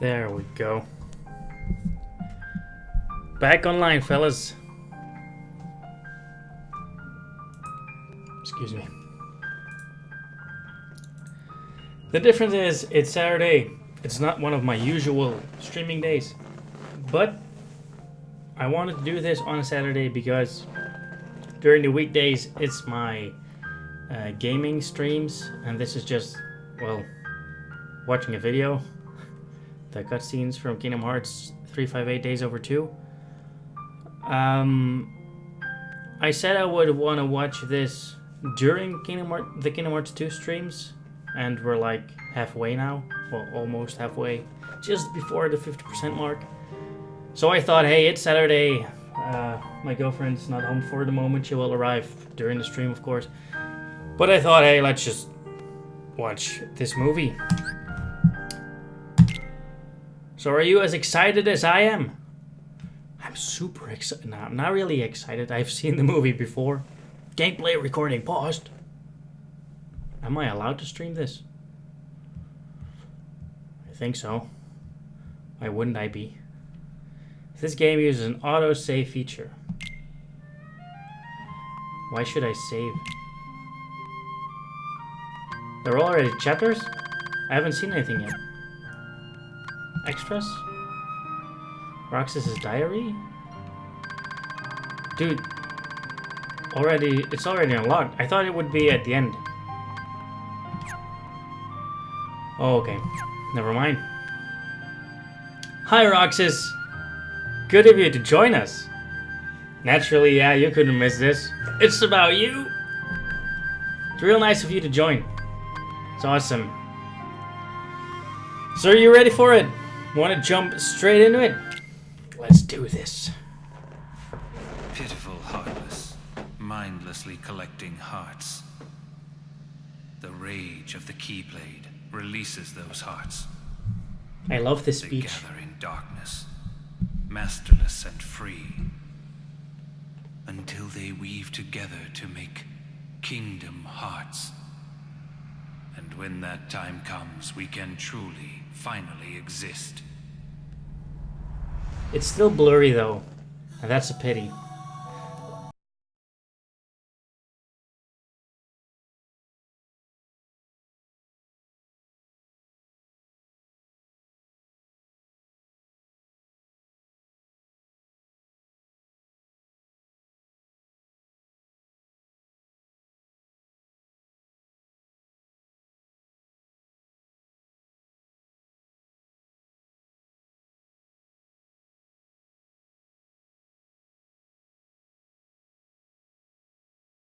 There we go. Back online, fellas. Excuse me. The difference is it's Saturday. It's not one of my usual streaming days. But I wanted to do this on a Saturday because during the weekdays it's my gaming streams, and this is just, well, watching a video. The cutscenes from Kingdom Hearts 358 Days Over 2. I said I would want to watch this during the Kingdom Hearts 2 streams, and we're like halfway now. Well, almost halfway. Just before the 50% mark. So I thought, hey, it's Saturday. My girlfriend's not home for the moment. She will arrive during the stream, of course. But I thought, hey, let's just watch this movie. So are you as excited as I am? I'm super excited. No, I'm not really excited. I've seen the movie before. Gameplay recording paused. Am I allowed to stream this? I think so. Why wouldn't I be? This game uses an auto-save feature. Why should I save? There are already chapters? I haven't seen anything yet. Extras? Roxas's diary? Dude, it's already unlocked. I thought it would be at the end. Oh, okay. Never mind. Hi, Roxas. Good of you to join us. Naturally, yeah, you couldn't miss this. It's about you. It's real nice of you to join. It's awesome. So are you ready for it? Want to jump straight into it? Let's do this. Pitiful, heartless, mindlessly collecting hearts. The rage of the Keyblade releases those hearts. I love this They speech. gather in darkness, masterless and free, until they weave together to make Kingdom Hearts. And when that time comes, we can truly, finally exist. It's still blurry though, and that's a pity.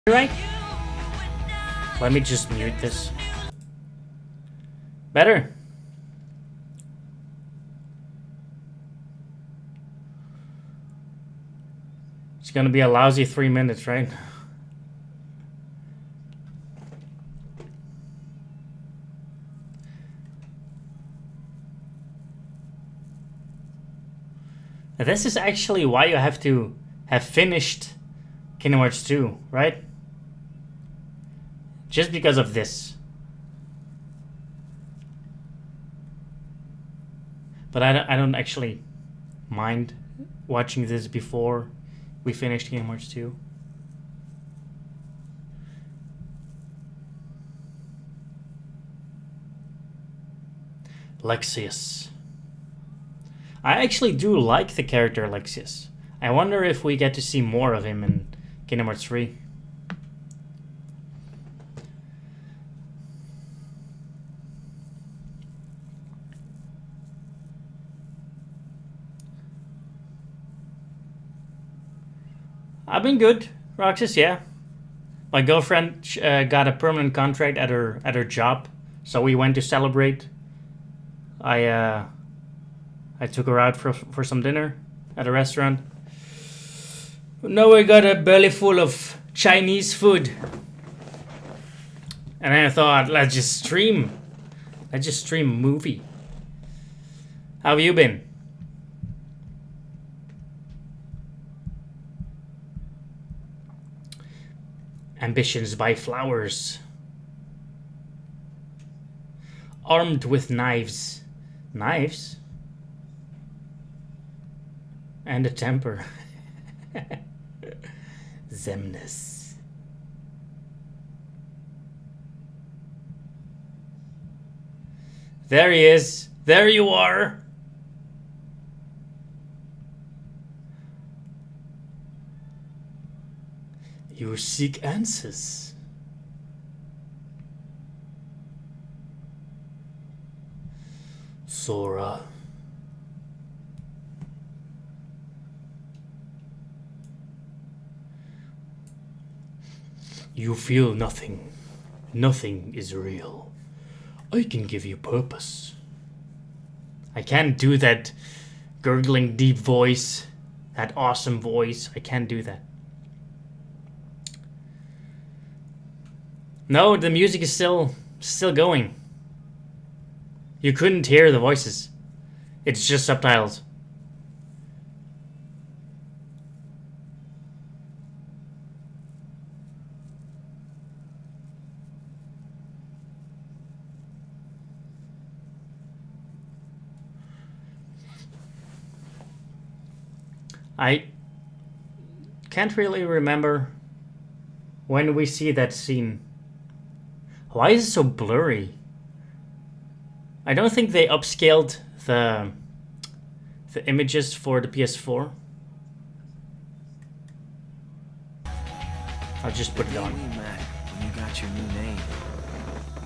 Right? Let me just mute this. Better. It's gonna be a lousy 3 minutes, right? Now, this is actually why you have to have finished Kingdom Hearts 2, right? Just because of this. But I don't actually mind watching this before we finish Kingdom Hearts 2. Lexius. I actually do like the character Lexius. I wonder if we get to see more of him in Kingdom Hearts 3. I've been good, Roxas, yeah. My girlfriend got a permanent contract at her job, so we went to celebrate. I took her out for some dinner at a restaurant. Now I got a belly full of Chinese food. And I thought, let's just stream a movie. How have you been? Ambitions buy flowers. Armed with knives. Knives? And a temper. Zemnis. There he is. There you are. You seek answers. Sora. You feel nothing. Nothing is real. I can give you purpose. I can't do that gurgling deep voice. That awesome voice. I can't do that. No, the music is still going. You couldn't hear the voices. It's just subtitles. I can't really remember when we see that scene. Why is it so blurry? I don't think they upscaled the images for the PS4. I'll just put it on. We met when you got your new name.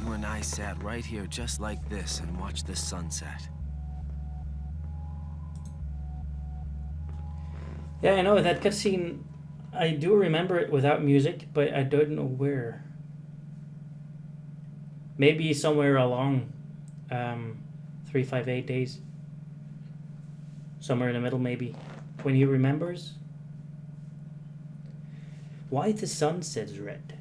You and I sat right here just like this and watched the sunset. Yeah, I know that cutscene. I do remember it without music, but I don't know where. Maybe somewhere along 358 days. Somewhere in the middle, maybe. When he remembers. Why the sunset's red?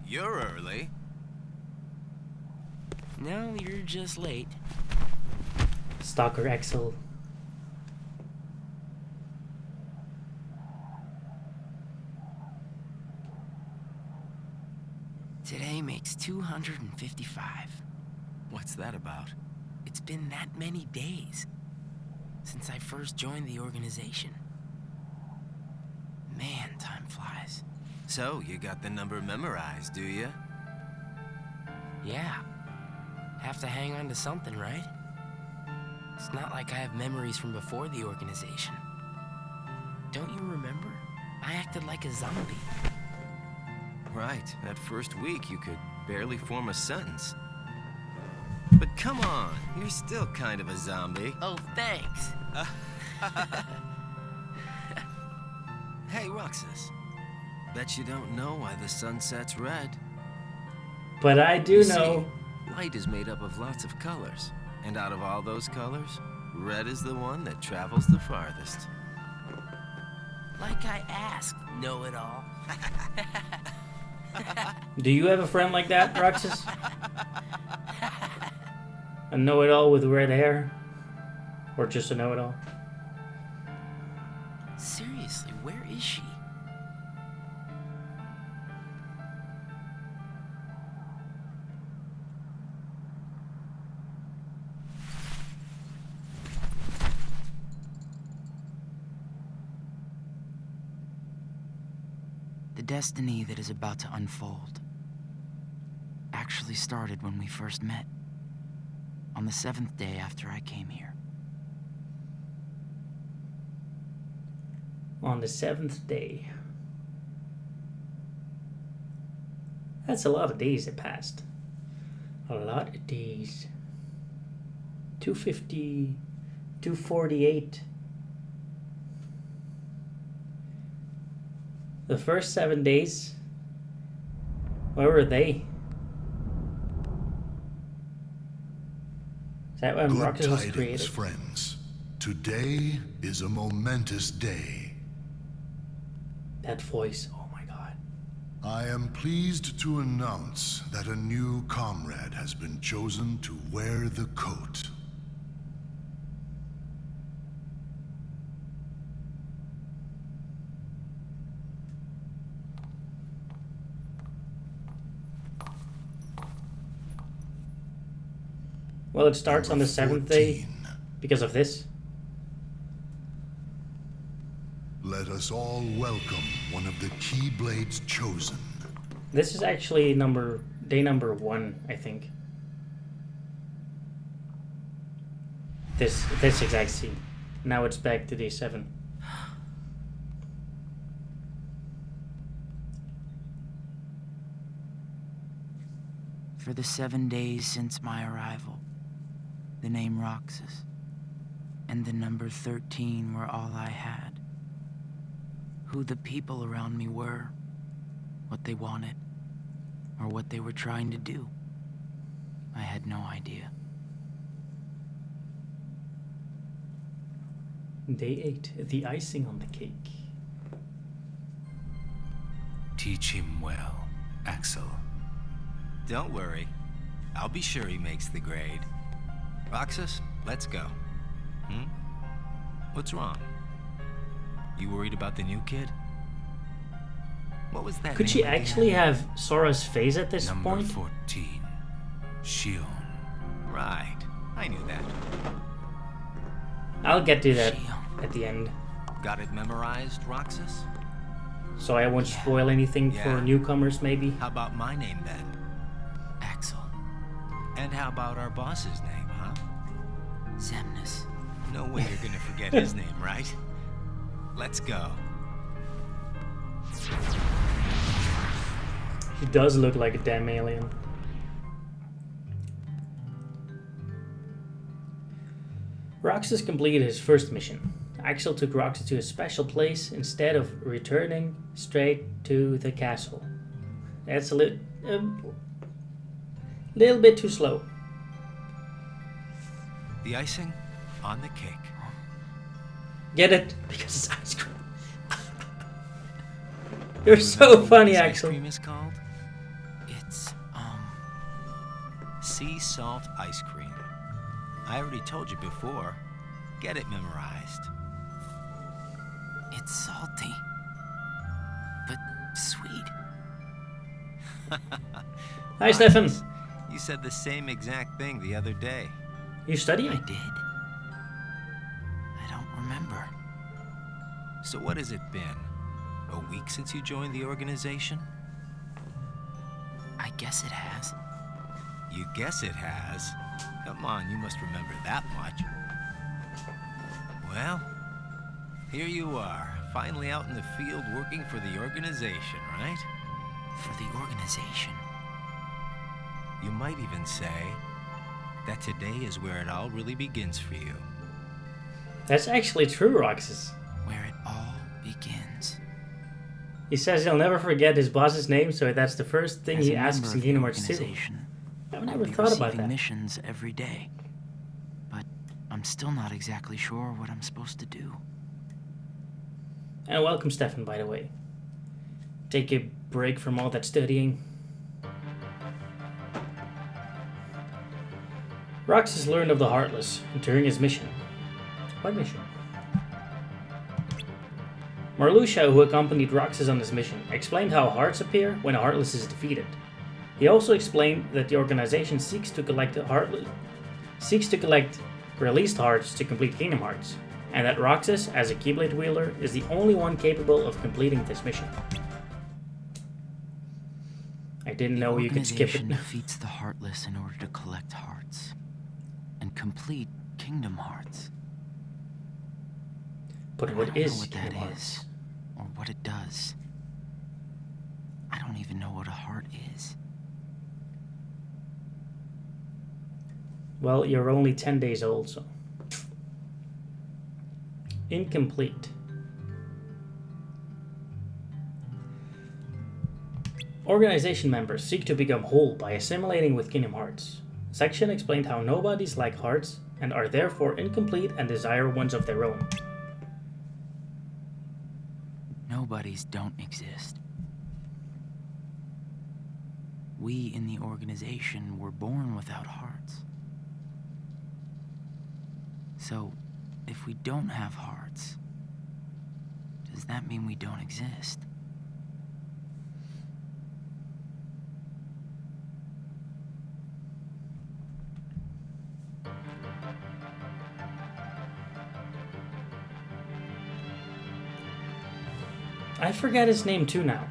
You're early. No, you're just late. Stalker Axel. Today makes 255. What's that about? It's been that many days since I first joined the organization. Man, time flies. So, you got the number memorized, do you? Yeah. Have to hang on to something, right? It's not like I have memories from before the organization. Don't you remember? I acted like a zombie. Right. That first week, you could barely form a sentence. But come on, you're still kind of a zombie. Oh, thanks. Hey, Roxas. Bet you don't know why the sunset's red. But I do You know. see, light is made up of lots of colors. And out of all those colors, red is the one that travels the farthest. Like I asked, know-it-all. Do you have a friend like that, Roxas? A know-it-all with red hair? Or just a know-it-all? Seriously, where is she? The destiny that is about to unfold actually started when we first met, on the 7th day after I came here. On the 7th day. That's a lot of days that passed. A lot of days. 250, 248. The first 7 days, where were they? Is that when Good Roxas was tidings, created? friends. Today is a momentous day. That voice, oh my god. I am pleased to announce that a new comrade has been chosen to wear the coat. Well, it starts on the 7th day 14. because of this. Let us all welcome one of the Keyblades chosen. This is actually day number 1, I think. This exact scene. Now it's back to day 7. For the 7 days since my arrival, the name Roxas and the number 13 were all I had. Who the people around me were, what they wanted, or what they were trying to do, I had no idea. Day 8, the icing on the cake. Teach him well, Axel. Don't worry. I'll be sure he makes the grade. Roxas, let's go. What's wrong? You worried about the new kid? What was that? Could she actually have Sora's face at this Number point? 14, Shion. Right. I knew that. I'll get to that at the end, Got it memorized, Roxas? so I won't spoil anything for Yeah. newcomers maybe. How about my name then? Axel, And how about our boss's name, huh? Zemnis. No way you're gonna forget his name, right? Let's go. He does look like a damn alien. Roxas completed his first mission. Axel took Roxas to a special place instead of returning straight to the castle. That's a little bit too slow. The icing on the cake. Get it? Because it's ice cream. You're so Remember what funny, this Axel. Ice cream is called? It's, Sea salt ice cream. I already told you before. Get it memorized. it's salty, but sweet. Hi, Stefan. You said the same exact thing the other day. You studying? I did. I don't remember. So what has it been? A week since you joined the organization? I guess it has. You guess it has? Come on, you must remember that much. Well, here you are, finally out in the field working for the organization, right? For the organization. You might even say that today is where it all really begins for you. That's actually true, Roxas. Where it all begins. He says he'll never forget his boss's name, so that's the first thing As he a asks member in of the Kingdom Hearts 2. organization, I've I'll never be thought about receiving that. missions every day, but I'm still not exactly sure what I'm supposed to do. And welcome, Stefan, by the way. Take a break from all that studying. Roxas learned of the Heartless during his mission. What mission? Marluxia, who accompanied Roxas on this mission, explained how hearts appear when a Heartless is defeated. He also explained that the organization seeks to collect released hearts to complete Kingdom Hearts, and that Roxas, as a Keyblade wielder, is the only one capable of completing this mission. I didn't know you could skip it. The organization defeats the Heartless in order to collect hearts and complete Kingdom Hearts. But I what don't is know what Kingdom that Hearts? is, or what it does. I don't even know what a heart is. Well, you're only 10 days old, so. Incomplete. Organization members seek to become whole by assimilating with Kingdom Hearts. Section explained how nobodies like hearts and are therefore incomplete and desire ones of their own. Nobodies don't exist. We in the organization were born without hearts. So, if we don't have hearts, does that mean we don't exist? I forget his name too now.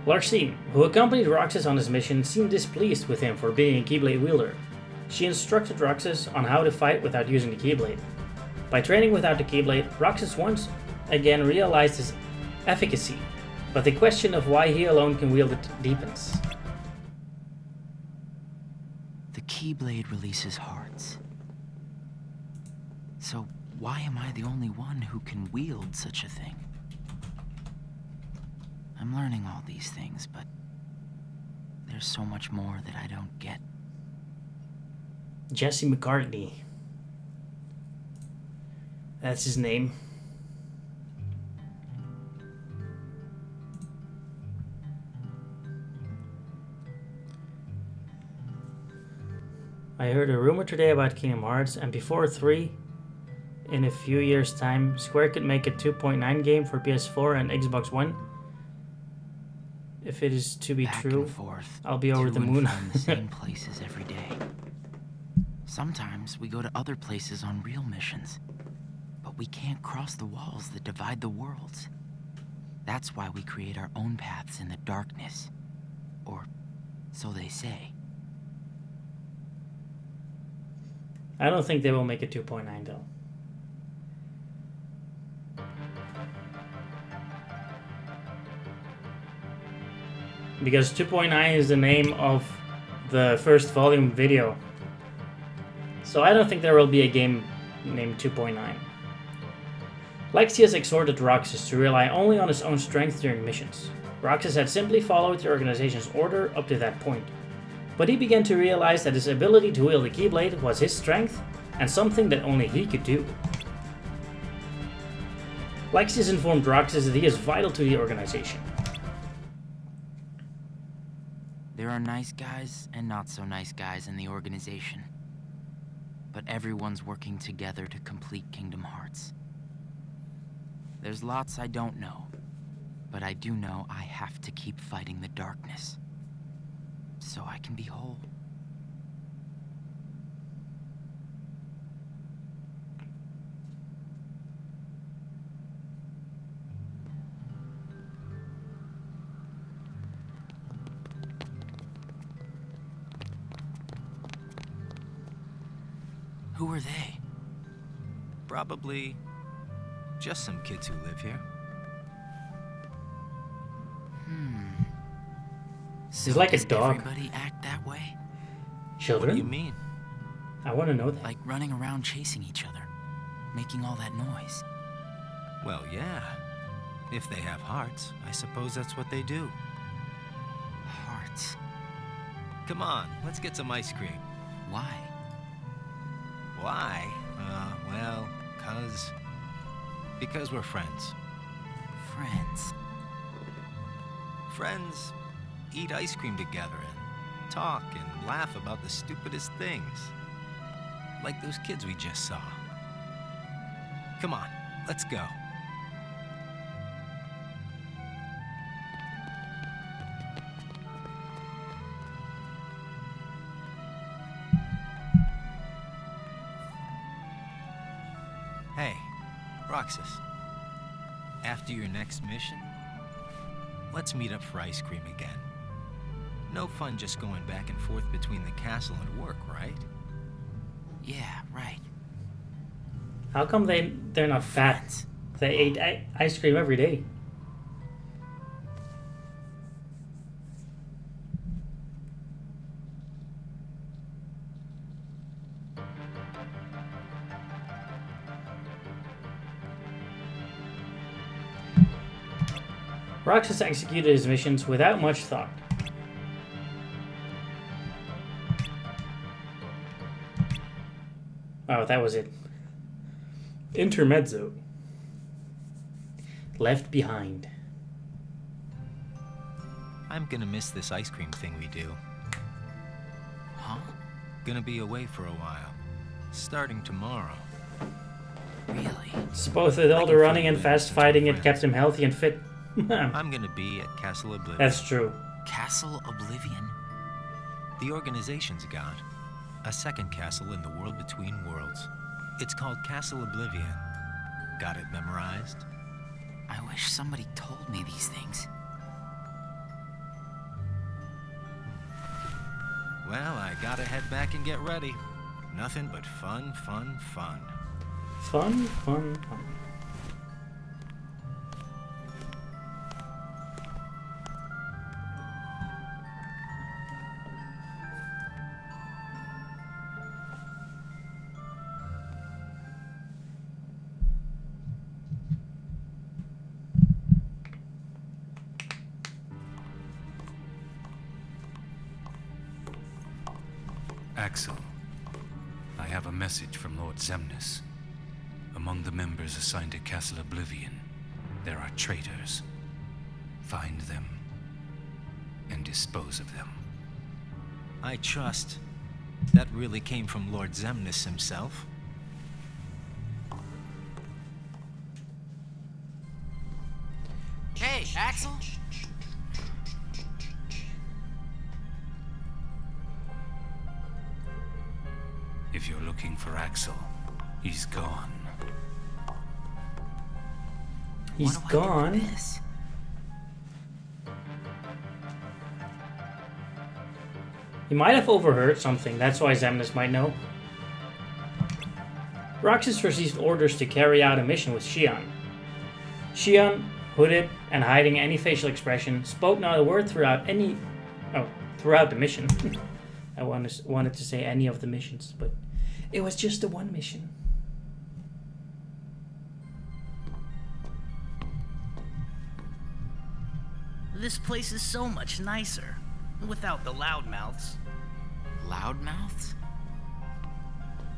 Larcene, who accompanied Roxas on his mission, seemed displeased with him for being a Keyblade wielder. She instructed Roxas on how to fight without using the Keyblade. By training without the Keyblade, Roxas once again realized his efficacy, but the question of why he alone can wield it deepens. The Keyblade releases hearts. So why am I the only one who can wield such a thing? I'm learning all these things, but there's so much more that I don't get. Jesse McCartney. That's his name. I heard a rumor today about Kingdom Hearts, and before 3, in a few years' time, Square could make a 2.9 game for PS4 and Xbox One. If it is to be Back true, and forth, I'll be over to the and moon. from the same places every day. Sometimes we go to other places on real missions, but we can't cross the walls that divide the worlds. That's why we create our own paths in the darkness. Or so they say. I don't think they will make a 2.9 though. Because 2.9 is the name of the first volume video. So I don't think there will be a game named 2.9. Lexi has exhorted Roxas to rely only on his own strength during missions. Roxas had simply followed the organization's order up to that point. But he began to realize that his ability to wield the Keyblade was his strength and something that only he could do. Lexi has informed Roxas that he is vital to the organization. There are nice guys and not so nice guys in the organization. But everyone's working together to complete Kingdom Hearts. There's lots I don't know, but I do know I have to keep fighting the darkness, so I can be whole. Who are they? Probably just some kids who live here. He's like a does dog. Everybody act that way? Children? What do you mean? I want to know that. Like running around chasing each other, making all that noise. Well, yeah. If they have hearts, I suppose that's what they do. Hearts. Come on, let's get some ice cream. Why? Why? Well, because we're friends. Friends. Friends eat ice cream together and talk and laugh about the stupidest things. Like those kids we just saw. Come on, let's go. Hey, Roxas. After your next mission, let's meet up for ice cream again. No fun just going back and forth between the castle and work, right? Yeah, right. How come they're not fat? They ate ice cream every day. Roxas executed his missions without much thought. Oh, that was it. Intermezzo. Left behind. I'm gonna miss this ice cream thing we do. Huh? Gonna be away for a while. Starting tomorrow. Really? Suppose that all the running and fast fighting it kept him healthy and fit. I'm gonna be at Castle Oblivion. That's true. Castle Oblivion? The organization's god. a second castle in the world between worlds. It's called Castle Oblivion. Got it memorized? I wish somebody told me these things. Well, I gotta head back and get ready. Nothing but fun, fun, fun. Fun, fun, fun. Axel, I have a message from Lord Zemnis. Among the members assigned to Castle Oblivion, there are traitors. Find them and dispose of them. I trust. That really came from Lord Zemnis himself. Hey, Axel? If you're looking for Axel, he's gone. He's What do I do gone. with this? He might have overheard something, that's why Zemnis might know. Roxas received orders to carry out a mission with Xion. Xion, hooded and hiding any facial expression, spoke not a word throughout the mission. I wanted to say any of the missions, but it was just the one mission. This place is so much nicer, without the loudmouths. Loudmouths?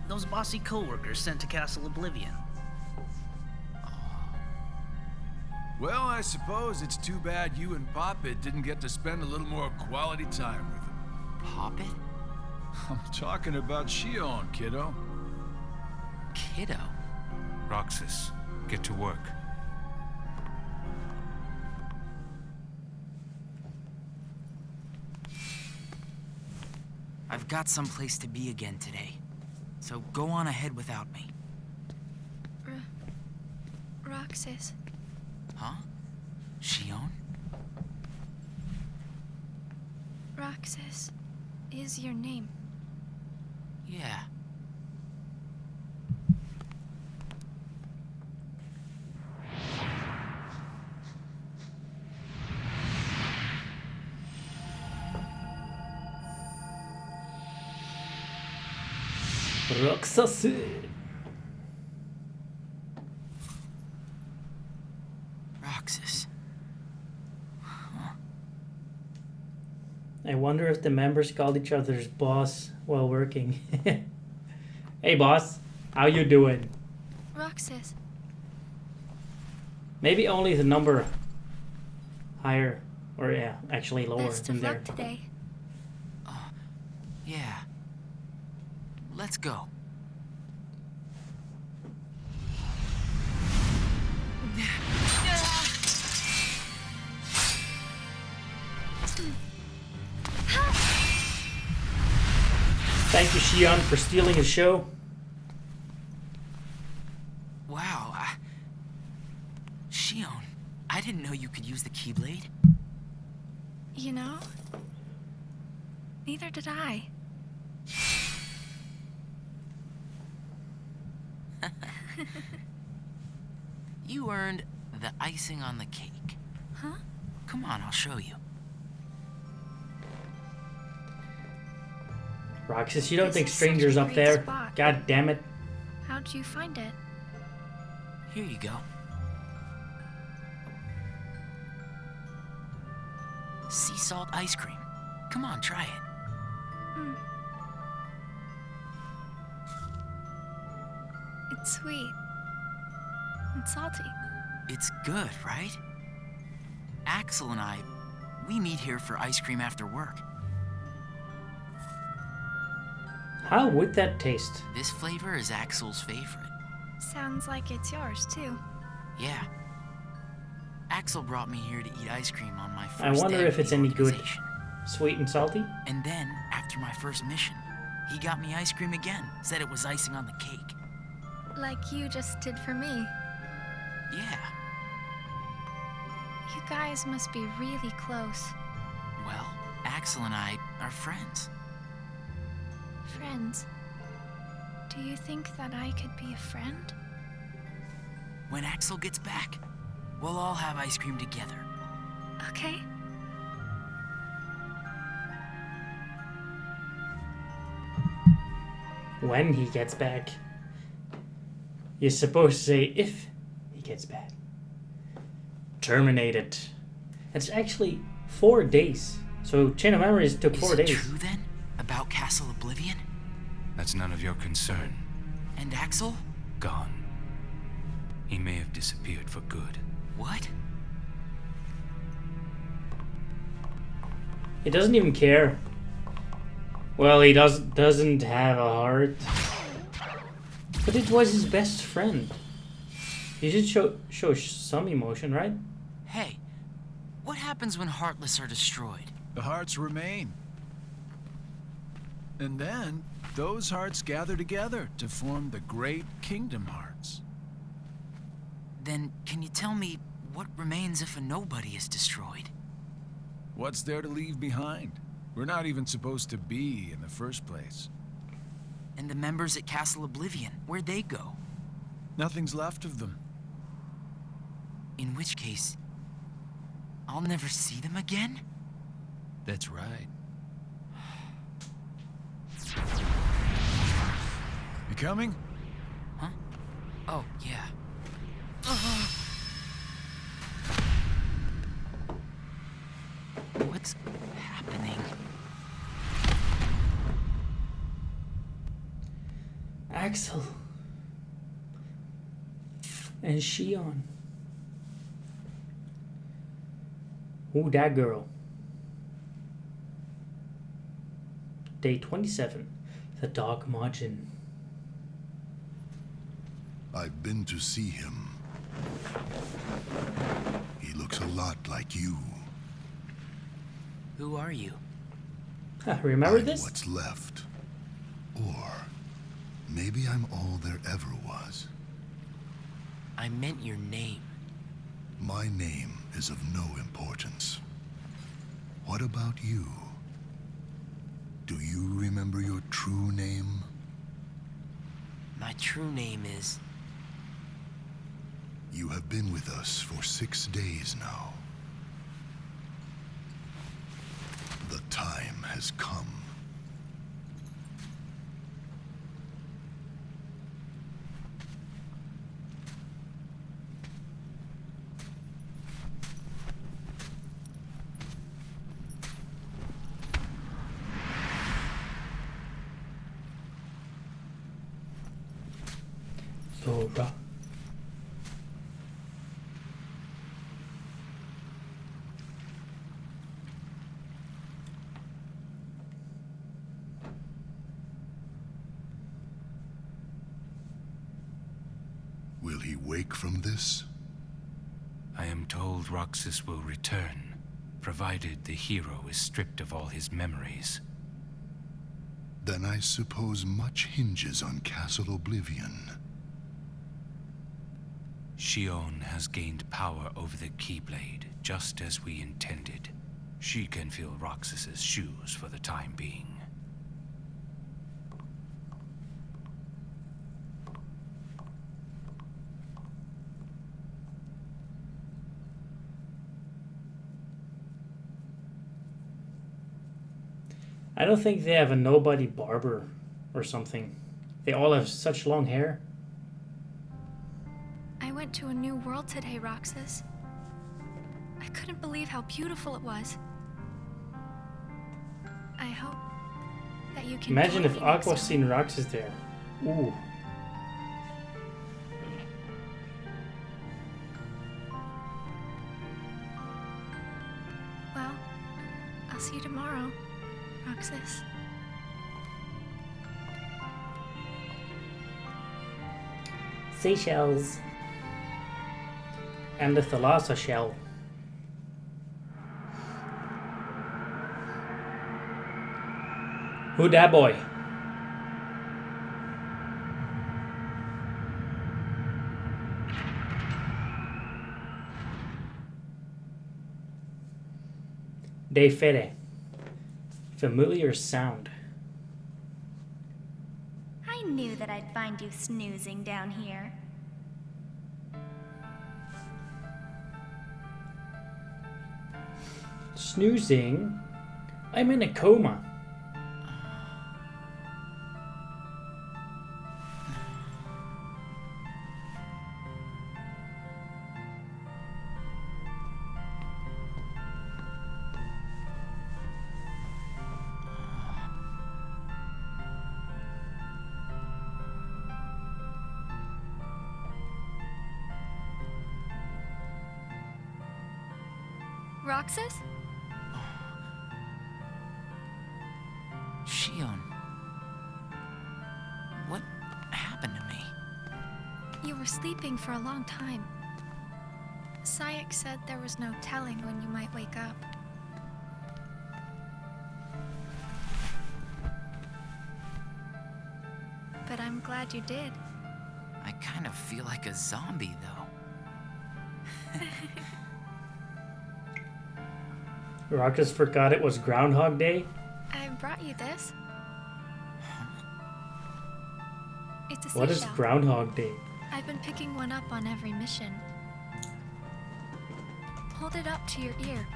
Those bossy coworkers sent to Castle Oblivion. Well, I suppose it's too bad you and Poppet didn't get to spend a little more quality time with him. Poppet? I'm talking about Xion, kiddo. Kiddo? Roxas, get to work. I've got someplace to be again today, so go on ahead without me. Roxas. Huh? Xion? Roxas is your name. Yeah. Roxas. Roxas. I wonder if the members called each other's boss while working. Hey boss, how you doing? Roxas. Maybe only the number higher, or yeah, actually lower Best than of there. luck today. Yeah. Let's go. Thank you, Xion, for stealing his show. Wow. Xion, I didn't know you could use the Keyblade. You know? Neither did I. You earned the icing on the cake. Huh? Come on, I'll show you. Roxas, you don't This think is such a strangers up great there? spot. God damn it. How'd you find it? Here you go. Sea salt ice cream. Come on, try it. It's sweet. And salty. It's good, right? Axel and I, we meet here for ice cream after work. How would that taste? This flavor is Axel's favorite. Sounds like it's yours, too. Yeah. Axel brought me here to eat ice cream on my first I wonder day if with it's the any good. organization. Sweet and salty? And then, after my first mission, He got me ice cream again. Said it was icing on the cake. Like you just did for me. Yeah. You guys must be really close. Well, Axel and I are friends. Friends. Do you think that I could be a friend? When Axel gets back, we'll all have ice cream together. Okay. When he gets back. You're supposed to say if he gets back. Terminated. It's actually 4 days. So Chain of Memories took 4 days. Is it true then? About Castle Oblivion? That's none of your concern. And Axel? Gone. He may have disappeared for good. What? He doesn't even care. Well, he doesn't have a heart. But it was his best friend. He should show some emotion, right? Hey, what happens when Heartless are destroyed? The hearts remain. And then, those hearts gather together to form the great Kingdom Hearts. Then, can you tell me what remains if a nobody is destroyed? What's there to leave behind? We're not even supposed to be in the first place. And the members at Castle Oblivion, where'd they go? Nothing's left of them. In which case, I'll never see them again? That's right. You coming? Huh? Oh, yeah. What's happening? Axel. And Shion. Ooh, that girl. Day 27. The Dark Margin. I've been to see him. He looks a lot like you. Who are you? Remember I'm this? what's left. Or maybe I'm all there ever was. I meant your name. My name is of no importance. What about you? Do you remember your true name? My true name is... You have been with us for 6 days now. The time has come. Zora. Will he wake from this? I am told Roxas will return, provided the hero is stripped of all his memories. Then I suppose much hinges on Castle Oblivion. Shion has gained power over the Keyblade, just as we intended. She can fill Roxas's shoes for the time being. I don't think they have a nobody barber or something. They all have such long hair. I went to a new world today, Roxas. I couldn't believe how beautiful it was. I hope that you can Imagine join if me next Aqua time. seen Roxas there. Ooh. Well, I'll see you tomorrow, Roxas. Seashells. And the Thalassa shell. Who that boy? De Fede. Familiar sound. I knew that I'd find you snoozing down here. Snoozing? I'm in a coma. Roxas? Shion. What happened to me? You were sleeping for a long time. Sayek said there was no telling when you might wake up. But I'm glad you did. I kind of feel like a zombie, though. Roxas forgot it was Groundhog Day? I brought you this. It's a What is seashell. Groundhog Day? I've been picking one up on every mission. Hold it up to your ear.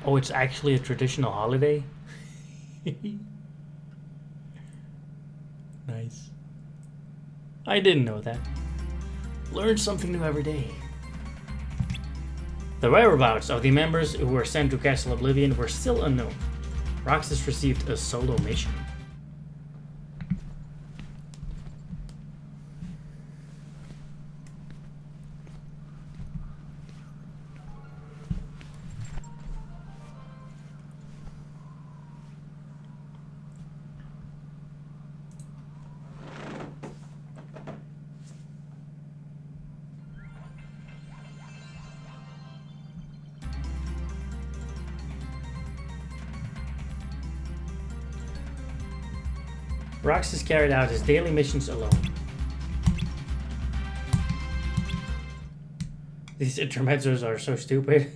Oh, it's actually a traditional holiday? Nice. I didn't know that. Learn something new every day. The whereabouts of the members who were sent to Castle Oblivion were still unknown. Roxas received a solo mission. Roxas carried out his daily missions alone. These intermezzos are so stupid.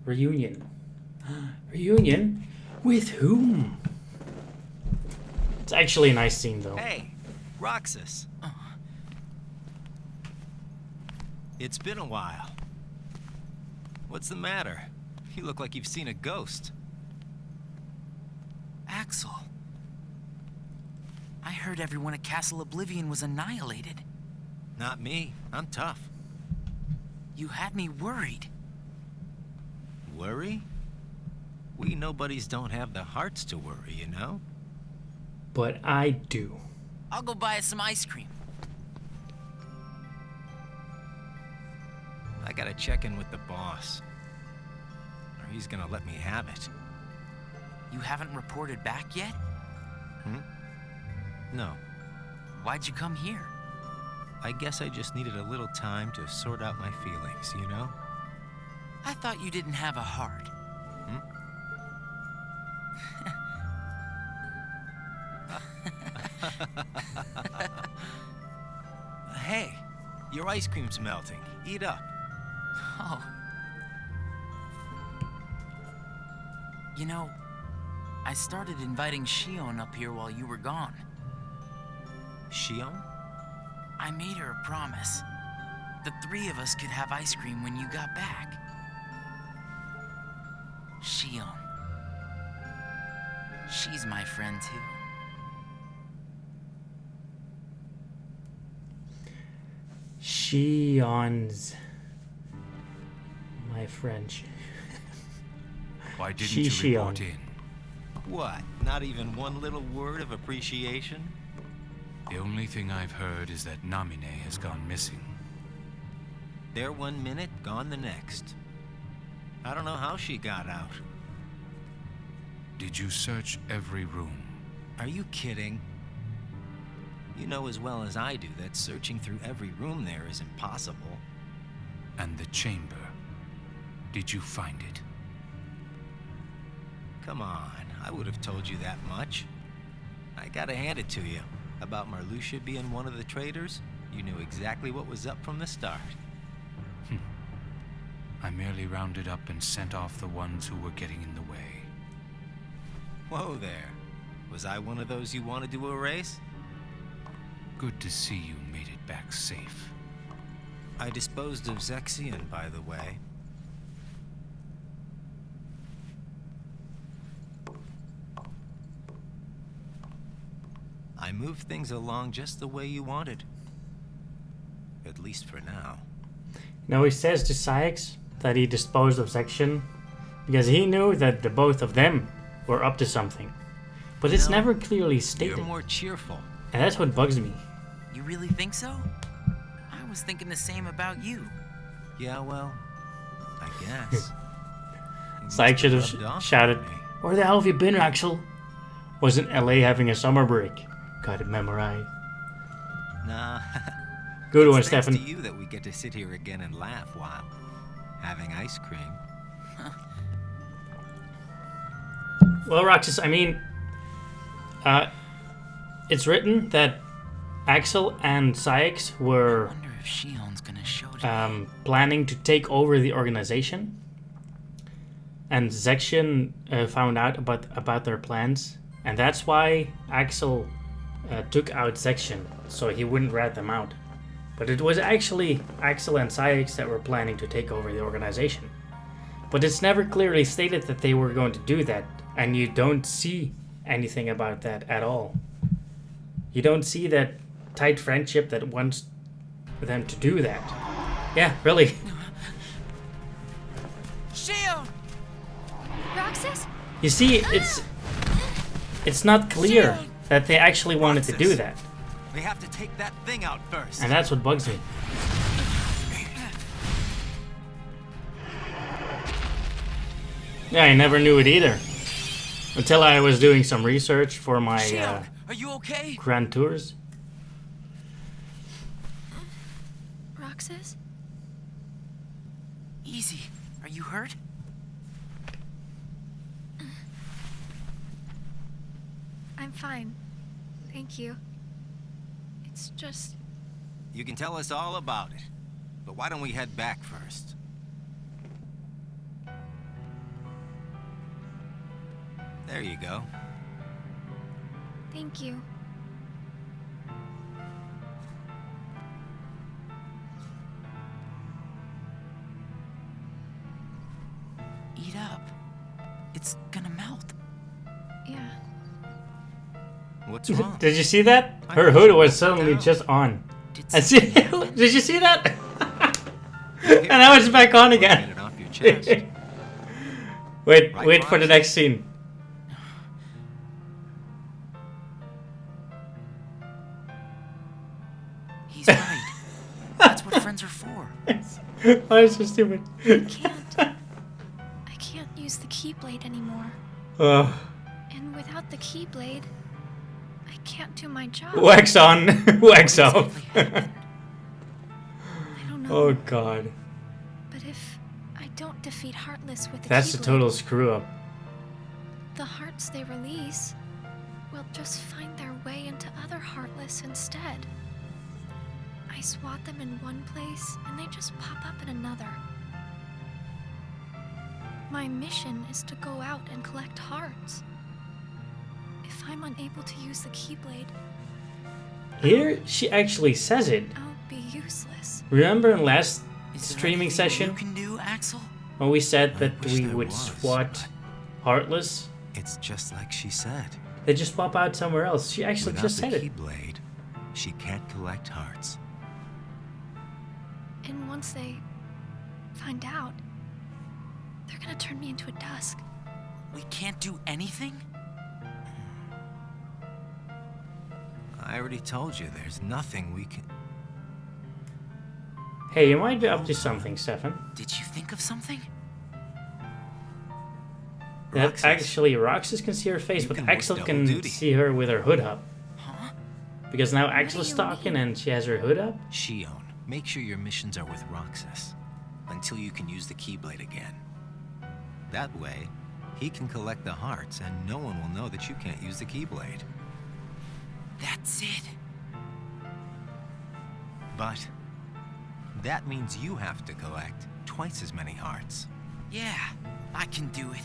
Reunion. Reunion? With whom? It's actually a nice scene, though. Hey, Roxas. It's been a while. What's the matter? You look like you've seen a ghost. Axel. I heard everyone at Castle Oblivion was annihilated. Not me. I'm tough. You had me worried. Worry? We nobodies don't have the hearts to worry, you know? But I do. I'll go buy us some ice cream. I gotta check in with the boss. Or he's gonna let me have it. You haven't reported back yet? No. Why'd you come here? I guess I just needed a little time to sort out my feelings, you know? I thought you didn't have a heart. Hey, your ice cream's melting. Eat up. Oh. You know, I started inviting Shion up here while you were gone. Shion? I made her a promise. The three of us could have ice cream when you got back. Shion. She's my friend, too. Shion's my French. Why didn't you report in? What? Not even one little word of appreciation? The only thing I've heard is that Namine has gone missing. There 1 minute, gone the next. I don't know how she got out. Did you search every room? Are you kidding? You know as well as I do that searching through every room there is impossible. And the chamber? Did you find it? Come on, I would have told you that much. I gotta hand it to you. About Marluxia being one of the traitors, you knew exactly what was up from the start. I merely rounded up and sent off the ones who were getting in the way. Whoa there. Was I one of those you wanted to erase? Good to see you made it back safe. I disposed of Zexion, by the way. I moved things along just the way you wanted. At least for now. Now he says to Sykes that he disposed of Zexion because he knew that the both of them were up to something. But it's never clearly stated. You're more cheerful. And that's what bugs me. You really think so? I was thinking the same about you. Yeah, well, I guess. Sykes should have shouted, "Where the hell have you been, Axel? Wasn't LA having a summer break? Got it memorized." Nah. Good one, It's thanks Stefan. to you that we get to sit here again and laugh while having ice cream. Well, Roxas, I mean, it's written that Axel and Sykes were I wonder if Shion's gonna show today. planning to take over the organization, and Zexion found out about their plans, and that's why Axel took out Zexion, so he wouldn't rat them out. But it was actually Axel and Sykes that were planning to take over the organization. But it's never clearly stated that they were going to do that, and you don't see anything about that at all. You don't see that tight friendship that wants them to do that. Yeah, really. Shion! Roxas? You see, it's not clear that they actually wanted to do that. We have to take that thing out first. And that's what bugs me. Yeah, I never knew it either. Until I was doing some research for my Shion, are you okay? Grand Tours. Roxas? Easy. Are you hurt? I'm fine. Thank you. It's just... You can tell us all about it. But why don't we head back first? There you go. Thank you. Eat up. It's gonna melt. Yeah. What's wrong? Did you see that? Her hood was suddenly just on. And see, did you see that? And now it's back on again. Get it off your chest. Wait for the next scene. He's right. That's what friends are for. Why is so stupid? I can't use the Keyblade anymore. And without the Keyblade, I can't do my job. Wax on, wax off. I don't know. Oh god. But if I don't defeat Heartless with the That's a Keyblade, total screw up. the hearts they release will just find their way into other Heartless instead. I swat them in one place and they just pop up in another. My mission is to go out and collect hearts. If I'm unable to use the Keyblade, Here, she actually says it. I'll be useless. Remember in last Is there streaming anything session you can do, Axel? when we said that wish we there would was, swat Heartless? It's just like she said. They just pop out somewhere else. She actually Without just the said it. Keyblade, she can't collect hearts. And once they find out, they're gonna turn me into a dusk. We can't do anything? I already told you, there's nothing we can... Hey, you might be up to something, Stefan. Did you think of something? That Roxas, actually, Roxas can see her face, You but can work Axel double can duty. see her with her hood up. Huh? Because now do Axel's you talking mean? and she has her hood up. Shion, make sure your missions are with Roxas. until you can use the Keyblade again. That way, he can collect the hearts and no one will know that you can't use the Keyblade. That's it. But that means you have to collect twice as many hearts. Yeah, I can do it.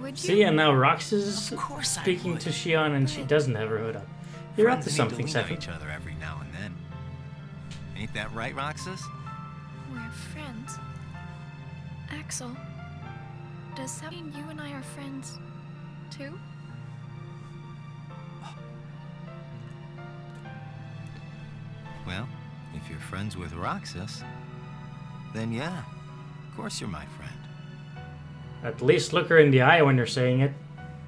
Would you? See, and now Roxas is Of course I speaking would. to Shion, and she doesn't have her hood up. You're up to Friends something, need to lean on Sephi. each other every now and then. Ain't that right, Roxas? We're friends. Axel, does that mean you and I are friends, too? Well, if you're friends with Roxas, then yeah, of course you're my friend. At least look her in the eye when you're saying it.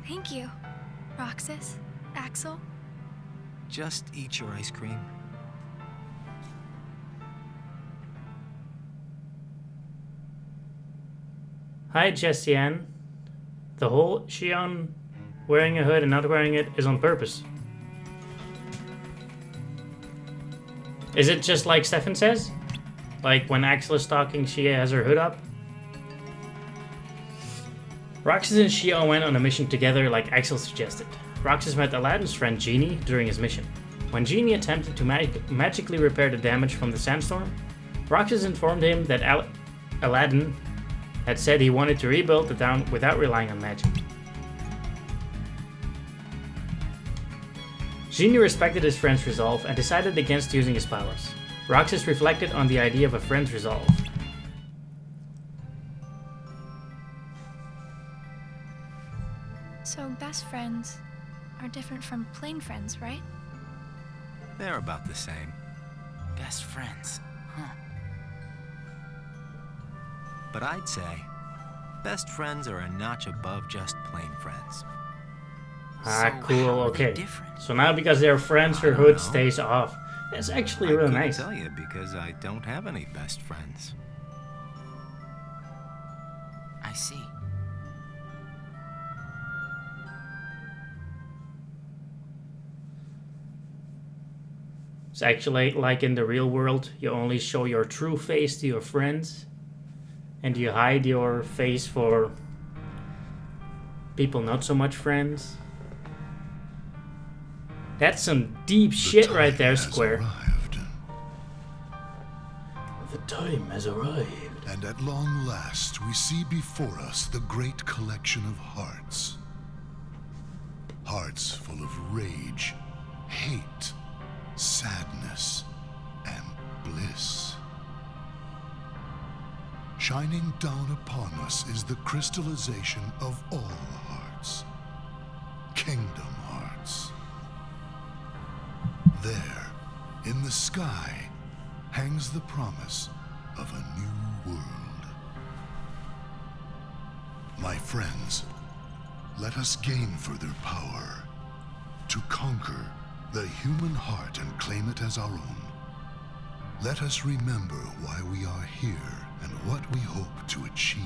Thank you, Roxas, Axel. Just eat your ice cream. Hi, Jessie Ann. The whole Shion wearing a hood and not wearing it is on purpose. Is it just like Stefan says? Like when Axel is talking, she has her hood up? Roxas and Shion went on a mission together like Axel suggested. Roxas met Aladdin's friend Genie during his mission. When Genie attempted to magically repair the damage from the sandstorm, Roxas informed him that Aladdin had said he wanted to rebuild the town without relying on magic. Genie respected his friend's resolve and decided against using his powers. Roxas reflected on the idea of a friend's resolve. So best friends are different from plain friends, right? They're about the same. Best friends. Huh. But I'd say, best friends are a notch above just plain friends. Ah, So cool, how are they okay. different? So now because they're friends, her I don't hood know. stays off. That's actually I really couldn't nice. tell you because I don't have any best friends. I see. It's actually like in the real world, you only show your true face to your friends, and you hide your face for people not so much friends. That's some deep shit right there, Square. Arrived, The time has arrived. and at long last we see before us the great collection of hearts. Hearts full of rage, hate, sadness, and bliss. Shining down upon us is the crystallization of all hearts. Kingdom Hearts. There, in the sky, hangs the promise of a new world. My friends, let us gain further power to conquer the human heart and claim it as our own. Let us remember why we are here and what we hope to achieve.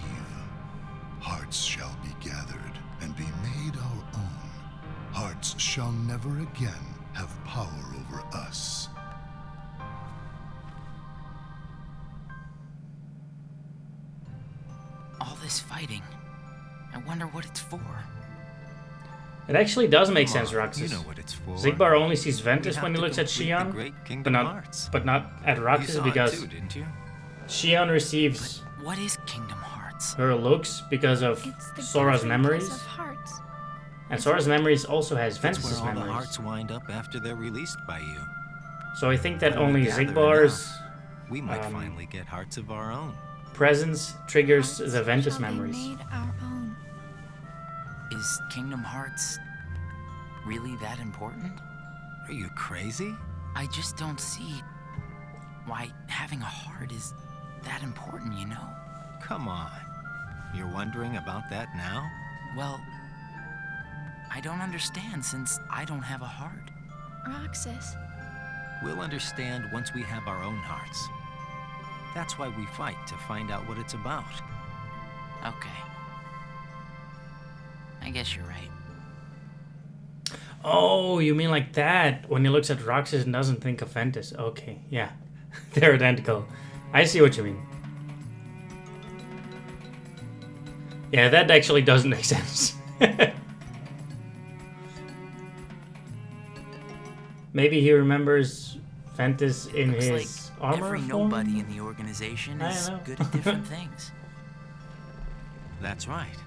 Hearts shall be gathered and be made our own. Hearts shall never again have power over us. All this fighting. I wonder what it's for. It actually does make Come sense, on, Roxas. You know what it's for. Sigbar only sees We Ventus have when he to looks at complete the Shion, Great but Kingdom not, Hearts. but not at You Roxas saw because it too, didn't you? Shion receives What is Kingdom Hearts? her looks because of It's the Sora's gathering memories, place of hearts. and Sora's memories also has That's Ventus's where all the memories. hearts wind up after they're released by you. So I think that When we only gather Sigbar's We might Um, finally get hearts of our own. presence triggers Hearts the Ventus shall be memories. made our own. Is Kingdom Hearts really that important? Are you crazy? I just don't see why having a heart is that important, you know? Come on. You're wondering about that now? Well, I don't understand since I don't have a heart. Roxas, We'll understand once we have our own hearts. That's why we fight, to find out what it's about. Okay. I guess you're right. Oh, you mean like that? When he looks at Roxas and doesn't think of Ventus. Okay, yeah. They're identical. I see what you mean. Yeah, that actually doesn't make sense. Maybe he remembers Ventus in Looks his like armor every form? nobody in the organization I is don't know. good at different things. That's right.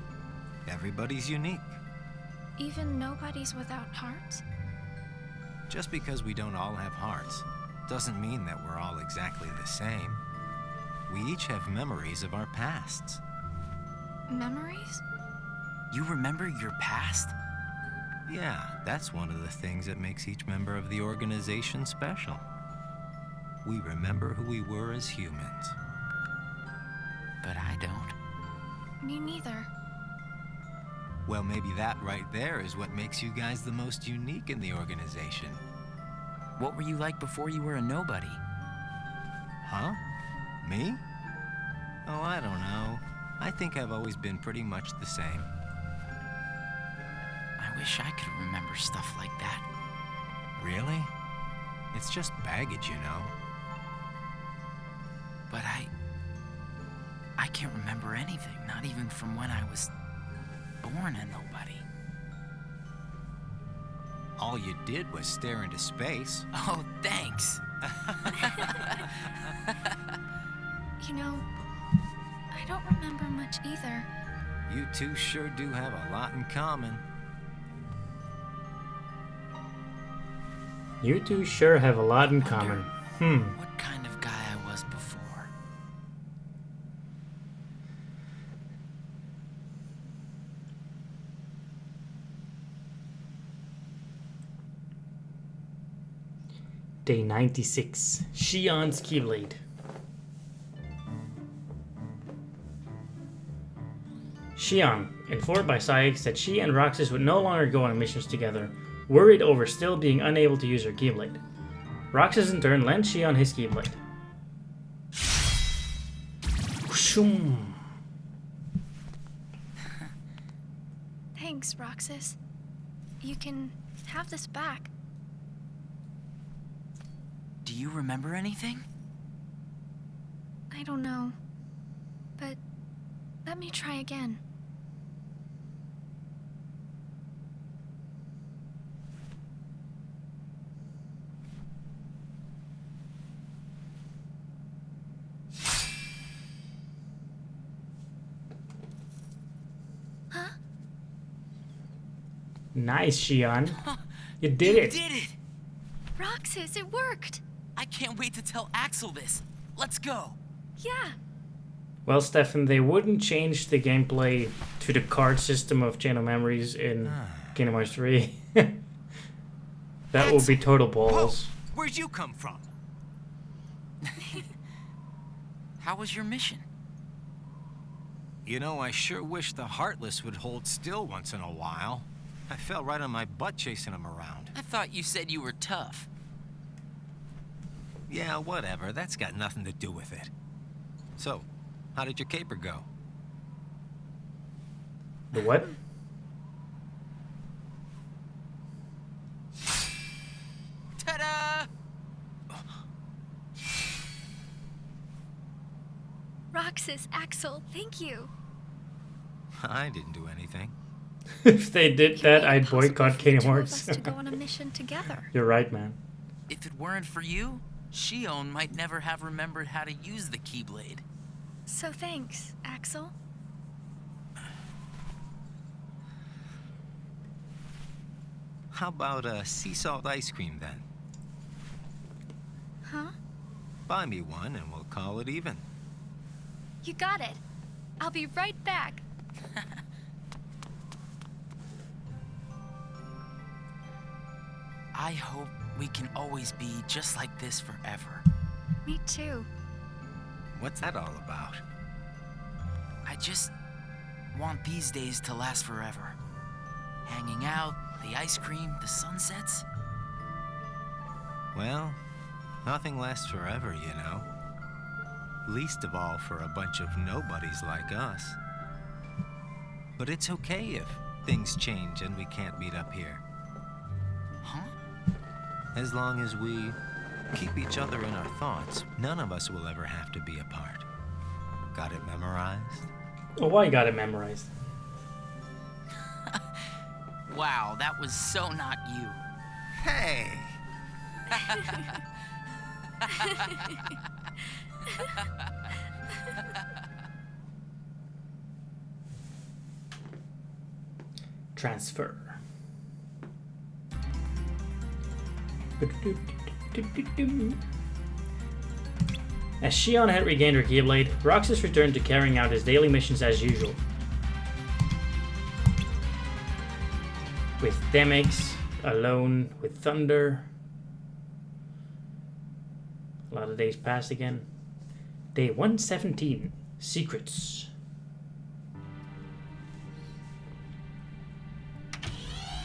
Everybody's unique. Even nobodies without hearts? Just because we don't all have hearts doesn't mean that we're all exactly the same. We each have memories of our pasts. Memories? You remember your past? Yeah, that's one of the things that makes each member of the organization special. We remember who we were as humans. But I don't. Me neither. Well, maybe that right there is what makes you guys the most unique in the organization. What were you like before you were a nobody? Huh? Me? Oh, I don't know. I think I've always been pretty much the same. I wish I could remember stuff like that. Really? It's just baggage, you know. But I can't remember anything, not even from when I was born a nobody. All you did was stare into space. Oh, thanks. You know, I don't remember much either. You two sure do have a lot in common. You two sure have a lot in common. What kind of guy I was before? Day 96. Shion's Keyblade. Shion, informed by Saik that she and Roxas would no longer go on missions together, worried over still being unable to use her Keyblade. Roxas in turn lent Shion his Keyblade. Whooshum. Thanks, Roxas. You can have this back. Do you remember anything? I don't know. But let me try again. Huh? Nice, Shion. You did it. You did it! Roxas, it worked! I can't wait to tell Axel this. Let's go. Yeah. Well, Stefan, they wouldn't change the gameplay to the card system of Chain of Memories in Kingdom Hearts 3. That would be total balls. Whoa, where'd you come from? How was your mission? You know, I sure wish the Heartless would hold still once in a while. I fell right on my butt chasing them around. I thought you said you were tough. Yeah, whatever. That's got nothing to do with it. So, how did your caper go? The what? Ta-da! Roxas, Axel, thank you. I didn't do anything. If they did that, You made it I'd possible boycott for the Kingdom two of Hearts. us to go on a mission together. You're right, man. If it weren't for you, Shion might never have remembered how to use the Keyblade. So thanks, Axel. How about sea salt ice cream then? Huh? Buy me one and we'll call it even. You got it. I'll be right back. I hope we can always be just like this forever. Me too. What's that all about? I just want these days to last forever. Hanging out, the ice cream, the sunsets. Well, nothing lasts forever, you know. Least of all for a bunch of nobodies like us. But it's okay if things change and we can't meet up here. Huh? As long as we keep each other in our thoughts, none of us will ever have to be apart. Got it memorized? Oh, why you got it memorized? Wow, that was so not you. Hey! Transfer. As Shion had regained her Keyblade, Roxas returned to carrying out his daily missions as usual. With Demix, alone with Thunder. A lot of days passed again. Day 117, Secrets.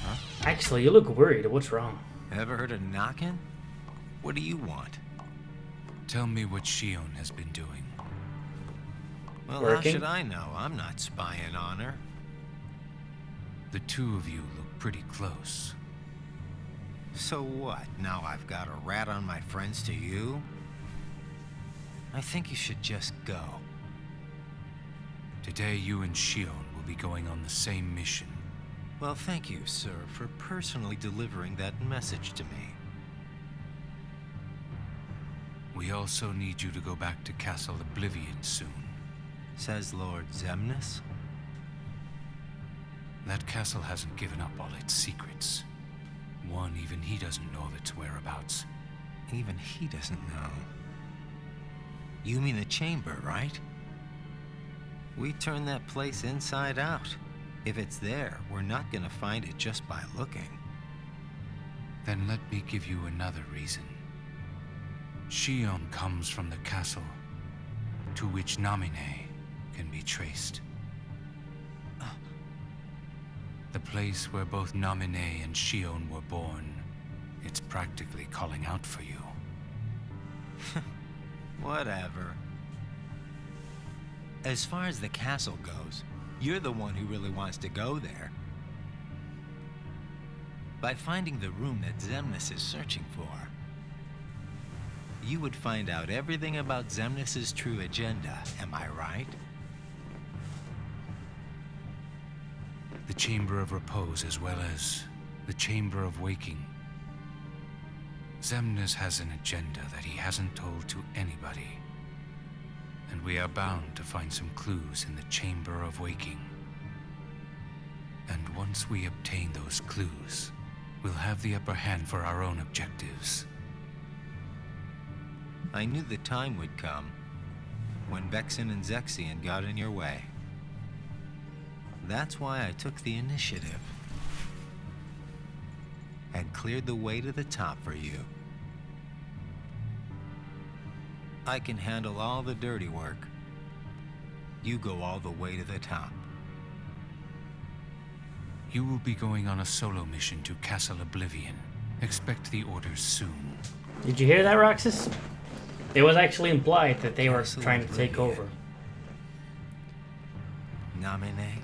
Huh? Axel, you look worried. What's wrong? Ever heard of knocking? What do you want? Tell me what Shion has been doing. Well, Working? how should I know? I'm not spying on her. The two of you look pretty close. So what? Now I've got a rat on my friends to you? I think you should just go. Today you and Shion will be going on the same mission. Well, thank you, sir, for personally delivering that message to me. We also need you to go back to Castle Oblivion soon. Says Lord Zemnis. That castle hasn't given up all its secrets. One, even he doesn't know of its whereabouts. Even he doesn't know. You mean the chamber, right? We turned that place inside out. If it's there, we're not gonna find it just by looking. Then let me give you another reason. Shion comes from the castle to which Namine can be traced. The place where both Namine and Shion were born. It's practically calling out for you. Whatever. As far as the castle goes, you're the one who really wants to go there. By finding the room that Zemnis is searching for, you would find out everything about Zemnis's true agenda, am I right? The Chamber of Repose as well as the Chamber of Waking. Zemnis has an agenda that he hasn't told to anybody. And we are bound to find some clues in the Chamber of Waking. And once we obtain those clues, we'll have the upper hand for our own objectives. I knew the time would come when Vexen and Zexion got in your way. That's why I took the initiative and cleared the way to the top for you. I can handle all the dirty work. You go all the way to the top. You will be going on a solo mission to Castle Oblivion. Expect the orders soon. Did you hear that, Roxas? It was actually implied that they were Castle trying to take Oblivion. over. Namine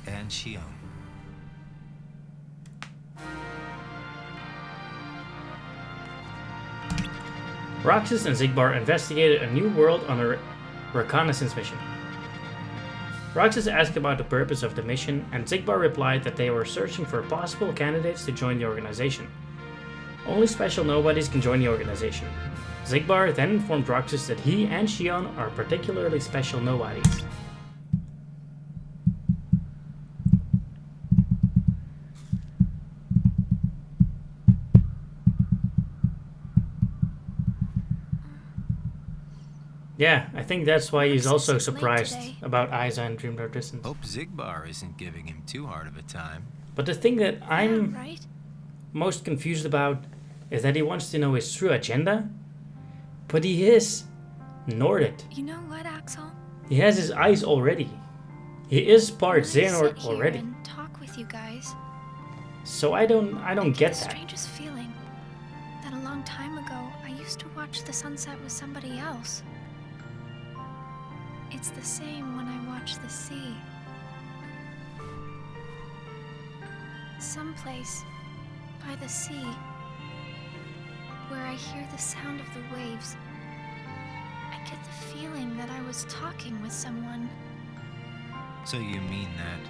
and Shion. Roxas and Xigbar investigated a new world on a reconnaissance mission. Roxas asked about the purpose of the mission, and Xigbar replied that they were searching for possible candidates to join the organization. Only special nobodies can join the organization. Xigbar then informed Roxas that he and Shion are particularly special nobodies. Yeah, I think that's why he's also Roxas is late surprised today. about Aiza and Dream Dark Distance. Hope Xigbar isn't giving him too hard of a time. But the thing that I'm Yeah, right? most confused about is that he wants to know his true agenda, but he is Norded. You know what, Axel? He has his eyes already. He is I part wanna sit Xehanort here already. and talk with you guys. So I don't get The that. strangest feeling that a long time ago I used to watch the sunset with somebody else. It's the same when I watch the sea. Someplace by the sea where I hear the sound of the waves. I get the feeling that I was talking with someone. So you mean that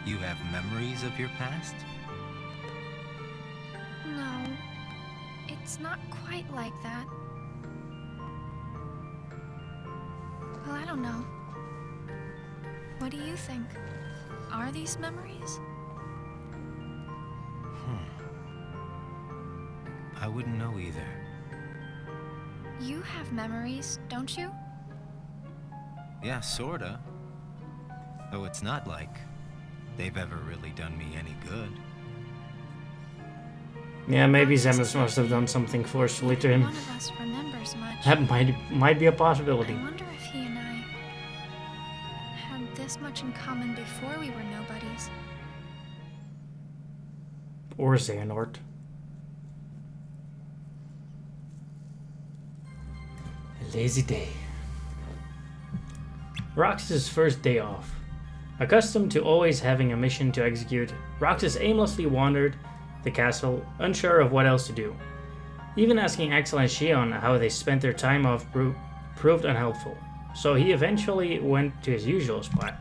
you have memories of your past? No, it's not quite like that. Well, I don't know. What do you think? Are these memories? I wouldn't know either. You have memories, don't you? Yeah, sorta. Though it's not like they've ever really done me any good. Yeah, maybe Zemnis must have done something forcefully to him. One of us remembers much. That might be a possibility. I wonder if he and I had this much in common before we were nobodies. Or Xehanort. A lazy day. Roxas' first day off. Accustomed to always having a mission to execute, Roxas aimlessly wandered the castle, unsure of what else to do. Even asking Axel and Shion how they spent their time off proved unhelpful, so he eventually went to his usual spot.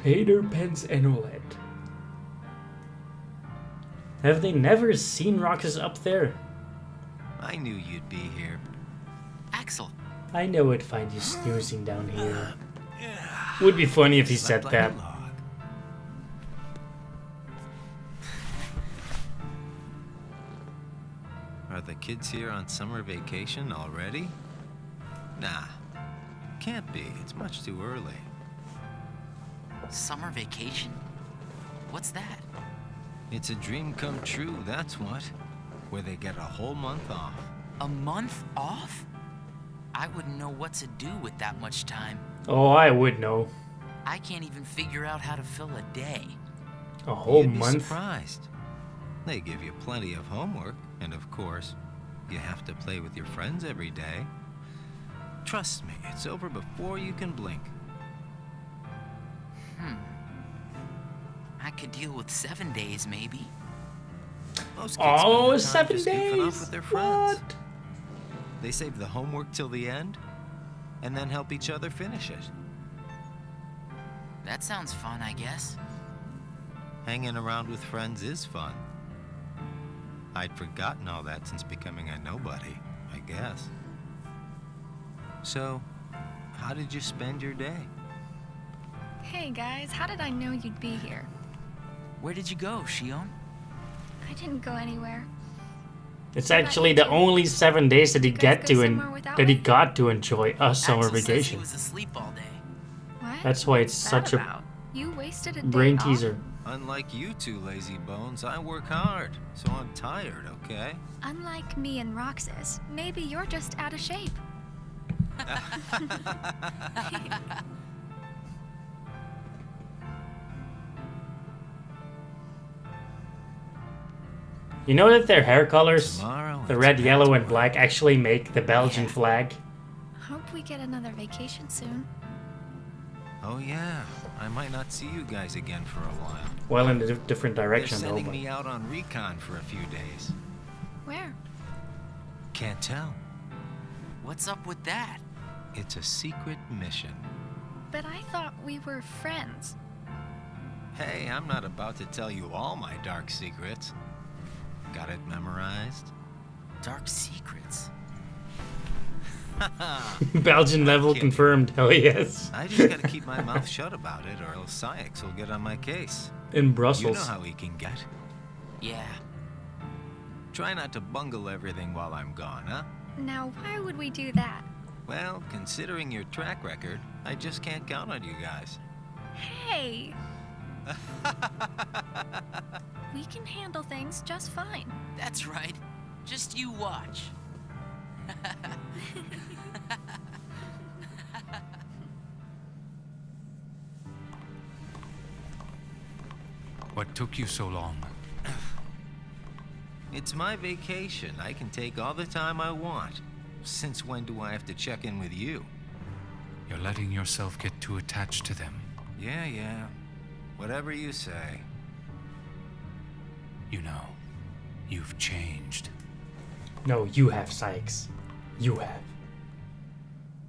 Hader Pens and Roulette. Have they never seen Roxas up there? I knew you'd be here. Axel, I know I'd find you snoozing down here. Would be funny if he said Slept that. like a log. Are the kids here on summer vacation already? Nah, can't be. It's much too early. summer vacation? What's that? It's a dream come true, that's what. Where they get a whole month off. A month off? I wouldn't know what to do with that much time. Oh, I would know. I can't even figure out how to fill a day. A whole You'd be month? surprised. They give you plenty of homework, and of course, you have to play with your friends every day. Trust me, it's over before you can blink. I could deal with 7 days, maybe. Most kids Oh, spend the time 7 just goofing off days? with their friends. What? They save the homework till the end, and then help each other finish it. That sounds fun, I guess. Hanging around with friends is fun. I'd forgotten all that since becoming a nobody, I guess. So, how did you spend your day? Hey guys, how did I know you'd be here? Where did you go, Shion? I didn't go anywhere. It's actually the only 7 days that he You guys go somewhere and without that he me? got to enjoy a summer Axel says he vacation. was asleep all day. What? That's why it's What's that such a about? You wasted a day brain off? teaser. Unlike you two lazy bones, I work hard, so I'm tired, okay? Unlike me and Roxas, maybe you're just out of shape. You know that their hair colors, Tomorrow the it's red, back yellow, to and work. black, actually make the Belgian flag? Hope we get another vacation soon. Oh yeah, I might not see you guys again for a while. Well, in a different They're direction though. sending But me out on recon for a few days. Where? Can't tell. What's up with that? It's a secret mission. But I thought we were friends. Hey, I'm not about to tell you all my dark secrets. Got it memorized? Dark secrets. Belgian level kidding. confirmed. Hell yes. I just gotta keep my mouth shut about it, or else Sykes will get on my case. In You Brussels. know how he can get. Yeah. Try not to bungle everything while I'm gone, huh? Now, why would we do that? Well, considering your track record, I just can't count on you guys. Hey! We can handle things just fine. That's right. Just you watch. What took you so long? It's my vacation. I can take all the time I want. Since when do I have to check in with you? You're letting yourself get too attached to them. Yeah. Whatever you say. You know, you've changed. No, you have, Sykes. You have.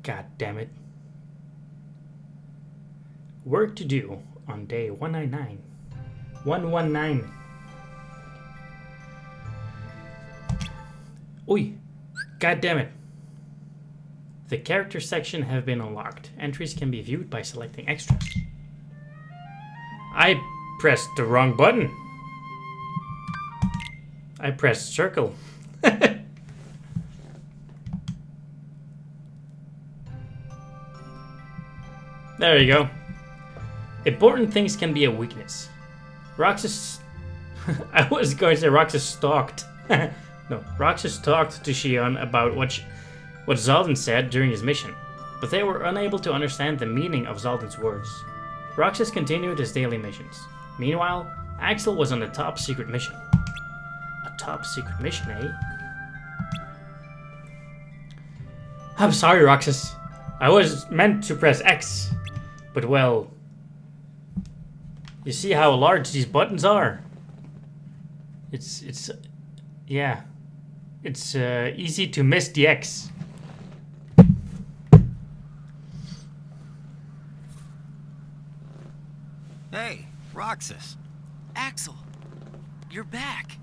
God damn it. Work to do on day 199. 119. Oi! God damn it. The character section have been unlocked. Entries can be viewed by selecting extras. I pressed the wrong button. I pressed circle. There you go. Important things can be a weakness. Roxas... I was going to say Roxas stalked. No, Roxas talked to Shion about what Zaldan said during his mission, but they were unable to understand the meaning of Zaldan's words. Roxas continued his daily missions. Meanwhile, Axel was on a top secret mission. A top secret mission, eh? I'm sorry, Roxas. I was meant to press X. But well, you see how large these buttons are. It's easy to miss the X. Hey, Roxas. Axel, you're back.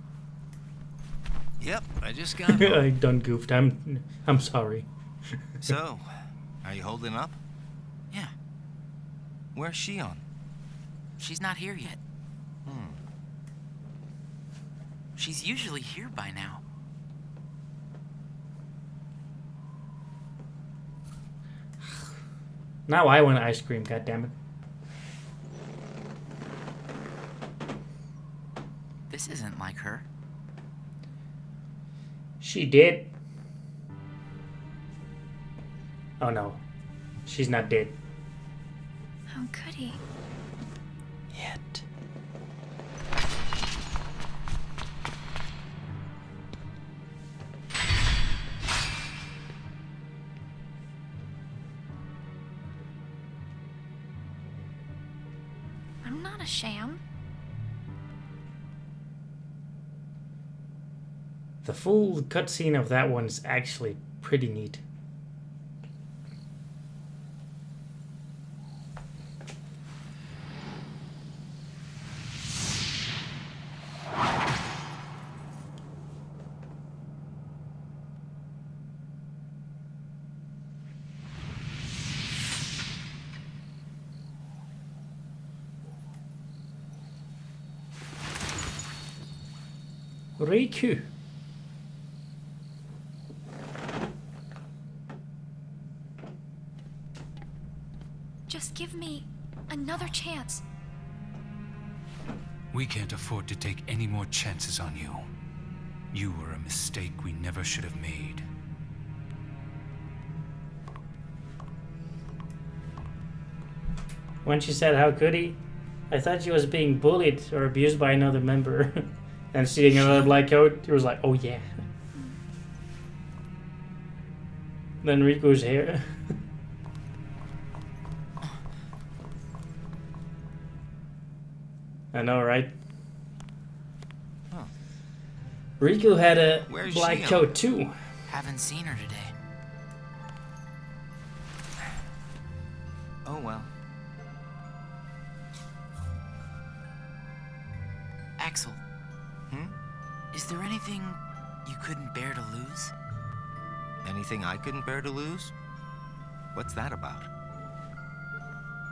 Yep, I just got home. I done goofed. I'm sorry. So, are you holding up? Yeah, Where's Shion? she's not here yet. She's usually here by now. Now I want ice cream, goddammit. This isn't like her. She did. Oh no. She's not dead. How could he? Yet. I'm not a sham. The full cutscene of that one is actually pretty neat. Riku. Just give me another chance. We can't afford to take any more chances on you. You were a mistake we never should have made. When she said, "How could he?" I thought she was being bullied or abused by another member. And seeing another black coat, he was like, "Oh yeah." Then Riku's here. I know, right? Huh. Riku had a Where's black Shion? coat too. Haven't seen her today. Oh well. Axel, is there anything you couldn't bear to lose? Anything I couldn't bear to lose? What's that about?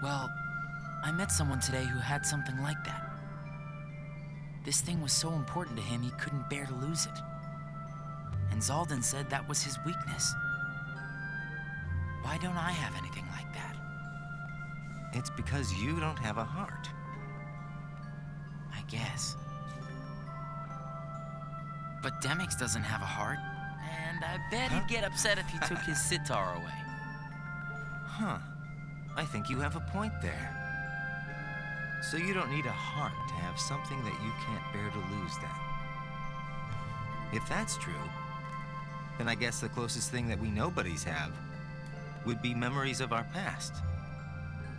Well, I met someone today who had something like that. This thing was so important to him he couldn't bear to lose it. And Zaldan said that was his weakness. Why don't I have anything like that? It's because you don't have a heart. I guess. But Demix doesn't have a heart, and I bet he'd get upset if you took his sitar away. Huh. I think you have a point there. So you don't need a heart to have something that you can't bear to lose then. If that's true, then I guess the closest thing that we nobodies have would be memories of our past.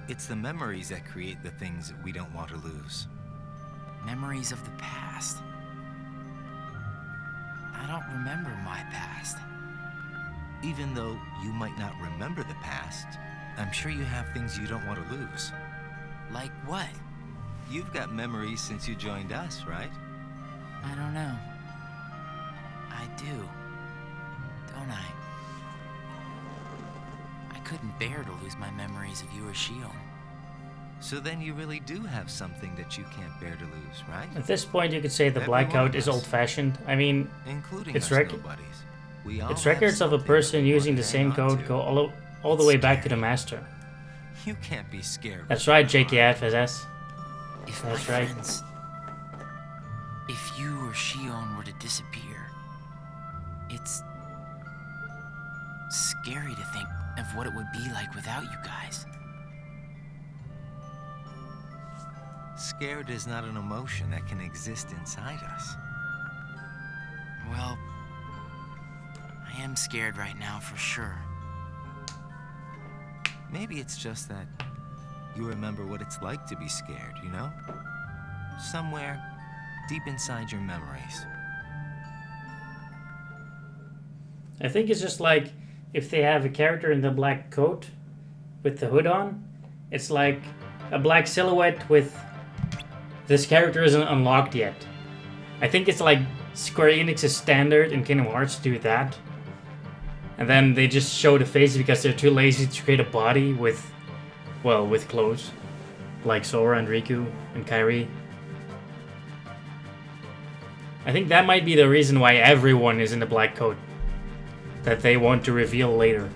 It's the memories that create the things that we don't want to lose. Memories of the past. I don't remember my past. Even though you might not remember the past, I'm sure you have things you don't want to lose. Like what? You've got memories since you joined us, right? I don't know. I do. Don't I? I couldn't bear to lose my memories of you or Shion. So then you really do have something that you can't bear to lose, right? At this point, you could say the Every black one of coat is us. old-fashioned. I mean, Including It's us rec- nobodies. We all its have records of a something person we using want the to same hang on code to. go all the way back to the master. You can't be scared. That's right, JKFSS. If That's my right. friends... If you or Shion were to disappear, it's... scary to think of what it would be like without you guys. Scared is not an emotion that can exist inside us. Well, I am scared right now for sure. Maybe it's just that you remember what it's like to be scared, you know? Somewhere deep inside your memories. I think it's just like if they have a character in the black coat with the hood on, it's like a black silhouette with this character isn't unlocked yet. I think it's like Square Enix's standard in Kingdom Hearts to do that. And then they just show the face because they're too lazy to create a body with, well, with clothes. Like Sora and Riku and Kairi. I think that might be the reason why everyone is in the black coat. That they want to reveal later.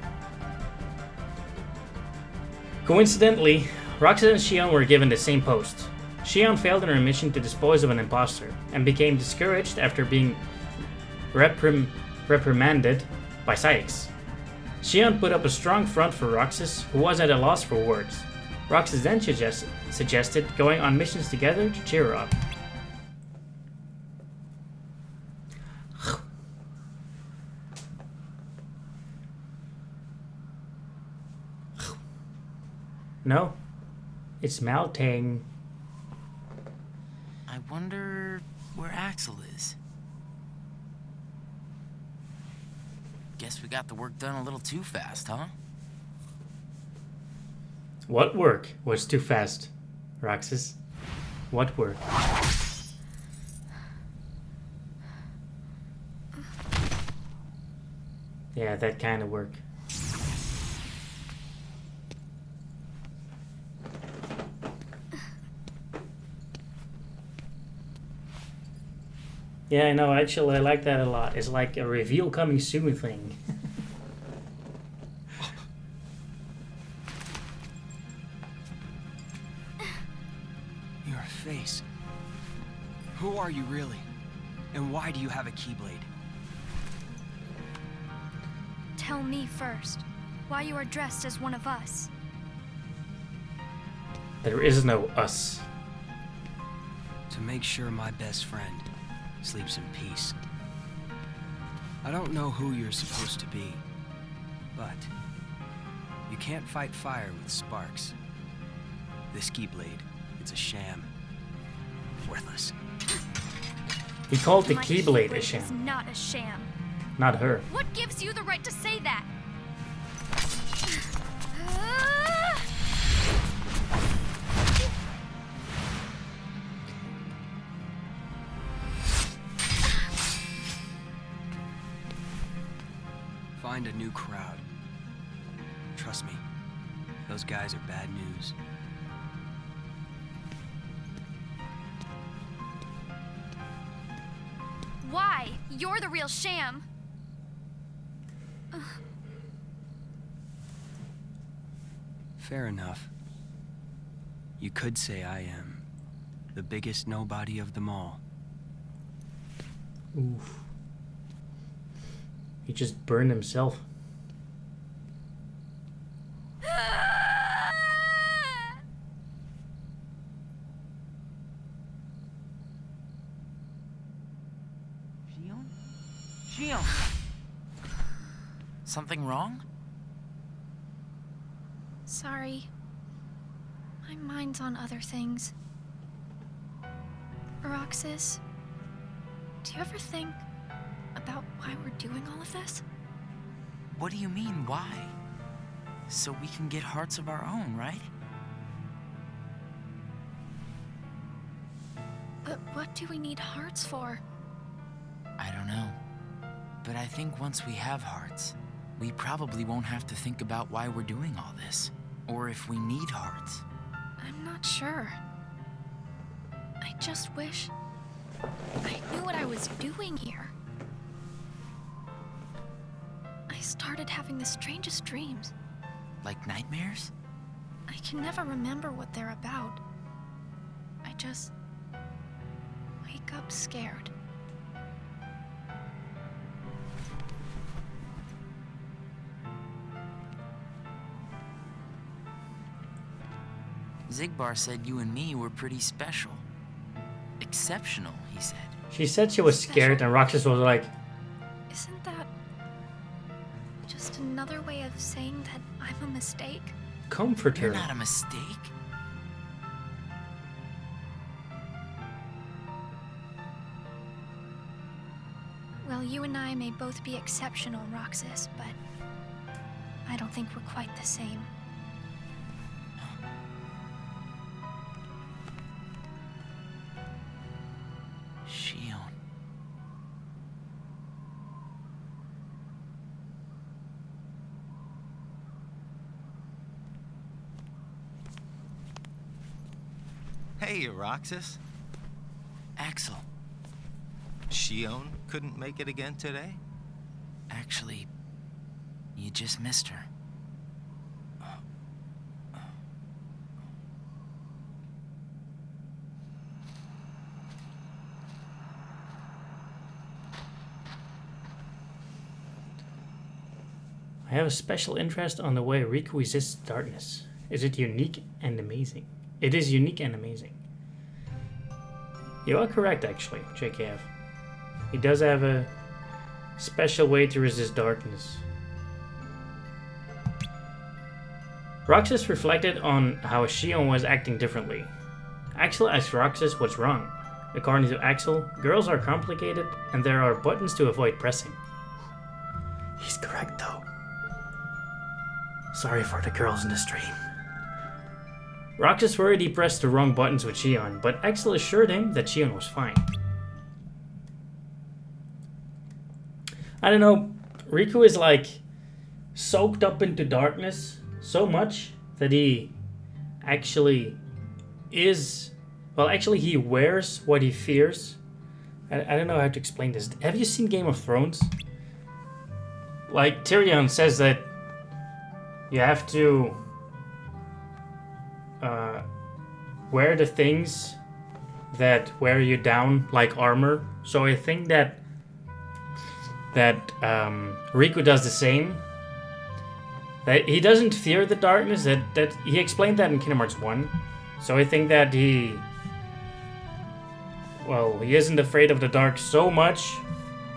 Coincidentally, Roxas and Shion were given the same post. Shion failed in her mission to dispose of an imposter, and became discouraged after being reprimanded by Sykes. Shion put up a strong front for Roxas, who was at a loss for words. Roxas then suggested going on missions together to cheer her up. No, it's melting. I wonder where Axel is. Guess we got the work done a little too fast, huh? What work was too fast, Roxas? What work? Yeah, that kind of work. Yeah, I know, actually I like that a lot. It's like a reveal coming soon thing. Your face. Who are you really? And why do you have a Keyblade? Tell me first, why you are dressed as one of us. There is no us. To make sure my best friend sleeps in peace. I don't know who you're supposed to be, but you can't fight fire with sparks. This Keyblade, it's a sham. Worthless. He called the My Keyblade a is sham, not a sham. not her. What gives you the right to say that? Find a new crowd. Trust me, those guys are bad news. Why? You're the real sham. Fair enough. You could say I am the biggest nobody of them all. Oof. He just burned himself. Shion? Shion! Something wrong? Sorry. My mind's on other things. Roxas, do you ever think about why we're doing all of this? What do you mean, why? So we can get hearts of our own, right? But what do we need hearts for? I don't know. But I think once we have hearts, we probably won't have to think about why we're doing all this. Or if we need hearts. I'm not sure. I just wish I knew what I was doing here. I started having the strangest dreams. Like nightmares? I can never remember what they're about. I just wake up scared. Zigbar said you and me were pretty special. Exceptional, he said. She said she was scared, and Roxas was like, Isn't that just another way of saying that I'm a mistake? comfort her. You're not a mistake. Well, you and I may both be exceptional, Roxas, but I don't think we're quite the same. Shion. Hey, Roxas. Axel. Shion couldn't make it again today? Actually, you just missed her. I have a special interest on the way Riku resists darkness. Is it unique and amazing? It is unique and amazing. You are correct, actually, JKF. He does have a special way to resist darkness. Roxas reflected on how Shion was acting differently. Axel asked Roxas what's wrong. According to Axel, girls are complicated and there are buttons to avoid pressing. He's correct, though. Sorry for the girls in the stream. Roxas worried he pressed the wrong buttons with Shion, but Axel assured him that Shion was fine. I don't know, Riku is like soaked up into darkness so much that he actually is, well, actually he wears what he fears. I don't know how to explain this. Have you seen Game of Thrones? Like Tyrion says that you have to wear the things that wear you down like armor. So I think that Riku does the same. That he doesn't fear the darkness. That he explained that in Kingdom Hearts 1. So I think that he isn't afraid of the dark so much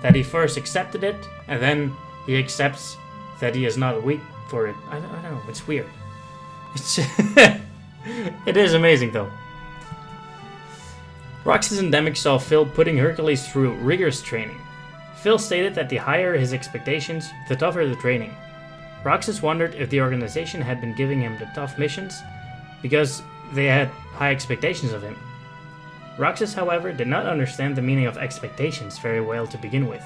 that he first accepted it, and then he accepts that he is not weak for it. I don't know. It's weird. It's it is amazing though. Roxas and Demick saw Phil putting Hercules through rigorous training. Phil stated that the higher his expectations, the tougher the training. Roxas wondered if the organization had been giving him the tough missions because they had high expectations of him. Roxas, however, did not understand the meaning of expectations very well to begin with.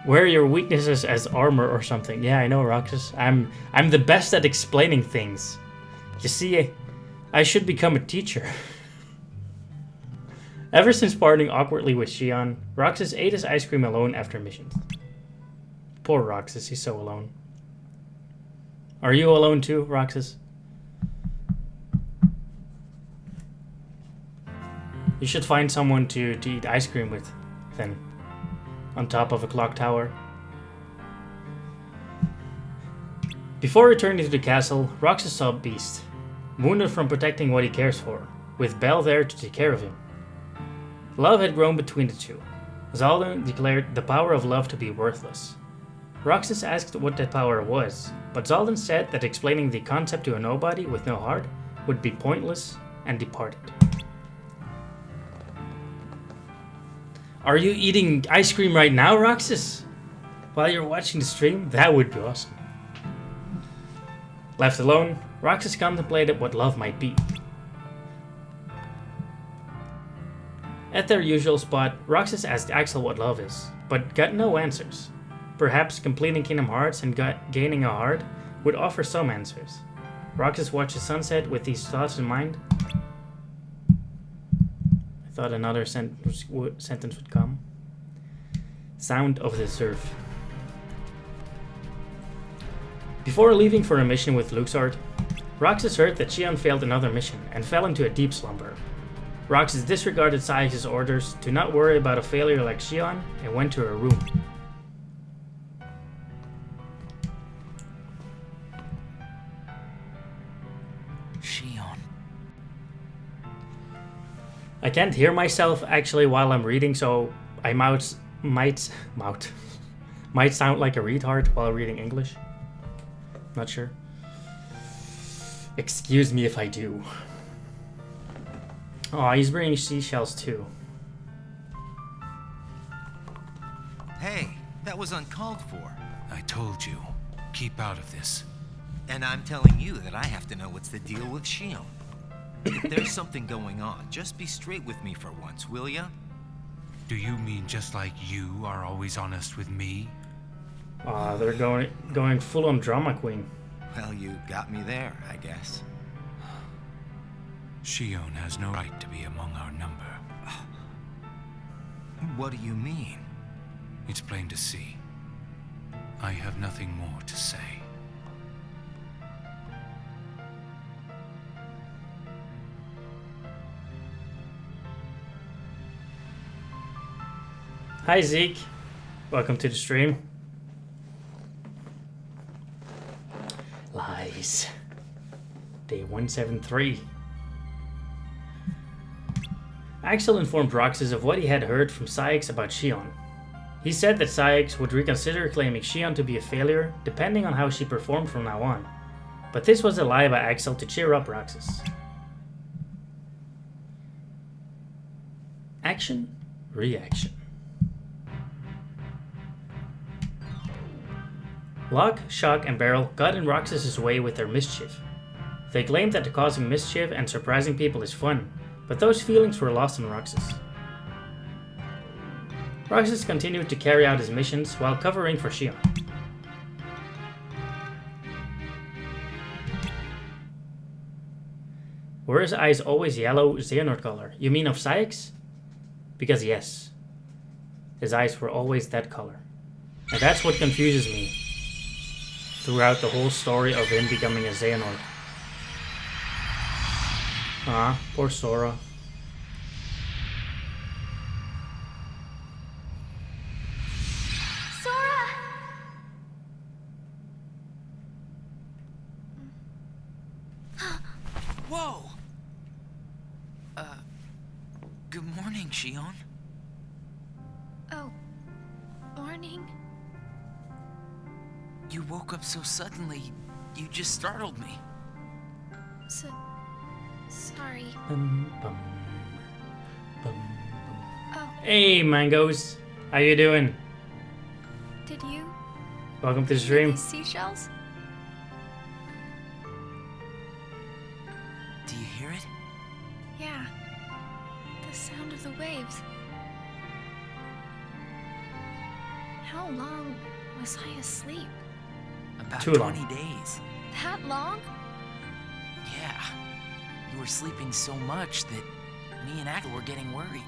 Wear your weaknesses as armor or something. Yeah, I know, Roxas. I'm the best at explaining things. You see, I should become a teacher. Ever since parting awkwardly with Shion, Roxas ate his ice cream alone after missions. Poor Roxas, he's so alone. Are you alone too, Roxas? You should find someone to eat ice cream with, then. On top of a clock tower. Before returning to the castle, Roxas saw Beast, wounded from protecting what he cares for, with Belle there to take care of him. Love had grown between the two. Zaldan declared the power of love to be worthless. Roxas asked what that power was, but Zaldan said that explaining the concept to a nobody with no heart would be pointless and departed. Are you eating ice cream right now, Roxas? While you're watching the stream? That would be awesome. Left alone, Roxas contemplated what love might be. At their usual spot, Roxas asked Axel what love is, but got no answers. Perhaps completing Kingdom Hearts and gaining a heart would offer some answers. Roxas watched the sunset with these thoughts in mind. I thought another sentence would come. Sound of the surf. Before leaving for a mission with Luxord, Roxas heard that Xion failed another mission and fell into a deep slumber. Roxas disregarded Sayex's orders to not worry about a failure like Xion and went to her room. Xion. I can't hear myself actually while I'm reading, so I might sound like a retard while reading English. Not sure. Excuse me if I do. Oh, he's bringing seashells too. Hey, that was uncalled for. I told you, keep out of this. And I'm telling you that I have to know what's the deal with Xion. If there's something going on, just be straight with me for once, will ya? Do you mean just like you are always honest with me? They're going full on drama queen. Well, you got me there, I guess. Xion has no right to be among our number. What do you mean? It's plain to see. I have nothing more to say. Hi Zeke, welcome to the stream. Lies. Day 173. Axel informed Roxas of what he had heard from Sayex about Xion. He said that Sayex would reconsider claiming Xion to be a failure depending on how she performed from now on. But this was a lie by Axel to cheer up Roxas. Action, reaction. Locke, Shock, and Beryl got in Roxas' way with their mischief. They claimed that causing mischief and surprising people is fun, but those feelings were lost on Roxas. Roxas continued to carry out his missions while covering for Xion. Were his eyes always yellow Xehanort color? You mean of Sayex? Because yes, his eyes were always that color. And that's what confuses me throughout the whole story of him becoming a Xehanort. Poor Sora. Sora! Whoa! Good morning, Xion. Oh, morning. You woke up so suddenly, you just startled me. Sorry. Oh, Hey, Mangoes. How you doing? did you Welcome to the hear stream. these seashells? Do you hear it? Yeah. The sound of the waves. How long was I asleep? About Too long. 20 days. That long? Yeah. You were sleeping so much that me and Axel were getting worried.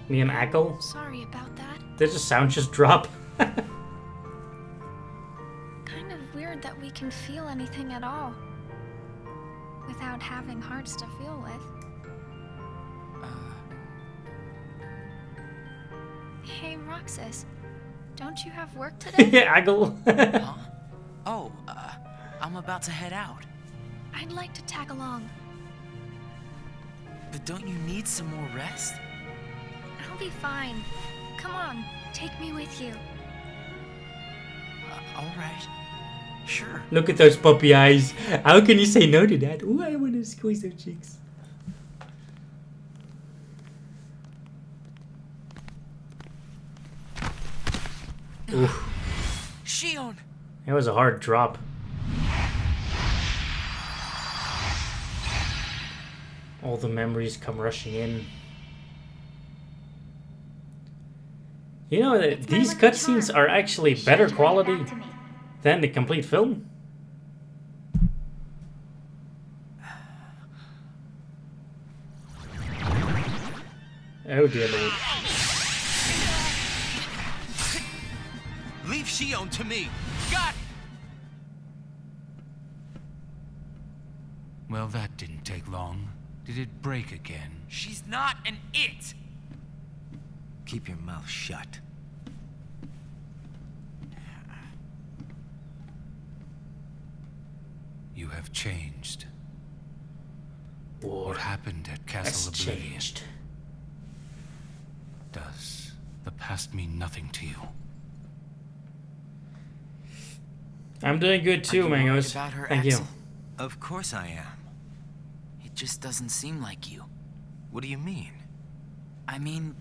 Me and Ackle. Sorry about that. Did the sound just drop? Kind of weird that we can feel anything at all without having hearts to feel with. Hey, Roxas, don't you have work today? Aggle. Huh? Oh, I'm about to head out. I'd like to tag along. But don't you need some more rest? I'll be fine. Come on, take me with you. All right. Sure. Look at those puppy eyes. How can you say no to that? Ooh, I want to squeeze their cheeks. Ooh. Shion! It was a hard drop. All the memories come rushing in. You know that these cutscenes are actually better quality than the complete film. Oh dear lord. Leave Shion to me. Got it. Well, that didn't take long. Did it break again? She's not an it! Keep your mouth shut. You have changed. War What happened at has Castle Oblivion? changed. Does the past mean nothing to you? I'm doing good too, Are you worried Mangoes. about her, Thank you. Axel? Of course I am. It just doesn't seem like you. What do you mean? I mean,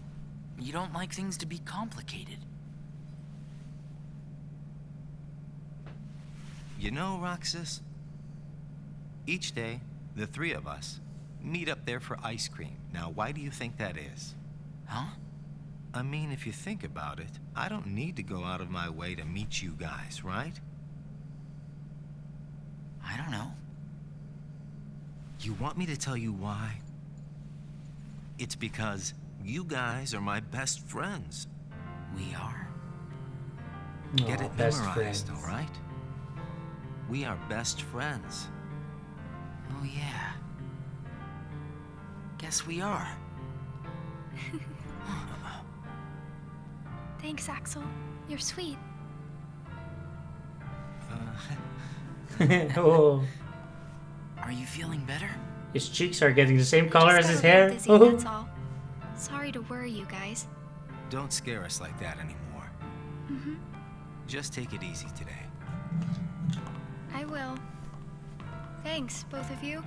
you don't like things to be complicated. You know, Roxas, each day, the three of us meet up there for ice cream. Now, why do you think that is? Huh? I mean, if you think about it, I don't need to go out of my way to meet you guys, right? I don't know. You want me to tell you why? It's because you guys are my best friends. We are? Get Aw, it best memorized, friends. all right? We are best friends. Oh, yeah. Guess we are. Thanks, Axel. You're sweet. Oh, Are you feeling better? his cheeks are getting the same color as Just his got a hair. little dizzy, that's all. Sorry to worry you guys. Don't scare us like that anymore. Mm-hmm. Just take it easy today. I will. Thanks, both of you.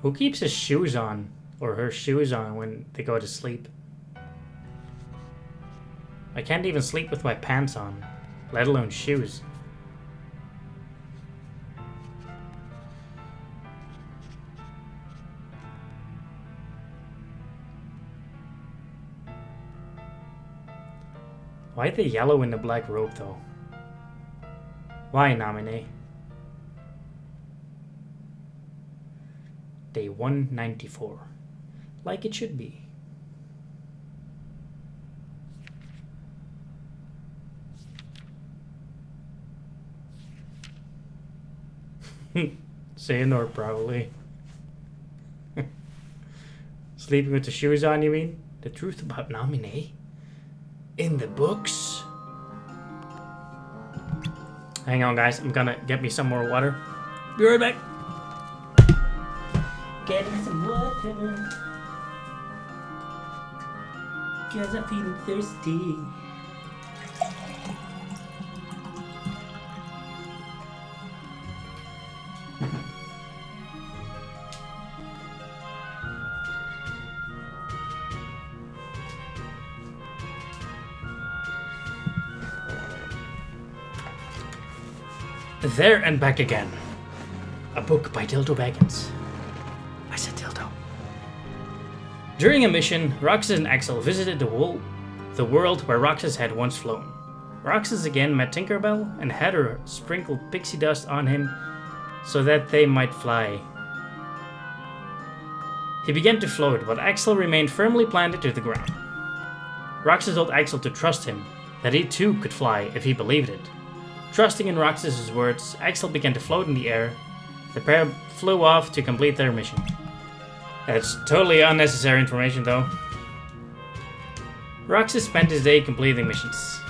Who keeps his shoes on, or her shoes on, when they go to sleep? I can't even sleep with my pants on, let alone shoes. Why the yellow in the black robe, though? Why, Namine? Day 194. Like it should be. Xehanort, probably. Sleeping with the shoes on, you mean? The truth about Namine? In the books? Hang on, guys. I'm gonna get me some more water. Be right back. Getting some water. Cause I'm feeling thirsty. There and back again. A book by Dildo Baggins. I said dildo. During a mission, Roxas and Axel visited the world where Roxas had once flown. Roxas again met Tinkerbell and had her sprinkle pixie dust on him so that they might fly. He began to float, but Axel remained firmly planted to the ground. Roxas told Axel to trust him, that he too could fly if he believed it. Trusting in Roxas' words, Axel began to float in the air. The pair flew off to complete their mission. That's totally unnecessary information, though. Roxas spent his day completing missions.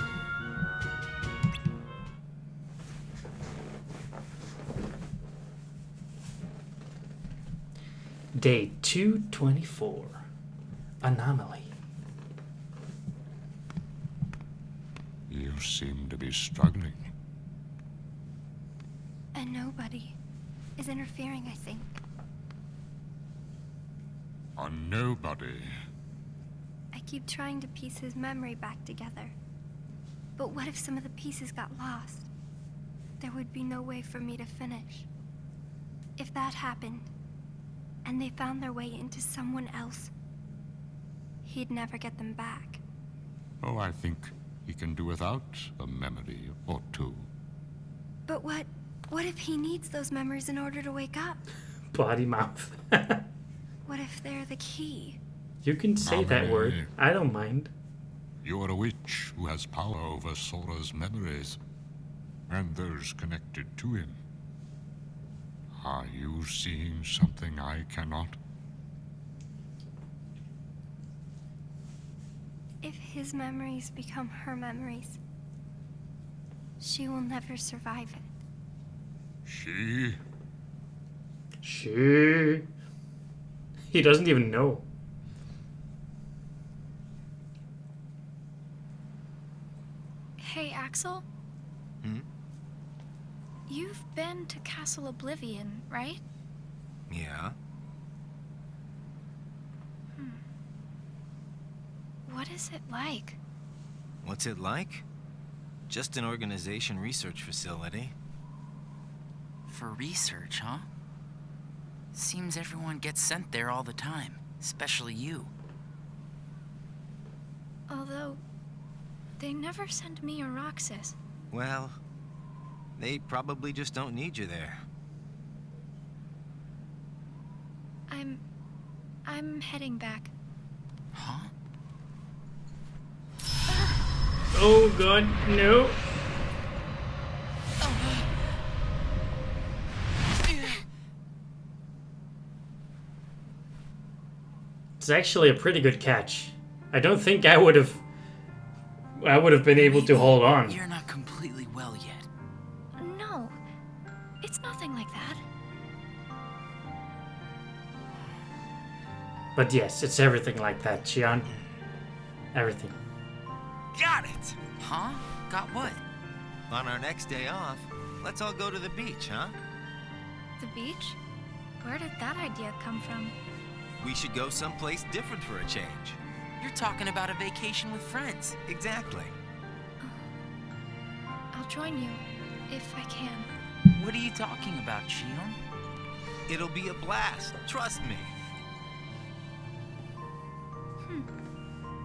Day 224. Anomaly. You seem to be struggling. A nobody is interfering, I think. A nobody. I keep trying to piece his memory back together. But what if some of the pieces got lost? There would be no way for me to finish. If that happened, and they found their way into someone else, he'd never get them back. Oh, I think he can do without a memory or two. But what if he needs those memories in order to wake up? Body mouth. What if they're the key? You can say that word. I don't mind. You are a witch who has power over Sora's memories, and those connected to him. Are you seeing something I cannot? If his memories become her memories, she will never survive it. She. He doesn't even know. Hey, Axel? You've been to Castle Oblivion, right? Yeah? What is it like? What's it like? Just an organization research facility. For research, huh? Seems everyone gets sent there all the time, especially you. Although, they never send me or Roxas. Well, they probably just don't need you there. I'm heading back. Huh? Oh god, no. It's actually a pretty good catch. I don't think I would have been able to hold on. You're not completely well yet. No, it's nothing like that. But yes, it's everything like that, Xion. Everything. Got it! Huh? Got what? On our next day off, let's all go to the beach, huh? The beach? Where did that idea come from? We should go someplace different for a change. You're talking about a vacation with friends. Exactly. I'll join you, if I can. What are you talking about, Xion? It'll be a blast, trust me.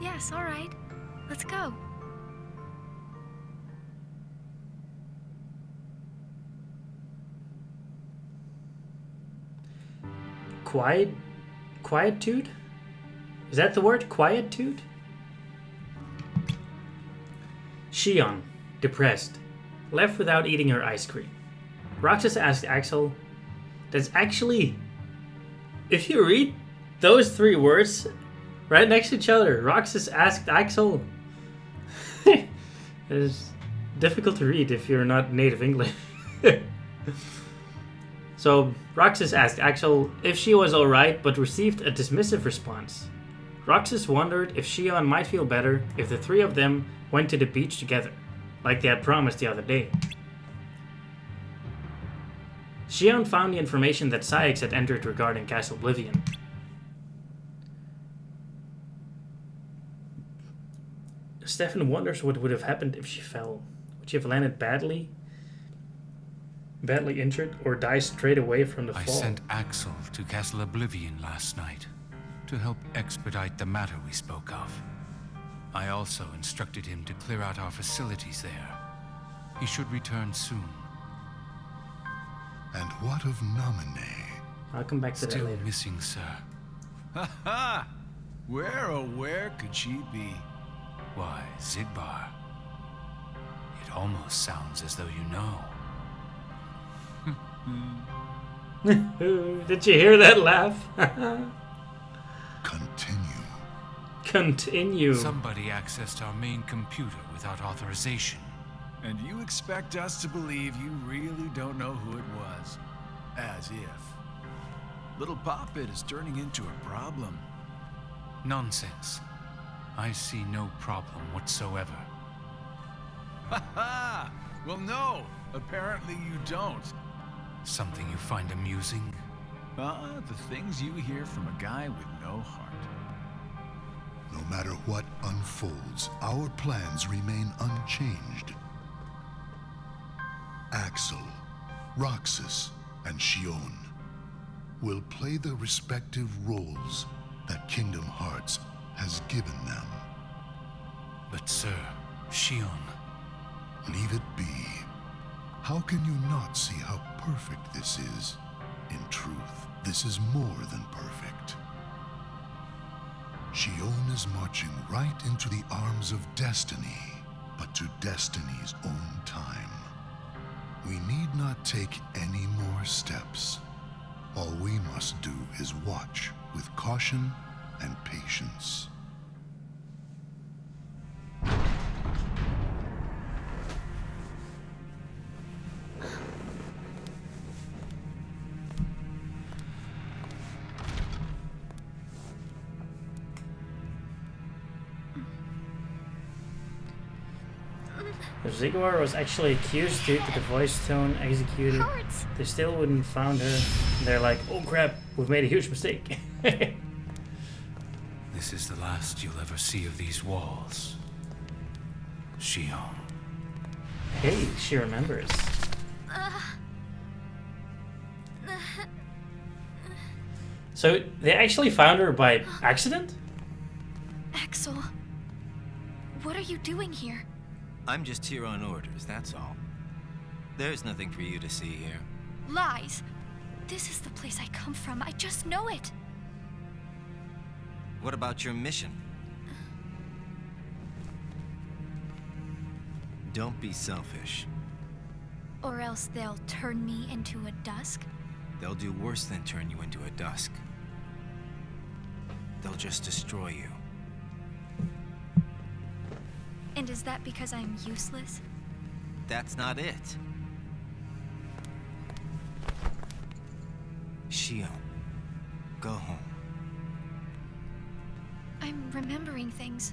Yes, all right. Let's go. Quietude? Is that the word? Quietude? Xion, depressed, left without eating her ice cream. Roxas asked Axel, that's actually, if you read those three words right next to each other, Roxas asked Axel. It's difficult to read if you're not native English. So, Roxas asked Axel if she was alright, but received a dismissive response. Roxas wondered if Xion might feel better if the three of them went to the beach together, like they had promised the other day. Xion found the information that Saïx had entered regarding Castle Oblivion. Stefan wonders what would have happened if she fell. Would she have landed badly injured, or die straight away from the fall? I sent Axel to Castle Oblivion last night to help expedite the matter we spoke of. I also instructed him to clear out our facilities there. He should return soon. And what of Naminé? I'll come back to that Still later. missing, sir. Ha ha! Where, oh where could she be? Why, Zigbar. It almost sounds as though you know. Did you hear that laugh? Continue. Somebody accessed our main computer without authorization. And you expect us to believe you really don't know who it was? As if. Little Poppet is turning into a problem. Nonsense. I see no problem whatsoever. Ha ha! Well, no, apparently you don't. Something you find amusing? The things you hear from a guy with no heart. No matter what unfolds, our plans remain unchanged. Axel, Roxas, and Shion will play the respective roles that Kingdom Hearts has given them. But sir, Shion... Leave it be. How can you not see how perfect this is? In truth, this is more than perfect. Shion is marching right into the arms of destiny, but to destiny's own time. We need not take any more steps. All we must do is watch with caution and patience. If Ziggurar was actually accused due to the voice tone executed, they still wouldn't found her. They're like, oh crap, we've made a huge mistake. This is the last you'll ever see of these walls. Shion. Hey, she remembers. So they actually found her by accident? Axel, what are you doing here? I'm just here on orders, that's all. There's nothing for you to see here. Lies. This is the place I come from. I just know it. What about your mission? Don't be selfish. Or else they'll turn me into a dusk? They'll do worse than turn you into a dusk. They'll just destroy you. And is that because I'm useless? That's not it. Shion, go home. I'm remembering things.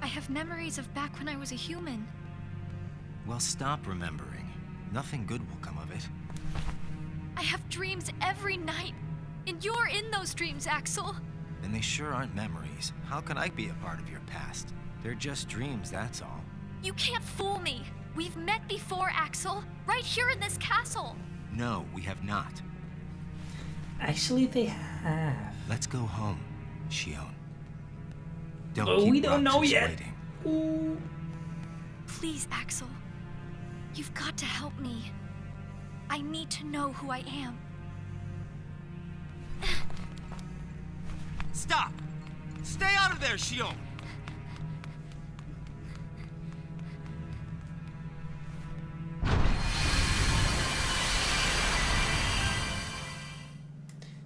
I have memories of back when I was a human. Well, stop remembering. Nothing good will come of it. I have dreams every night. And you're in those dreams, Axel. And they sure aren't memories. How can I be a part of your past? They're just dreams, that's all. You can't fool me. We've met before, Axel. Right here in this castle. No, we have not. Actually, they have. Let's go home, Shion. Don't Oh, keep we don't know Roxas yet. waiting. Ooh. Please, Axel. You've got to help me. I need to know who I am. Stop! Stay out of there, Shion!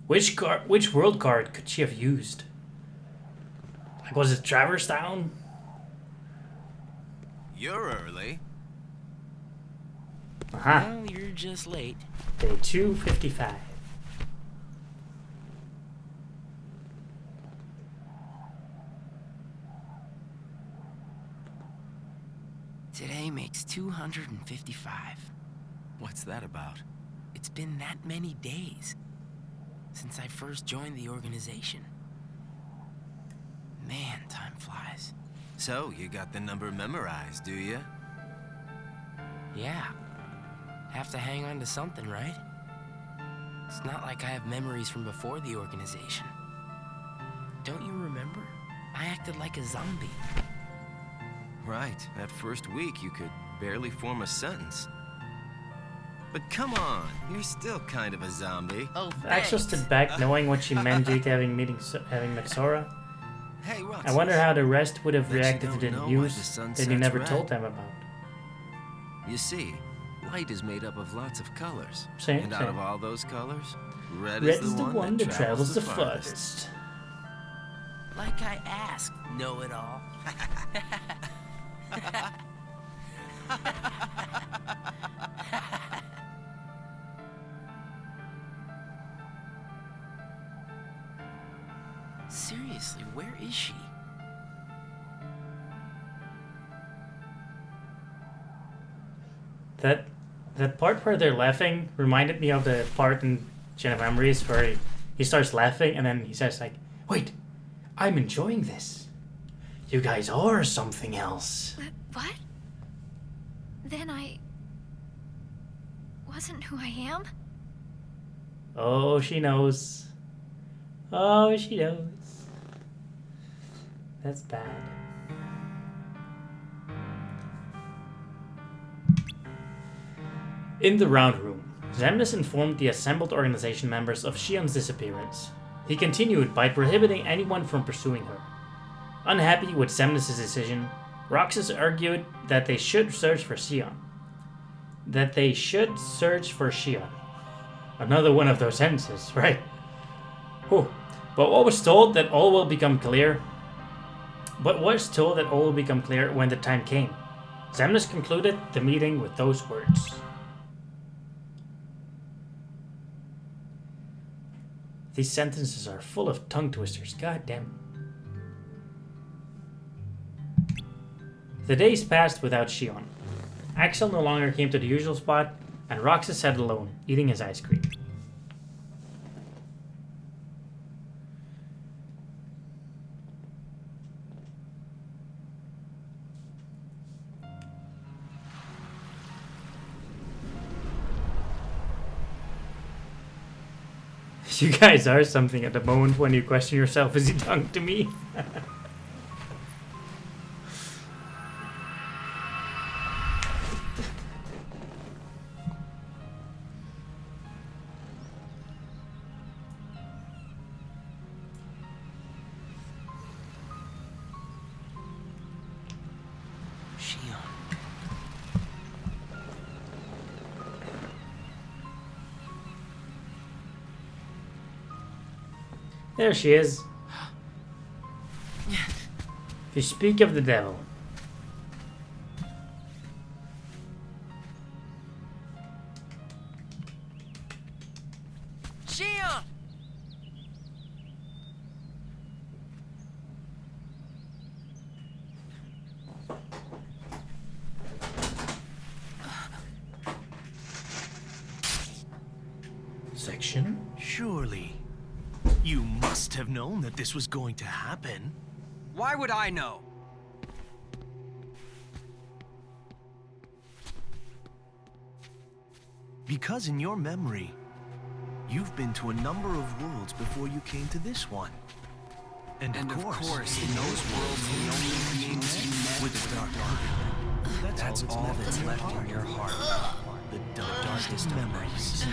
Which world card could she have used? Like, was it Traverse Town? You're early. Aha. Well, you're just late. Day 255. Today makes 255. What's that about? It's been that many days since I first joined the organization. Man, time flies. So, you got the number memorized, do you? Yeah. Have to hang on to something, right? It's not like I have memories from before the organization. Don't you remember? I acted like a zombie. Right. That first week, you could barely form a sentence. But come on, you're still kind of a zombie. Oh, Axel stood back, knowing what she meant due to having met Sora. Hey, Roxas. I wonder how the rest would have Bet you reacted to don't the know why news the sun that you sets never red. told them about. You see, light is made up of lots of colors. Same, and out same. of all those colors, red Red is the one that travels the farthest. Like I asked, know-it-all. Seriously, where is she? That part where they're laughing reminded me of the part in Chain of Memories where he starts laughing and then he says like, "Wait, I'm enjoying this. You guys are something else." What? Then I wasn't who I am? Oh, she knows. Oh, she knows. That's bad. In the round room, Xemnas informed the assembled organization members of Shion's disappearance. He continued by prohibiting anyone from pursuing her. Unhappy with Xemnas' decision, Roxas argued that they should search for Shion. Another one of those sentences, right? Whew. But was told that all will become clear when the time came. Xemnas concluded the meeting with those words. These sentences are full of tongue twisters, god damn. The days passed without Shion. Axel no longer came to the usual spot, and Roxas sat alone, eating his ice cream. You guys are something at the moment when you question yourself, is he talking to me? There she is. If you speak of the devil. Shion! Section? Surely. You must have known that this was going to happen. Why would I know? Because in your memory, you've been to a number of worlds before you came to this one. And of course, in those worlds, the only beings you met with the dark underground. That's all that's left in your heart. The darkest memories.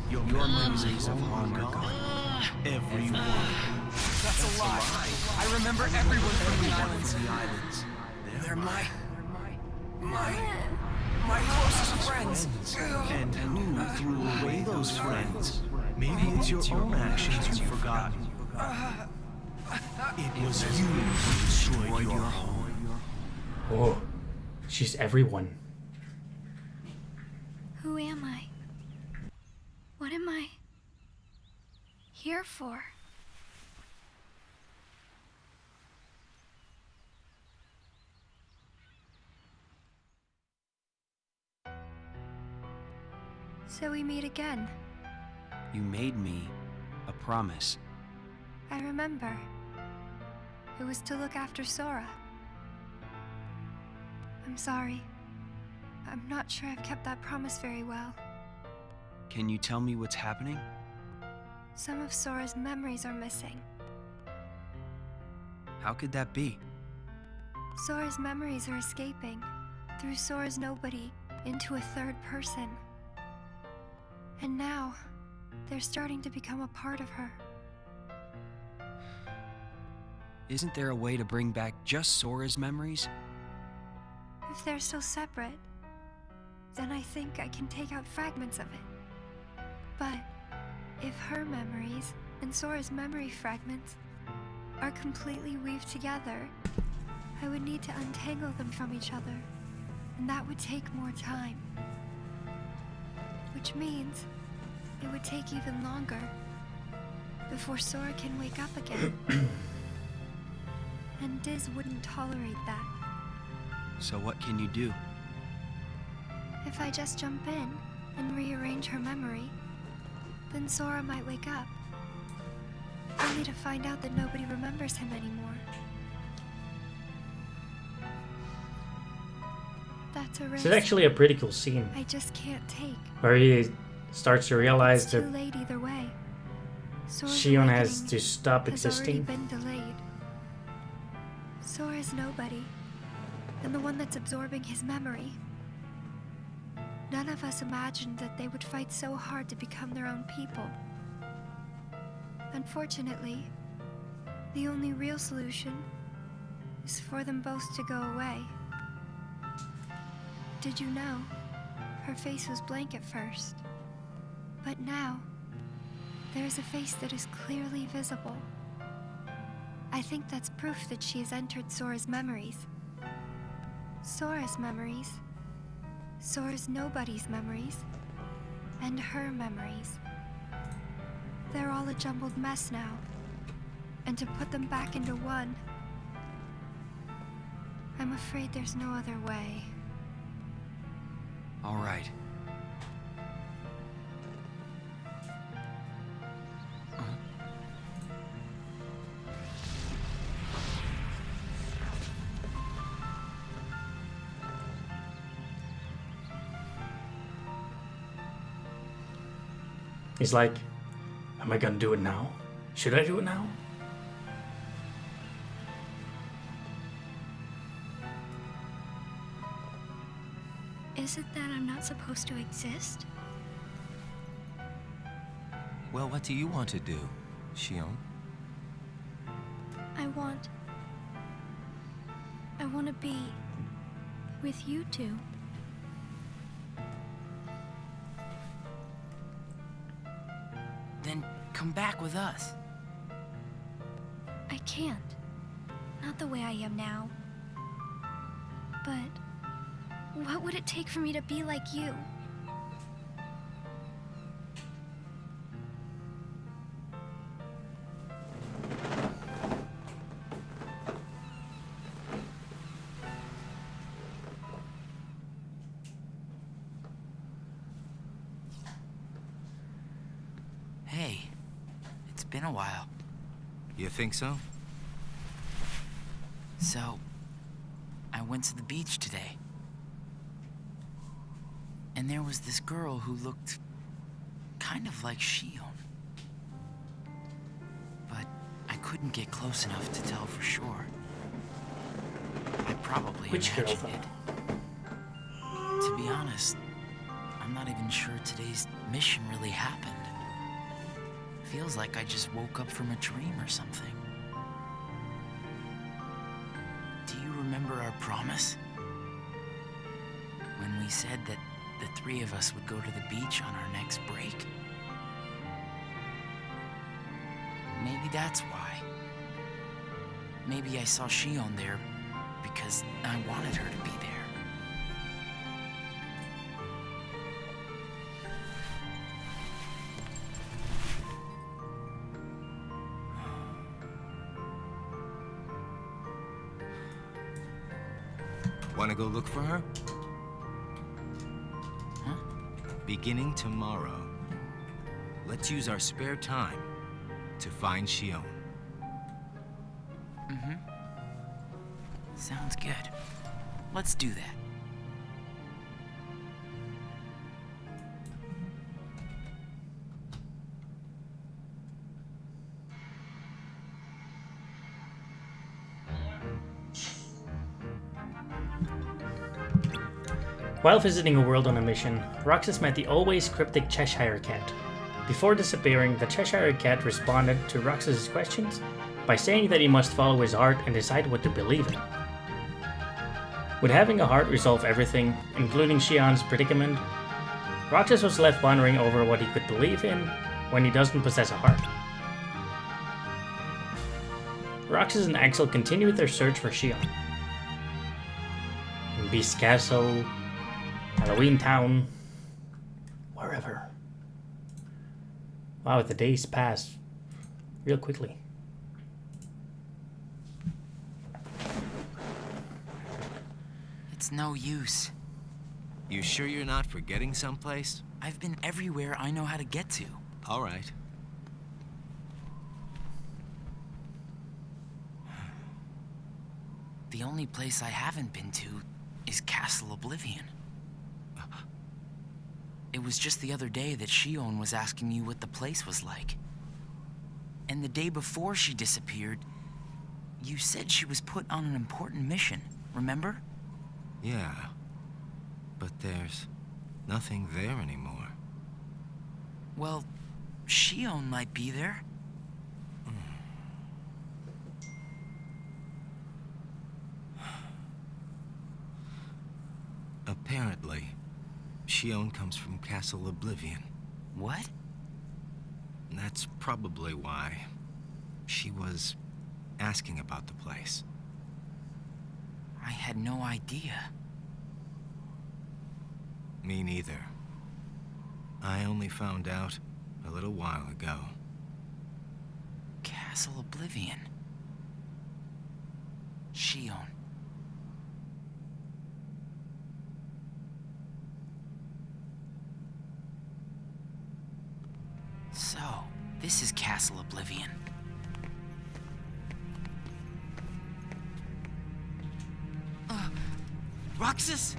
Your memories of long gone. Everyone. That's a lie. I remember everyone from the islands. They're my closest friends. And who threw away those friends? Maybe it's your own actions you've forgotten. It was you who destroyed your home. Oh, she's everyone. Who am I? What am I here for? So we meet again. You made me a promise. I remember. It was to look after Sora. I'm sorry. I'm not sure I've kept that promise very well. Can you tell me what's happening? Some of Sora's memories are missing. How could that be? Sora's memories are escaping through Sora's nobody into a third person. And now, they're starting to become a part of her. Isn't there a way to bring back just Sora's memories? If they're still separate, then I think I can take out fragments of it. But if her memories and Sora's memory fragments are completely weaved together, I would need to untangle them from each other, and that would take more time. Which means it would take even longer. before Sora can wake up again. And Diz wouldn't tolerate that. So what can you do? If I just jump in and rearrange her memory, then Sora might wake up. Only to find out that nobody remembers him anymore. That's a risk. This is actually a pretty cool scene. I just can't take. Where he starts to realize It's too that late either way. Sora's Shion has awakening to stop has already existing. been delayed. Sora's nobody, and the one that's absorbing his memory. None of us imagined that they would fight so hard to become their own people. Unfortunately, the only real solution is for them both to go away. Did you know? Her face was blank at first. But now, there is a face that is clearly visible. I think that's proof that she has entered Sora's memories. Sora's memories. Sora's nobody's memories. And her memories. They're all a jumbled mess now. And to put them back into one, I'm afraid there's no other way. All right. He's like, am I gonna do it now? Should I do it now? Is it that I'm not supposed to exist? Well, what do you want to do, Shion? I want to be with you two. Then come back with us. I can't. Not the way I am now. But what would it take for me to be like you? Hey, it's been a while. You think so? So, I went to the beach today. And there was this girl who looked kind of like Shion. But I couldn't get close enough to tell for sure. I probably Which girl, imagined it. To be honest, I'm not even sure today's mission really happened. Feels like I just woke up from a dream or something. Do you remember our promise? When we said that the three of us would go to the beach on our next break? Maybe that's why. Maybe I saw Shion there because I wanted her to be there. Wanna go look for her? Huh? Beginning tomorrow, let's use our spare time to find Shion. Mm-hmm. Sounds good. Let's do that. While visiting a world on a mission, Roxas met the always cryptic Cheshire Cat. Before disappearing, the Cheshire Cat responded to Roxas' questions by saying that he must follow his heart and decide what to believe in. Would having a heart resolve everything, including Shion's predicament? Roxas was left wondering over what he could believe in when he doesn't possess a heart. Roxas and Axel continue their search for Shion. In Beast Castle, Halloween Town, wherever. Wow, the days pass real quickly. It's no use. You sure you're not forgetting someplace? I've been everywhere I know how to get to. All right. The only place I haven't been to is Castle Oblivion. It was just the other day that Shion was asking me what the place was like. And the day before she disappeared, you said she was put on an important mission, remember? Yeah. But there's nothing there anymore. Well, Shion might be there. Apparently, Shion comes from Castle Oblivion. What? And that's probably why she was asking about the place. I had no idea. Me neither. I only found out a little while ago. Castle Oblivion. Shion. So, this is Castle Oblivion. Roxas?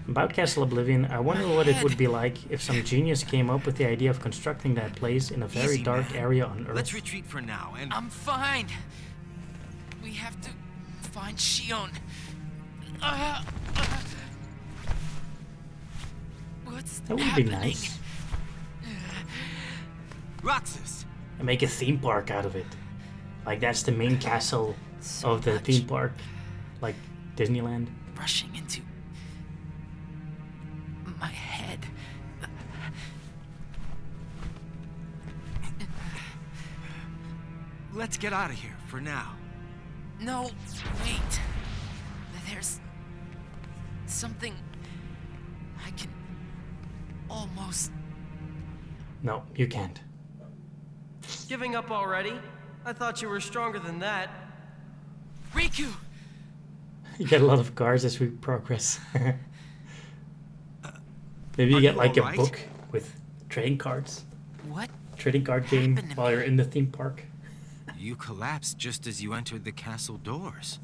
About Castle Oblivion, I wonder what it would be like if some genius came up with the idea of constructing that place in a very Easy, dark man. area on Earth. Let's retreat for now, and... I'm fine. We have to find Shion. What's That would happening? be nice. Roxas! And make a theme park out of it. Like that's the main castle of the theme park. Like Disneyland. Rushing into my head. Let's get out of here for now. No, wait. There's something I can almost... No, you can't. Giving up already? I thought you were stronger than that. Riku! You get a lot of cars as we progress. Maybe you get like a book with trading cards. What? Trading card game while you're in the theme park. You collapsed just as you entered the castle doors.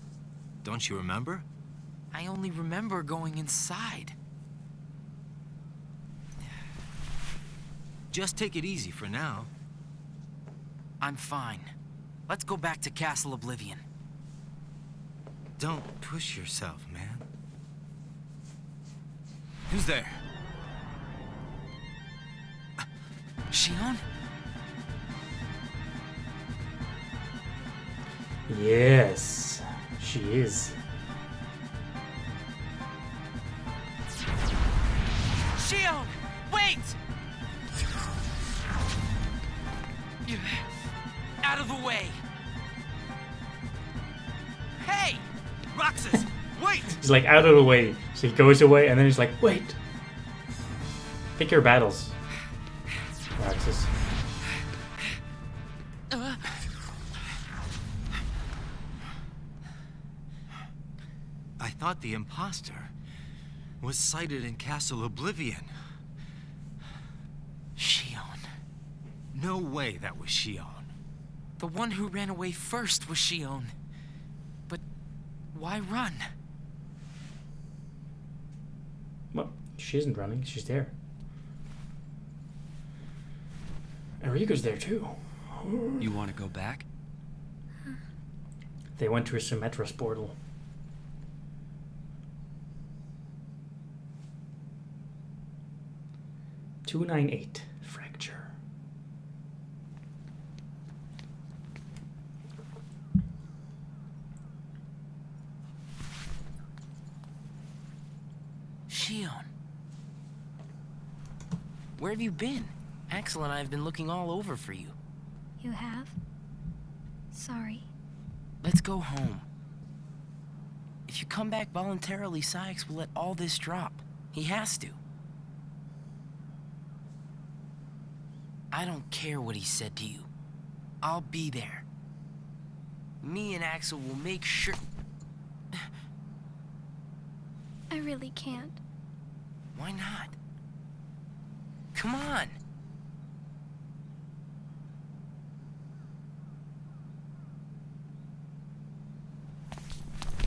Don't you remember? I only remember going inside. Just take it easy for now. I'm fine. Let's go back to Castle Oblivion. Don't push yourself, man. Who's there? Shion? Yes, she is. Shion! Wait! Out of the way! Hey! Roxas! Wait! He's like out of the way. So he goes away and then he's like, wait. Pick your battles, Roxas. I thought the imposter was sighted in Castle Oblivion. Shion. No way that was Shion. The one who ran away first was Shion. But why run? Well, she isn't running. She's there. Enrico's there too. You want to go back? They went to a Symmetros portal. "298 fracture." Shion. Where have you been? Axel and I have been looking all over for you. You have? Sorry. Let's go home. If you come back voluntarily, Sykes will let all this drop. He has to. I don't care what he said to you. I'll be there. Me and Axel will make sure... I really can't. Why not? Come on.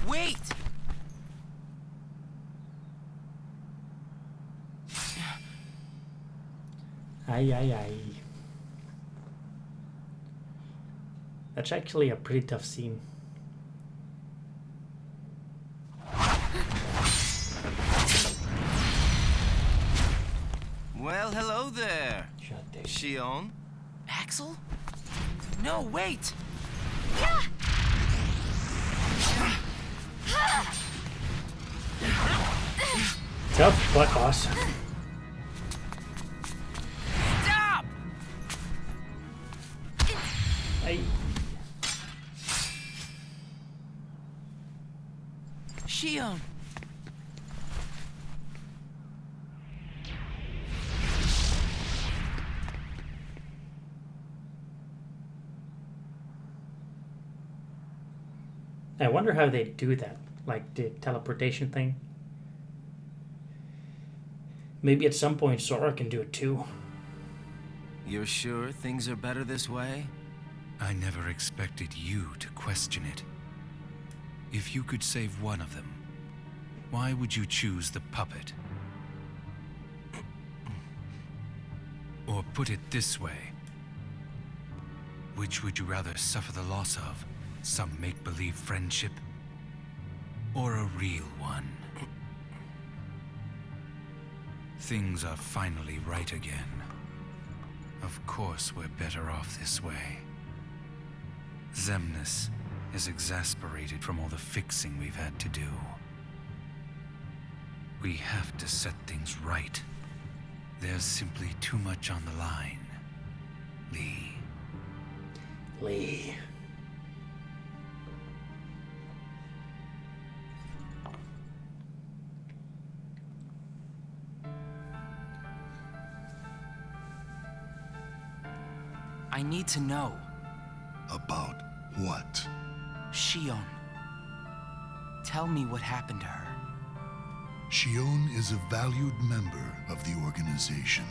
Wait! Aye, aye, aye. That's actually a pretty tough scene. Well, hello there. Shion? Axel? No, wait! Tough, but awesome. Stop! Aye. Shion! I wonder how they do that, like the teleportation thing. Maybe at some point Sora can do it too. You're sure things are better this way? I never expected you to question it. If you could save one of them, why would you choose the puppet? Or put it this way, which would you rather suffer the loss of? Some make-believe friendship? Or a real one? Things are finally right again. Of course we're better off this way. Xemnas is exasperated from all the fixing we've had to do. We have to set things right. There's simply too much on the line. Lee. I need to know. About what? Shion. Tell me what happened to her. Shion is a valued member of the organization,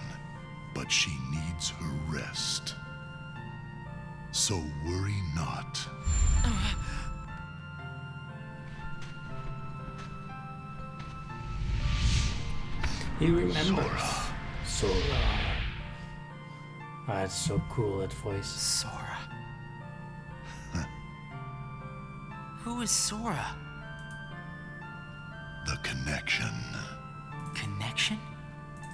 but she needs her rest. So worry not. He remembers. Sora. Ah, it's so cool, that voice. Sora. Who is Sora? The connection. Connection?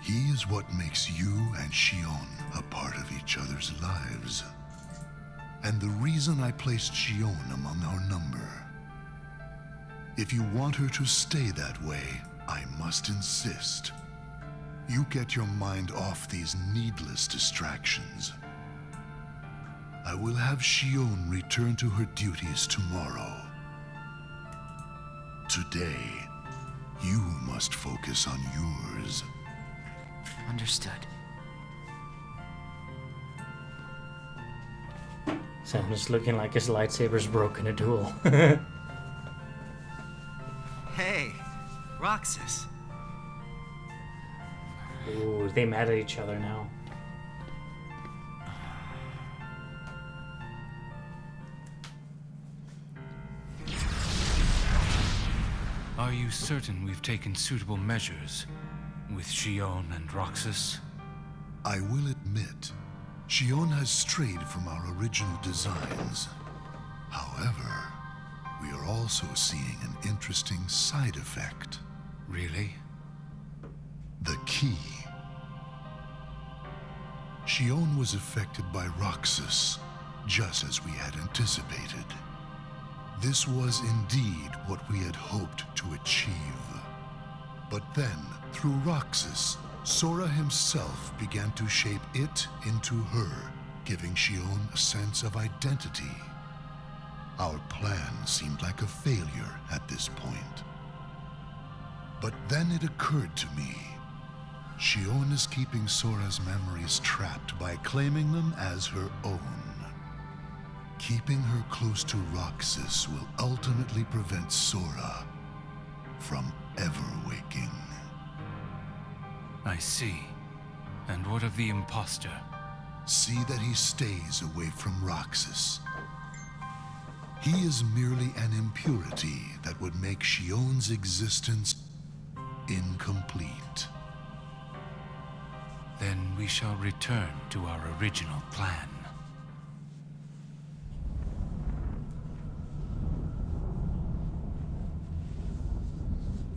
He is what makes you and Shion a part of each other's lives. And the reason I placed Shion among our number. If you want her to stay that way, I must insist. You get your mind off these needless distractions. I will have Shion return to her duties tomorrow. Today, you must focus on yours. Understood. Sam's looking like his lightsaber's broken a duel. Hey, Roxas. Ooh, they mad at each other now. Are you certain we've taken suitable measures with Shion and Roxas? I will admit, Shion has strayed from our original designs. However, we are also seeing an interesting side effect. Really? The key. Shion was affected by Roxas, just as we had anticipated. This was indeed what we had hoped to achieve. But then, through Roxas, Sora himself began to shape it into her, giving Shion a sense of identity. Our plan seemed like a failure at this point. But then it occurred to me, Shion is keeping Sora's memories trapped by claiming them as her own. Keeping her close to Roxas will ultimately prevent Sora from ever waking. I see. And what of the imposter? See that he stays away from Roxas. He is merely an impurity that would make Shion's existence incomplete. Then we shall return to our original plan.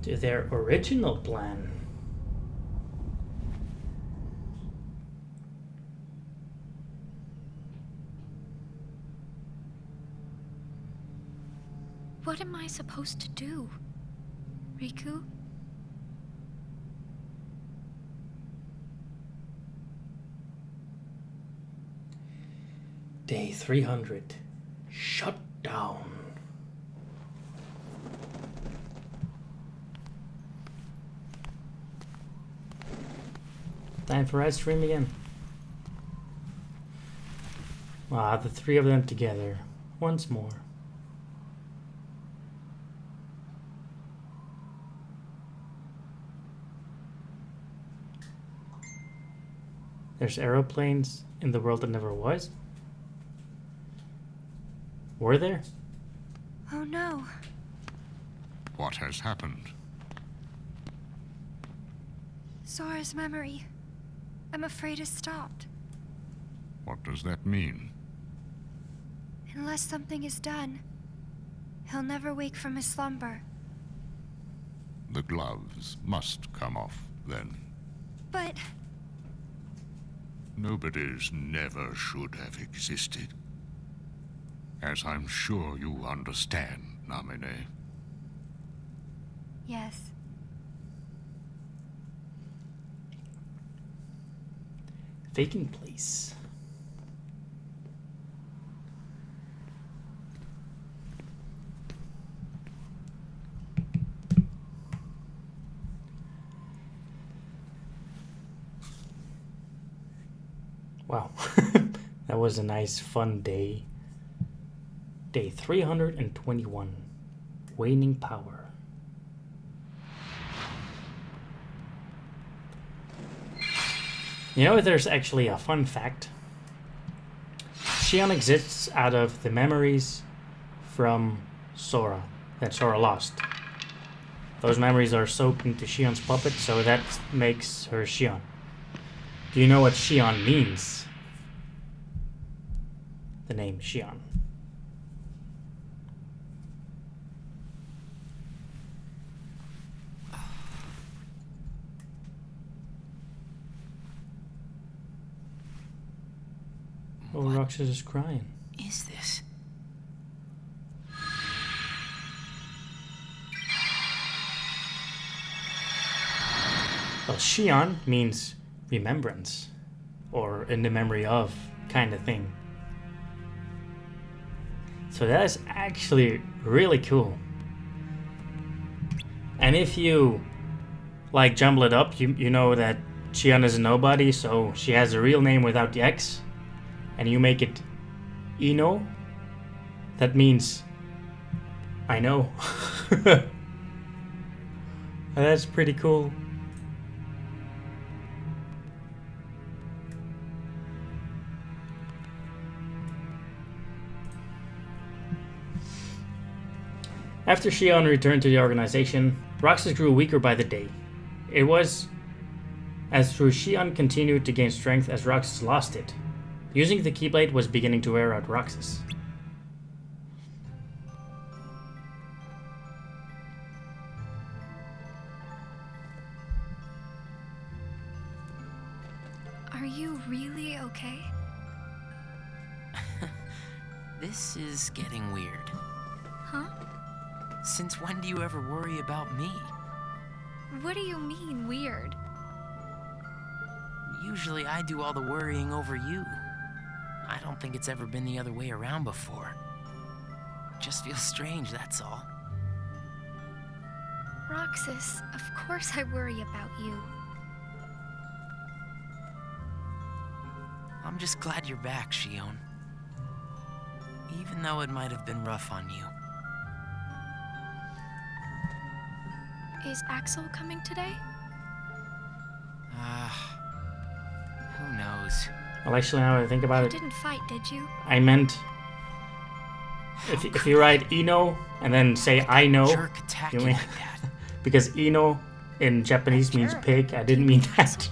To their original plan. What am I supposed to do, Riku? Day 300. Shut down. Time for red stream again. Ah, the three of them together. Once more. There's aeroplanes in the world that never was? Were there? Oh no. What has happened? Sora's memory. I'm afraid it's stopped. What does that mean? Unless something is done, he'll never wake from his slumber. The gloves must come off, then. But... Nobody's never should have existed. As I'm sure you understand, Namine. yes. Vacant place. Wow. That was a nice fun day. Day 321. Waning power. You know, there's actually a fun fact. Shion exists out of the memories from Sora that Sora lost. Those memories are soaked into Shion's puppet, so that makes her Shion. Do you know what Shion means? The name Shion. Oh, Roxas is crying. Is this? Well, Shion means remembrance, or in the memory of kind of thing. So that is actually really cool. And if you like jumble it up, you know that Shion is a nobody, so she has a real name without the X, and you make it Ino, that means I know. That's pretty cool. After Shion returned to the organization, Roxas grew weaker by the day. It was as Shion continued to gain strength as Roxas lost it. Using the Keyblade was beginning to wear out Roxas. Are you really okay? This is getting weird. Huh? Since when do you ever worry about me? What do you mean, weird? Usually I do all the worrying over you. I don't think it's ever been the other way around before. Just feels strange, that's all. Roxas, of course I worry about you. I'm just glad you're back, Shion. Even though it might have been rough on you. Is Axel coming today? Who knows? Well, actually, now that I think about You it, didn't fight, did you? I meant if you write Ino and then say I know, Jerk attacking you mean like that. because Ino in Japanese means pig. I didn't mean that.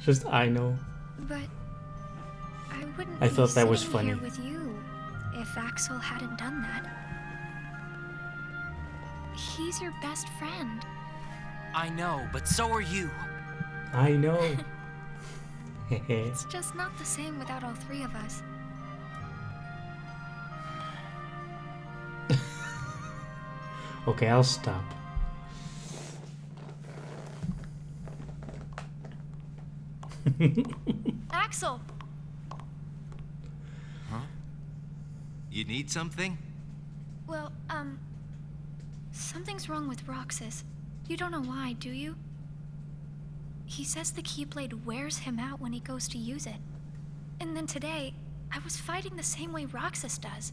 Just I know. But I wouldn't. I thought be that was sitting funny. Here with you if Axel hadn't done that. He's your best friend. I know, but so are you. I know. It's just not the same without all three of us. Okay, I'll stop. Axel! Huh? You need something? Well, something's wrong with Roxas. You don't know why, do you? He says the Keyblade wears him out when he goes to use it. And then today, I was fighting the same way Roxas does.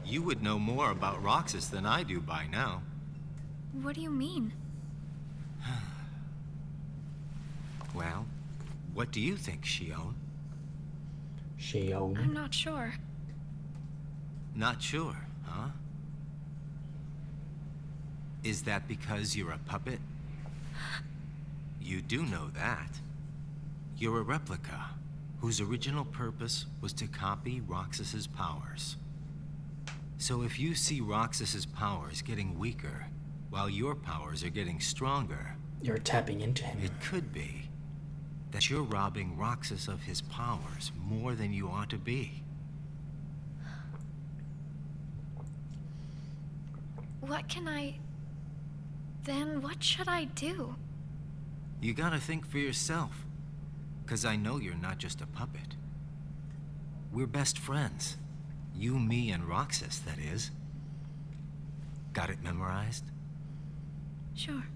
You would know more about Roxas than I do by now. What do you mean? Well, what do you think, Shion? Shion? I'm not sure. Not sure, huh? Is that because you're a puppet? You do know that. You're a replica, whose original purpose was to copy Roxas's powers. So if you see Roxas's powers getting weaker, while your powers are getting stronger... You're tapping into him. It could be that you're robbing Roxas of his powers more than you ought to be. What can I... Then what should I do? You gotta think for yourself. 'Cause I know you're not just a puppet. We're best friends. You, me, and Roxas, that is. Got it memorized? Sure.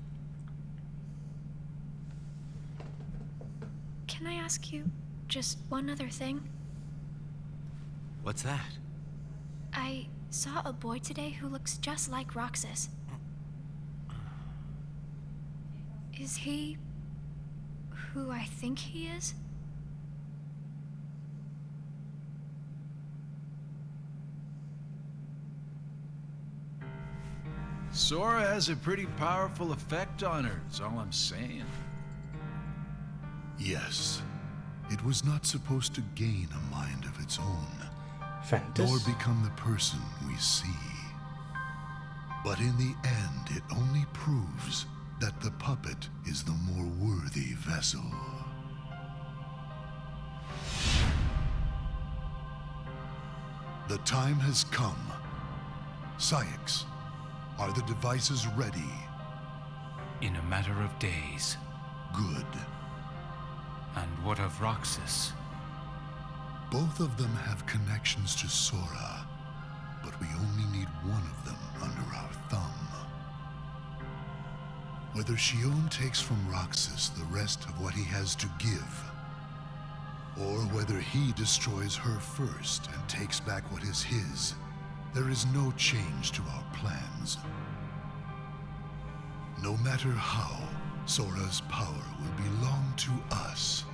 Can I ask you just one other thing? What's that? I saw a boy today who looks just like Roxas. Is he who I think he is? Sora has a pretty powerful effect on her, is all I'm saying. Yes. It was not supposed to gain a mind of its own, Fantas? nor become the person we see. But in the end, it only proves that the puppet is the more worthy vessel. The time has come. Syx, are the devices ready? In a matter of days. Good. And what of Roxas? Both of them have connections to Sora, but we only need one of them under our thumb. Whether Shion takes from Roxas the rest of what he has to give, or whether he destroys her first and takes back what is his, there is no change to our plans. No matter how, Sora's power will belong to us.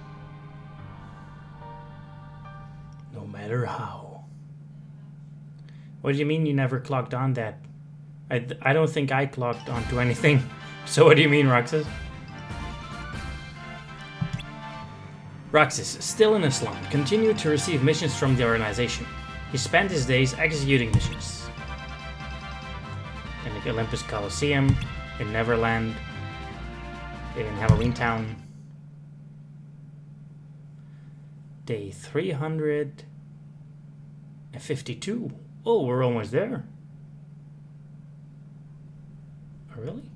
No matter how. What do you mean you never clocked on that? I don't think I clocked onto anything. So what do you mean, Roxas? Roxas, still in a slump, continued to receive missions from the organization. He spent his days executing missions. In the Olympus Coliseum, in Neverland, in Halloween Town. Day 352. Oh, we're almost there. Oh, really?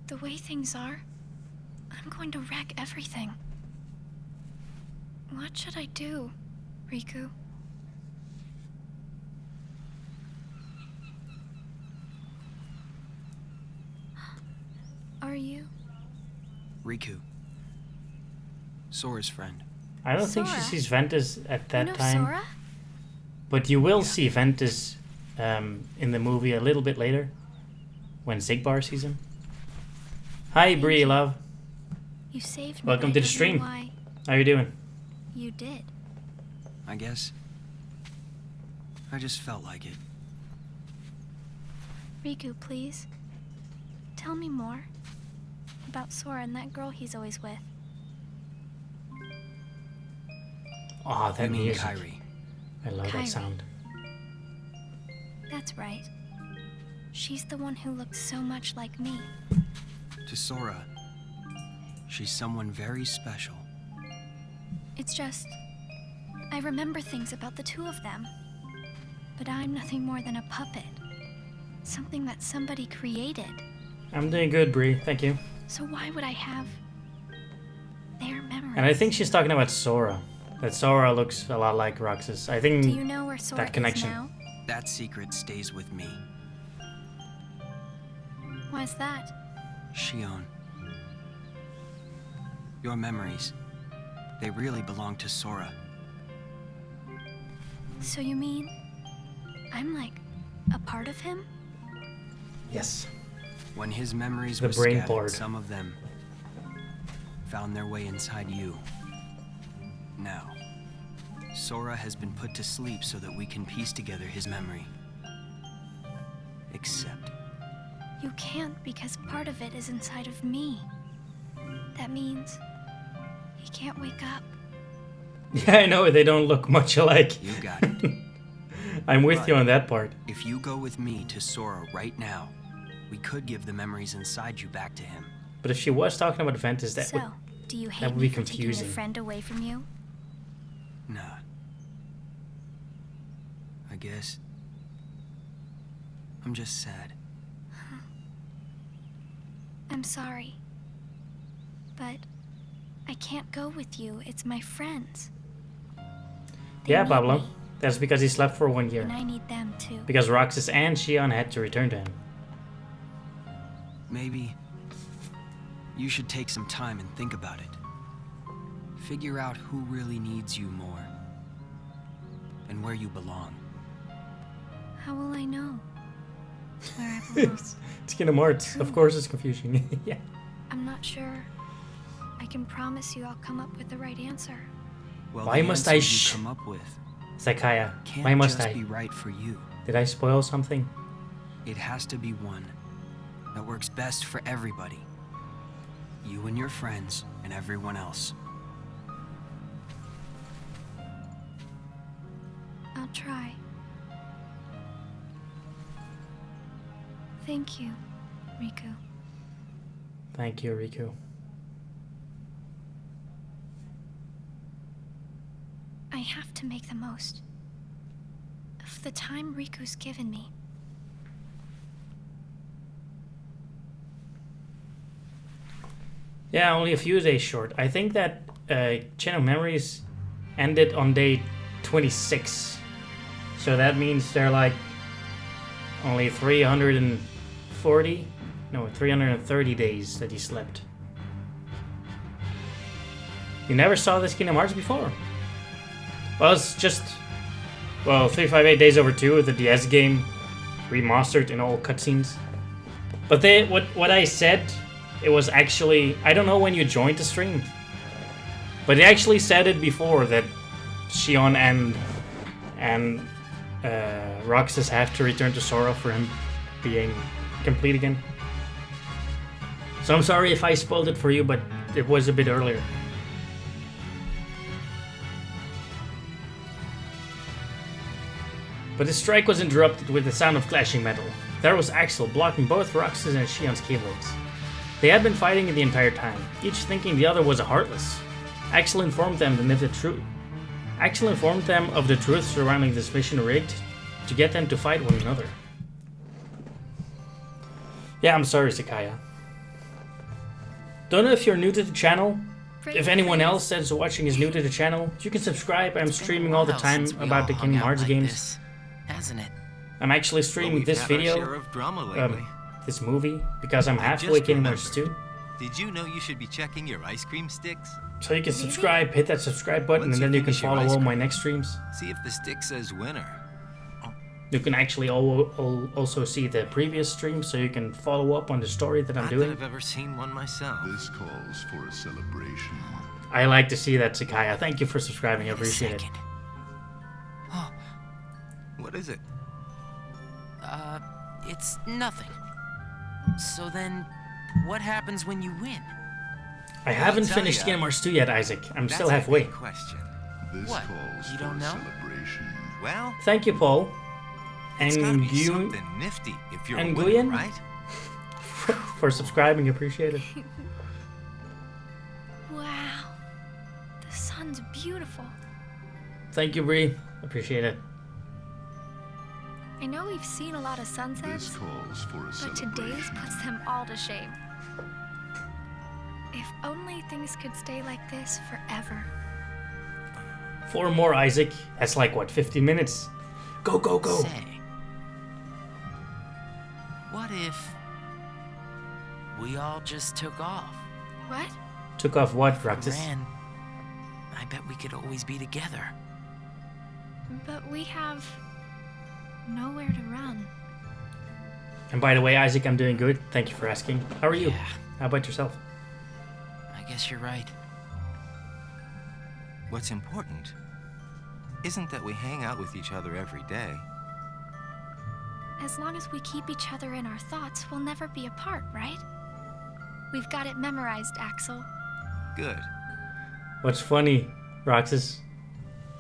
The way things are, I'm going to wreck everything. What should I do, Riku? Are you? Riku, Sora's friend. I don't think she Sora? sees Ventus at that You know time. Sora? But you will see Ventus in the movie a little bit later, when Zigbar sees him. Hi, Bree, love. You saved me. Welcome but to I the don't know stream. why How you doing? you did. I guess. I just felt like it. Riku, please. Tell me more about Sora and that girl he's always with. Oh, that You mean music. Kairi. I love Kairi. that sound. That's right. She's the one who looks so much like me. To Sora, she's someone very special. It's just, I remember things about the two of them. But I'm nothing more than a puppet. Something that somebody created. I'm doing good, Bree. Thank you. So why would I have their memories? And I think she's talking about Sora. That Sora looks a lot like Roxas. I think Do you know where Sora that connection. is now? That secret stays with me. Why's that? Shion. Your memories. They really belong to Sora. So you mean I'm like a part of him? Yes. When his memories The were brain scattered, board. some of them found their way inside you. Now, Sora has been put to sleep so that we can piece together his memory. Except, You can't because part of it is inside of me. That means he can't wake up. Yeah, I know, they don't look much alike. you got it. I'm with But you on that part. If you go with me to Sora right now, we could give the memories inside you back to him. But if she was talking about Ventus, that So, would... do you that hate would me be for taking confusing. a friend away from you? Nah. I guess. I'm just sad. I'm sorry. But I can't go with you. It's my friends. They Yeah, need Pablo. me, That's because he slept for 1 year. and I need them too. Because Roxas and Shion had to return to him. Maybe you should take some time and think about it. Figure out who really needs you more. And where you belong. How will I know where I belong? It's Kingdom Hearts. Of course it's confusing. Yeah. I'm not sure. I can promise you I'll come up with the right answer. Well, Why the must I answers you come up with Zakaya, can't why must just I? be right for you. Did I spoil something? It has to be one that works best for everybody. You and your friends and everyone else. I'll try. Thank you, Riku. Thank you, Riku. I have to make the most of the time Riku's given me. Yeah, only a few days short. I think that Chain of Memories ended on day 26. So that means they're like only 330 days that he slept. You never saw this Kingdom Hearts before? Well, it's just, 358 Days Over 2, the DS game, remastered in all cutscenes. But what I said, it was actually, I don't know when you joined the stream, but they actually said it before that Shion and Roxas have to return to Sora for him being complete again. So I'm sorry if I spoiled it for you, but it was a bit earlier. But the strike was interrupted with the sound of clashing metal. There was Axel blocking both Roxas and Shion's keyblades. They had been fighting the entire time, each thinking the other was a Heartless. Axel informed them of the truth surrounding this mission rigged to get them to fight one another. Yeah, I'm sorry, Zakaya. Don't know if you're new to the channel. If anyone else that's watching is new to the channel, you can subscribe. I'm streaming all the time about the Kingdom Hearts games. Hasn't it? I'm actually streaming this video, of drama lately. this movie, because I'm halfway Kingdom Hearts 2. Did you know you should be checking your ice cream sticks? So you can subscribe, hit that subscribe button, Once and then you can finish your follow ice all my cream, next streams. See if the stick says winner. You can actually also see the previous streams, so you can follow up on the story that I'm Not doing. that I've ever seen one myself. This calls for a celebration. I like to see that, Sakaya. Thank you for subscribing. I appreciate it. What is it? It's nothing. So then, what happens when you win? I haven't tell finished ya. Kingdom Hearts 2 yet, Isaac. I'm That's still a halfway. good question. This What? calls You for don't a know? celebration. Well, Thank you, Paul. it's gotta And be you something nifty if you're and a winner, Guyen? right? for subscribing. Appreciate it. Wow. The sun's beautiful. Thank you, Bree. Appreciate it. I know we've seen a lot of sunsets, This calls for a but celebration. today's puts them all to shame. If only things could stay like this forever. 4 more, Isaac. That's like, what, 15 minutes? Go, go, go. Say, what if we all just took off? What? Took off what, Roxas? Ran. I bet we could always be together. But we have nowhere to run. And by the way, Isaac, I'm doing good. Thank you for asking. How are you? Yeah. How about yourself? I guess you're right. What's important isn't that we hang out with each other every day. As long as we keep each other in our thoughts, we'll never be apart, right? We've got it memorized, Axel. Good. What's funny, Roxas?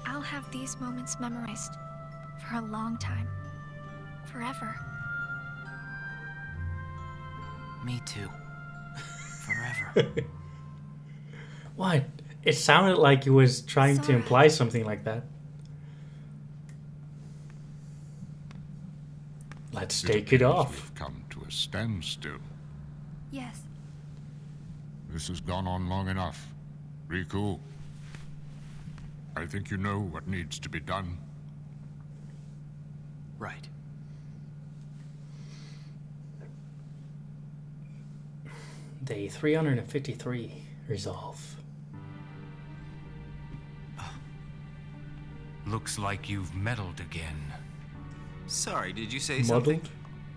I'll have these moments memorized for a long time. Forever. Me too. Forever. What? It sounded like he was trying to Sorry. imply something like that. Let's take it appears off. We've come to a standstill. Yes. This has gone on long enough. Riku, I think you know what needs to be done. Right. Day 353. Resolve. Looks like you've meddled again. Sorry, did you say something? Muddled?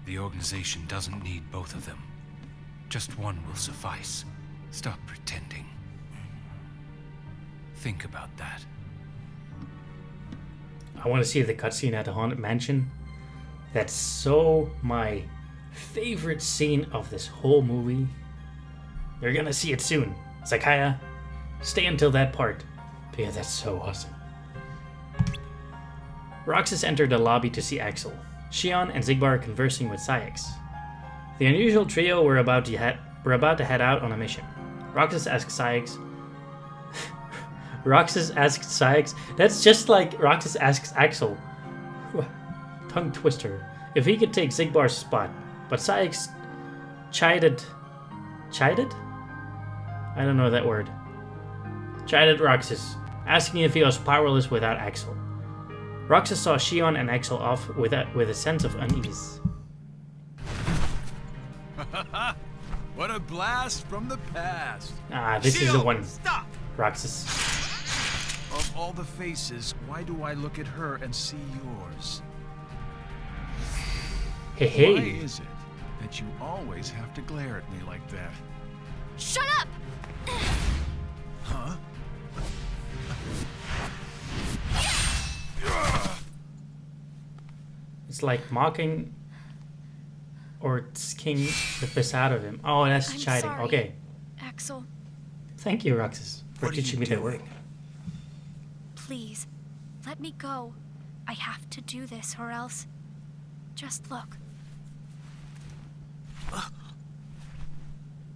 The organization doesn't need both of them. Just one will suffice. Stop pretending. Think about that. I want to see the cutscene at the Haunted Mansion. That's so my favorite scene of this whole movie. You're gonna see it soon. Sakaya, stay until that part, because that's so awesome. Roxas entered the lobby to see Axel. Shion and Xigbar are conversing with Syx. The unusual trio were about to head out on a mission. Roxas asks Syx. Roxas asks Syx. That's just like Roxas asks Axel. Tongue twister. If he could take Xigbar's spot, but Syx chided. Chided? I don't know that word. Chided Roxas, asking if he was powerless without Axel. Roxas saw Shion and Axel off with a sense of unease. What a blast from the past. Ah, this is the one. Stop! Roxas. Of all the faces, why do I look at her and see yours? Hey, hey. Why is it that you always have to glare at me like that? Shut up! Huh? It's like mocking or sking the piss out of him. Oh, that's I'm chiding. sorry, Okay. Axel, Thank you, Roxas, for What are teaching you me that word. doing? please, let me go. I have to do this or else... Just look.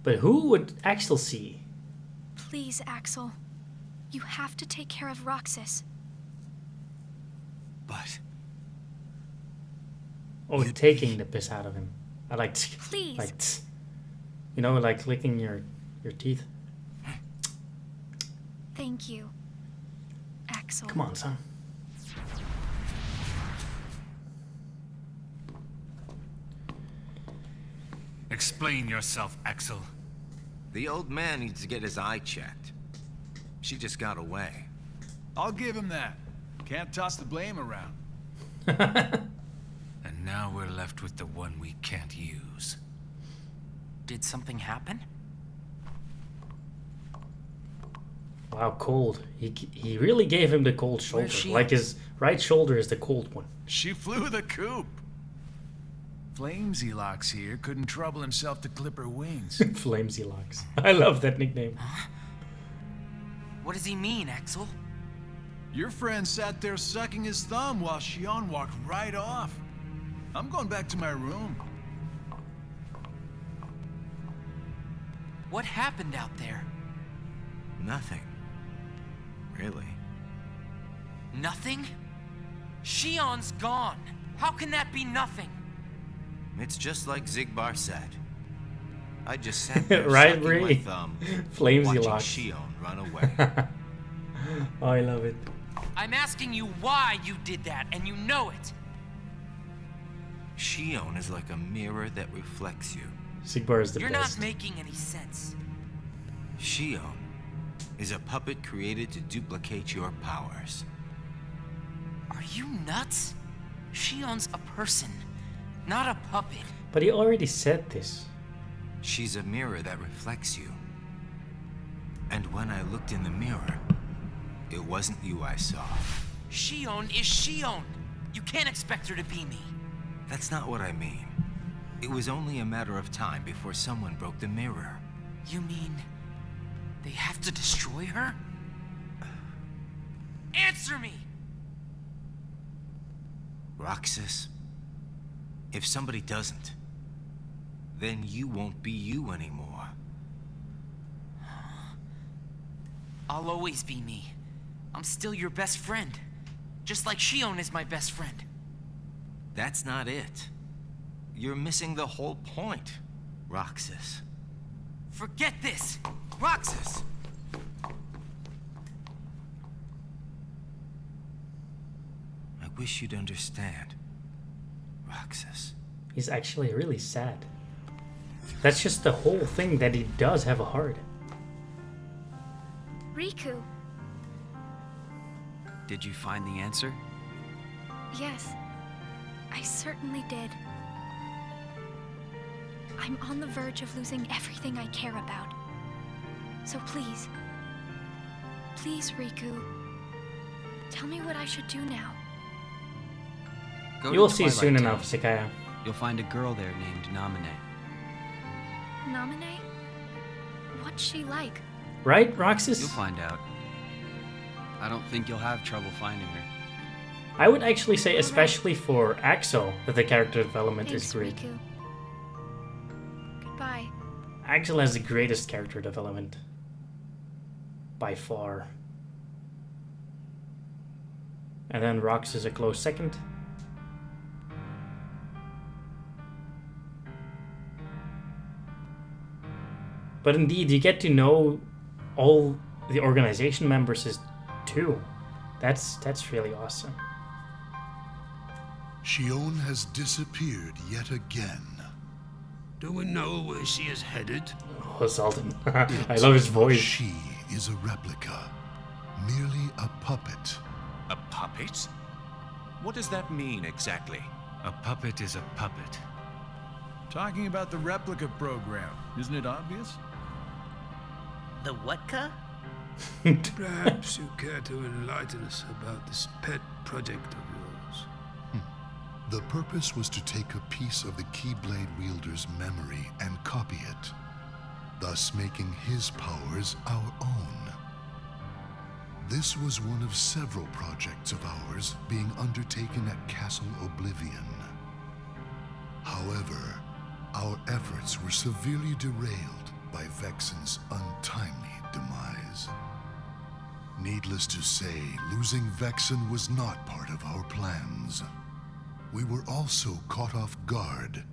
But who would Axel see? Please, Axel. You have to take care of Roxas. But Oh, taking the piss out of him. I like, Please. like, you know, like licking your teeth. Thank you, Axel. Come on, son. Explain yourself, Axel. The old man needs to get his eye checked. She just got away. I'll give him that. Can't toss the blame around. And now we're left with the one we can't use. Did something happen? Wow, cold. He really gave him the cold shoulder. Like his right shoulder is the cold one. She flew the coop. Flamesy Locks here couldn't trouble himself to clip her wings. Flamesy Locks. I love that nickname. What does he mean, Axel? Your friend sat there sucking his thumb while Shion walked right off. I'm going back to my room. What happened out there? Nothing. Really? Nothing? Shion's gone. How can that be nothing? It's just like Zigbar said. I just sat there right, sucking Bree? my thumb, Flamesy watching Locks. Shion run away. Oh, I love it. I'm asking you why you did that, and you know it. Shion is like a mirror that reflects you. Sigbar is the You're best. not making any sense. Shion is a puppet created to duplicate your powers. Are you nuts? Shion's a person, not a puppet. But he already said this. She's a mirror that reflects you. And when I looked in the mirror, it wasn't you I saw. Shion is Shion. You can't expect her to be me. That's not what I mean. It was only a matter of time before someone broke the mirror. You mean they have to destroy her? Answer me! Roxas, if somebody doesn't, then you won't be you anymore. I'll always be me. I'm still your best friend. Just like Shion is my best friend. That's not it. You're missing the whole point, Roxas. Forget this! Roxas! I wish you'd understand, Roxas. He's actually really sad. That's just the whole thing, that he does have a heart. Riku. Did you find the answer? Yes, I certainly did. I'm on the verge of losing everything I care about. So please, Riku, tell me what I should do now. Go You will to see Twilight soon Town. enough, Sakaya. You'll find a girl there named Namine. Namine? What's she like? Right, Roxas? You'll find out. I don't think you'll have trouble finding her. I would actually say, especially for Axel, that the character development Thanks, is great. Riku. Goodbye. Axel has the greatest character development. By far. And then Rox is a close second. But indeed, you get to know all the organization members too. That's really awesome. Shion has disappeared yet again. Do we know where she is headed? Oh, Sultan. I love his voice. She is a replica, merely a puppet. A puppet? What does that mean exactly? A puppet is a puppet. Talking about the replica program, isn't it obvious? The what-ca? Perhaps you care to enlighten us about this pet project of yours. The purpose was to take a piece of the Keyblade wielder's memory and copy it, thus making his powers our own. This was one of several projects of ours being undertaken at Castle Oblivion. However, our efforts were severely derailed by Vexen's untimely demise. Needless to say, losing Vexen was not part of our plans. We were also caught off guard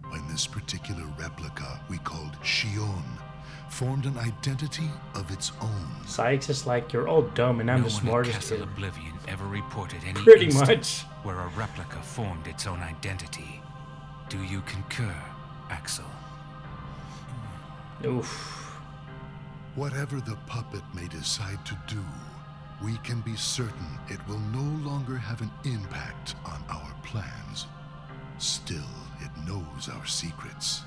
when this particular replica we called Shion formed an identity of its own. Sykes is like, you're all dumb and I'm the smartest Castle kid. Oblivion ever reported any Pretty instance much. where a replica formed its own identity. Do you concur, Axel? Oof. Whatever the puppet may decide to do, we can be certain it will no longer have an impact on our plans. Still, it knows our secrets.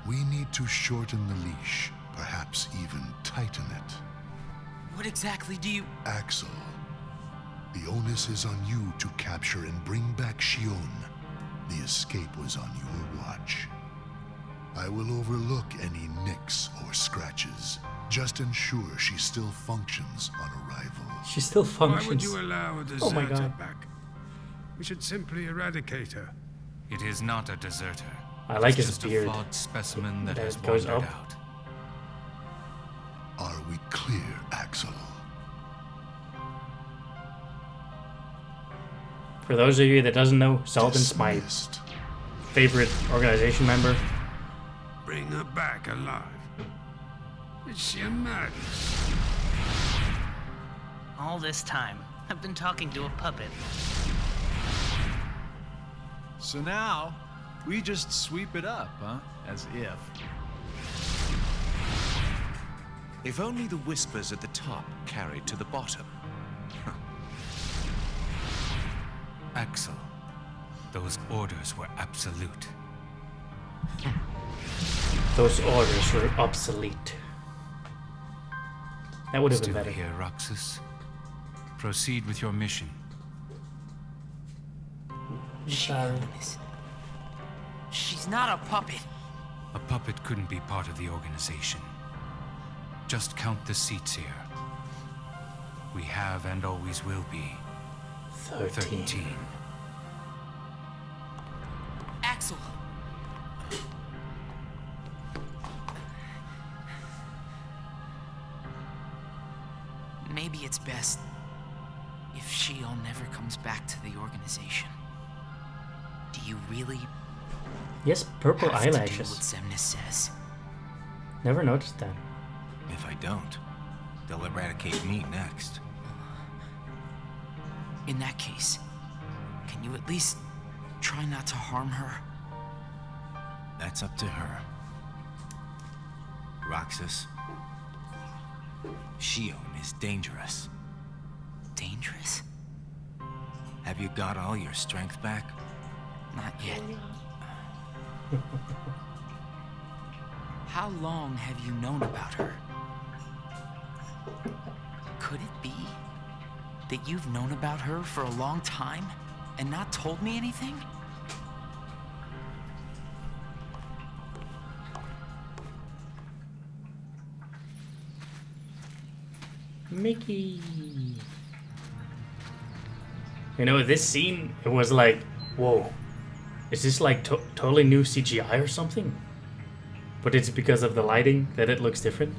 We need to shorten the leash, perhaps even tighten it. What exactly do you... Axel, the onus is on you to capture and bring back Shion. The escape was on your watch. I will overlook any nicks or scratches. Just ensure she still functions on arrival. She still functions. Why would you allow a Oh my deserter God. back? We should simply eradicate her. It is not a deserter. I like It's his just beard. a flawed specimen that That has goes wandered up. out. Are we clear, Axel? For those of you that doesn't know, Salton's my Dismissed. favorite organization member. Bring her back alive. Is she a madness? All this time, I've been talking to a puppet. So now, we just sweep it up, huh? As if. If only the whispers at the top carried to the bottom. Axel, those orders were absolute. Those orders were obsolete. That would have been Still better. here, Roxas. Proceed with your mission. Sorry. She's not a puppet. A puppet couldn't be part of the organization. Just count the seats here. We have and always will be 13. Axel. Maybe it's best if Shion never comes back to the organization. Do you really Yes, purple have to do eyelashes. what Zemnis says? Never noticed that. If I don't, they'll eradicate me next. In that case, can you at least try not to harm her? That's up to her. Roxas, Shion is dangerous. Dangerous? Have you got all your strength back? Not yet. How long have you known about her? Could it be that you've known about her for a long time and not told me anything? Mickey. You know, this scene, it was like, whoa. Is this like totally new CGI or something? But it's because of the lighting that it looks different.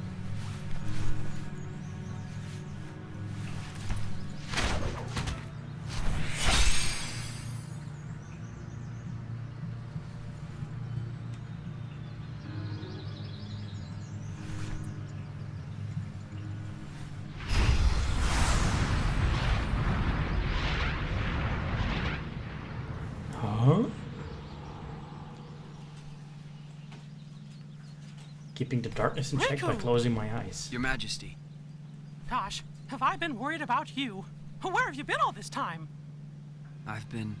Huh? Keeping the darkness in check by Riku! closing my eyes. Your Majesty. Gosh, have I been worried about you? Where have you been all this time? I've been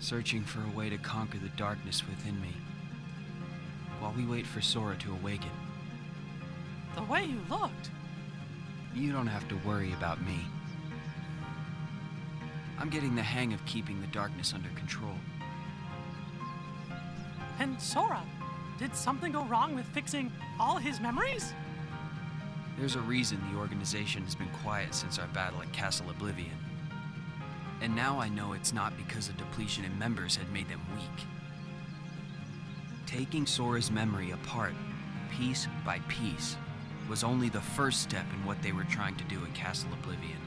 searching for a way to conquer the darkness within me, while we wait for Sora to awaken. The way you looked. You don't have to worry about me. I'm getting the hang of keeping the darkness under control. And Sora, did something go wrong with fixing all his memories? There's a reason the organization has been quiet since our battle at Castle Oblivion. And now I know it's not because a depletion in members had made them weak. Taking Sora's memory apart, piece by piece, was only the first step in what they were trying to do at Castle Oblivion.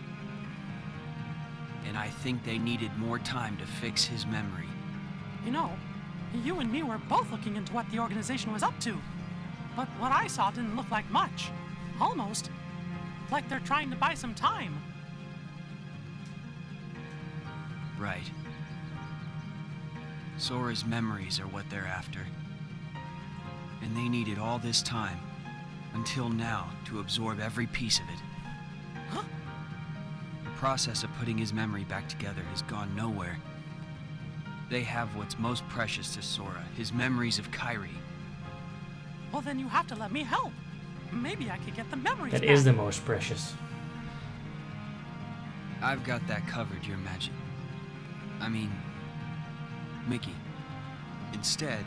And I think they needed more time to fix his memory. You know, you and me were both looking into what the organization was up to. But what I saw didn't look like much. Almost like they're trying to buy some time. Right. Sora's memories are what they're after. And they needed all this time Until now, to absorb every piece of it. Huh? The process of putting his memory back together has gone nowhere. They have what's most precious to Sora, his memories of Kyrie. Well, then you have to let me help. Maybe I could get the memories That back. is the most precious. I've got that covered, your magic. I mean, Mickey. Instead,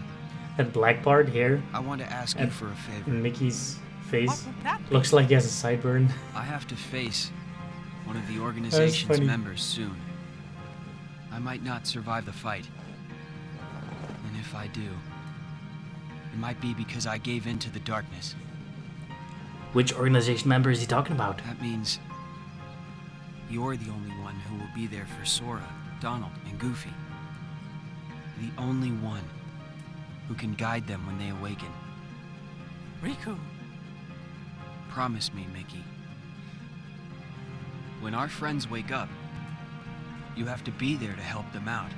That black part here. I want to ask you for a favor. Mickey's face What would that be? looks like he has a sideburn. I have to face one of the organization's funny. members soon. I might not survive the fight. And if I do, it might be because I gave in to the darkness. Which organization member is he talking about? That means you're the only one who will be there for Sora, Donald, and Goofy. The only one who can guide them when they awaken. Riku. Promise me, Mickey. When our friends wake up, you have to be there to help them out.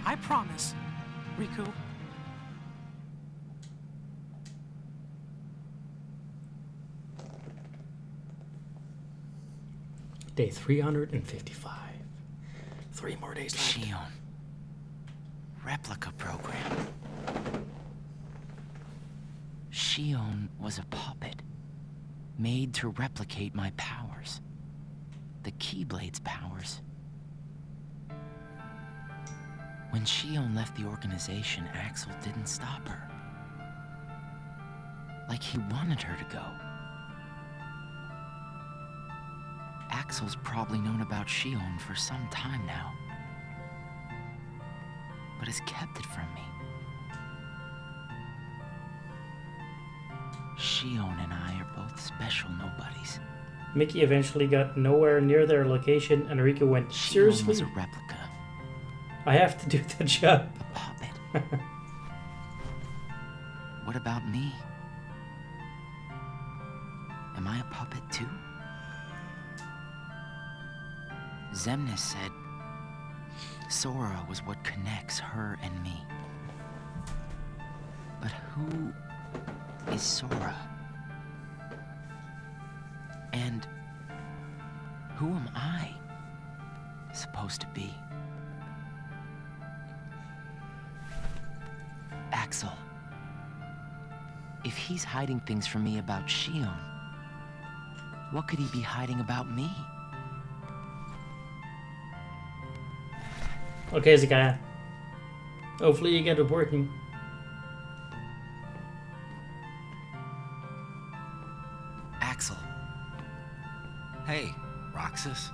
I promise, Riku. Day 355. 3 more days left. Shion. Replica program. Shion was a puppet, made to replicate my powers. The Keyblade's powers. When Shion left the organization, Axel didn't stop her. Like he wanted her to go. Axel's probably known about Shion for some time now, but has kept it from me. Shion and I are both special nobodies. Mickey eventually got nowhere near their location, and Riku went, Shion seriously? was a replica. I have to do the job. A puppet. What about me? Am I a puppet too? Xemnas said Sora was what connects her and me. But who is Sora? And who am I supposed to be? Axel. If he's hiding things from me about Shion, what could he be hiding about me? Okay, Zakaya. Hopefully you get it working. Axel. Hey, Roxas.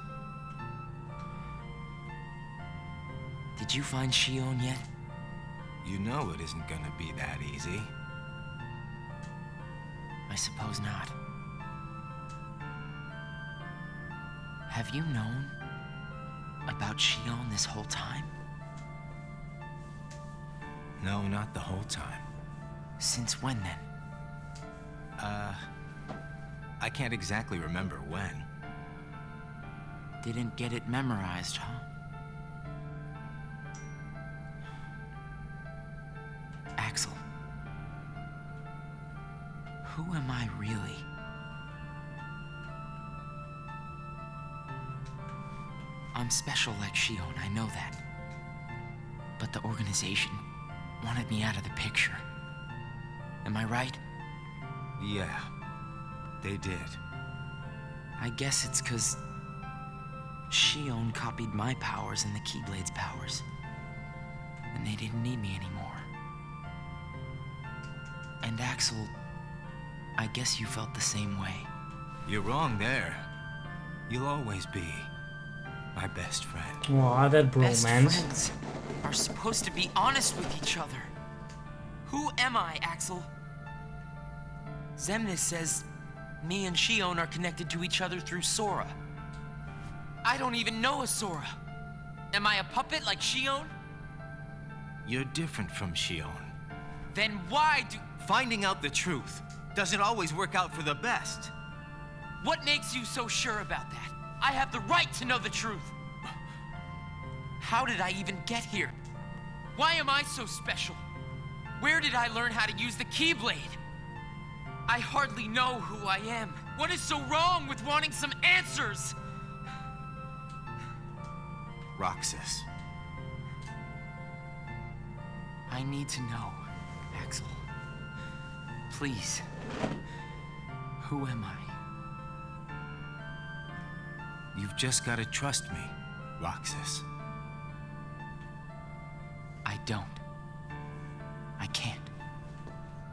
Did you find Shion yet? You know it isn't gonna be that easy. I suppose not. Have you known about Shion this whole time? No, not the whole time. Since when then? I can't exactly remember when. Didn't get it memorized, huh? Axel. Who am I really? I'm special like Shion, I know that. But the organization wanted me out of the picture. Am I right? Yeah, they did. I guess it's 'cause Shion copied my powers and the Keyblade's powers. And they didn't need me anymore. And Axel, I guess you felt the same way. You're wrong there. You'll always be my best friend. Aw, that Best bromance. friends are supposed to be honest with each other. Who am I, Axel? Xemnas says me and Shion are connected to each other through Sora. I don't even know a Sora. Am I a puppet like Shion? You're different from Shion. Then why do... Finding out the truth doesn't always work out for the best. What makes you so sure about that? I have the right to know the truth. How did I even get here? Why am I so special? Where did I learn how to use the Keyblade? I hardly know who I am. What is so wrong with wanting some answers? Roxas. I need to know, Axel. Please. Who am I? You've just gotta trust me, Roxas. I don't. I can't.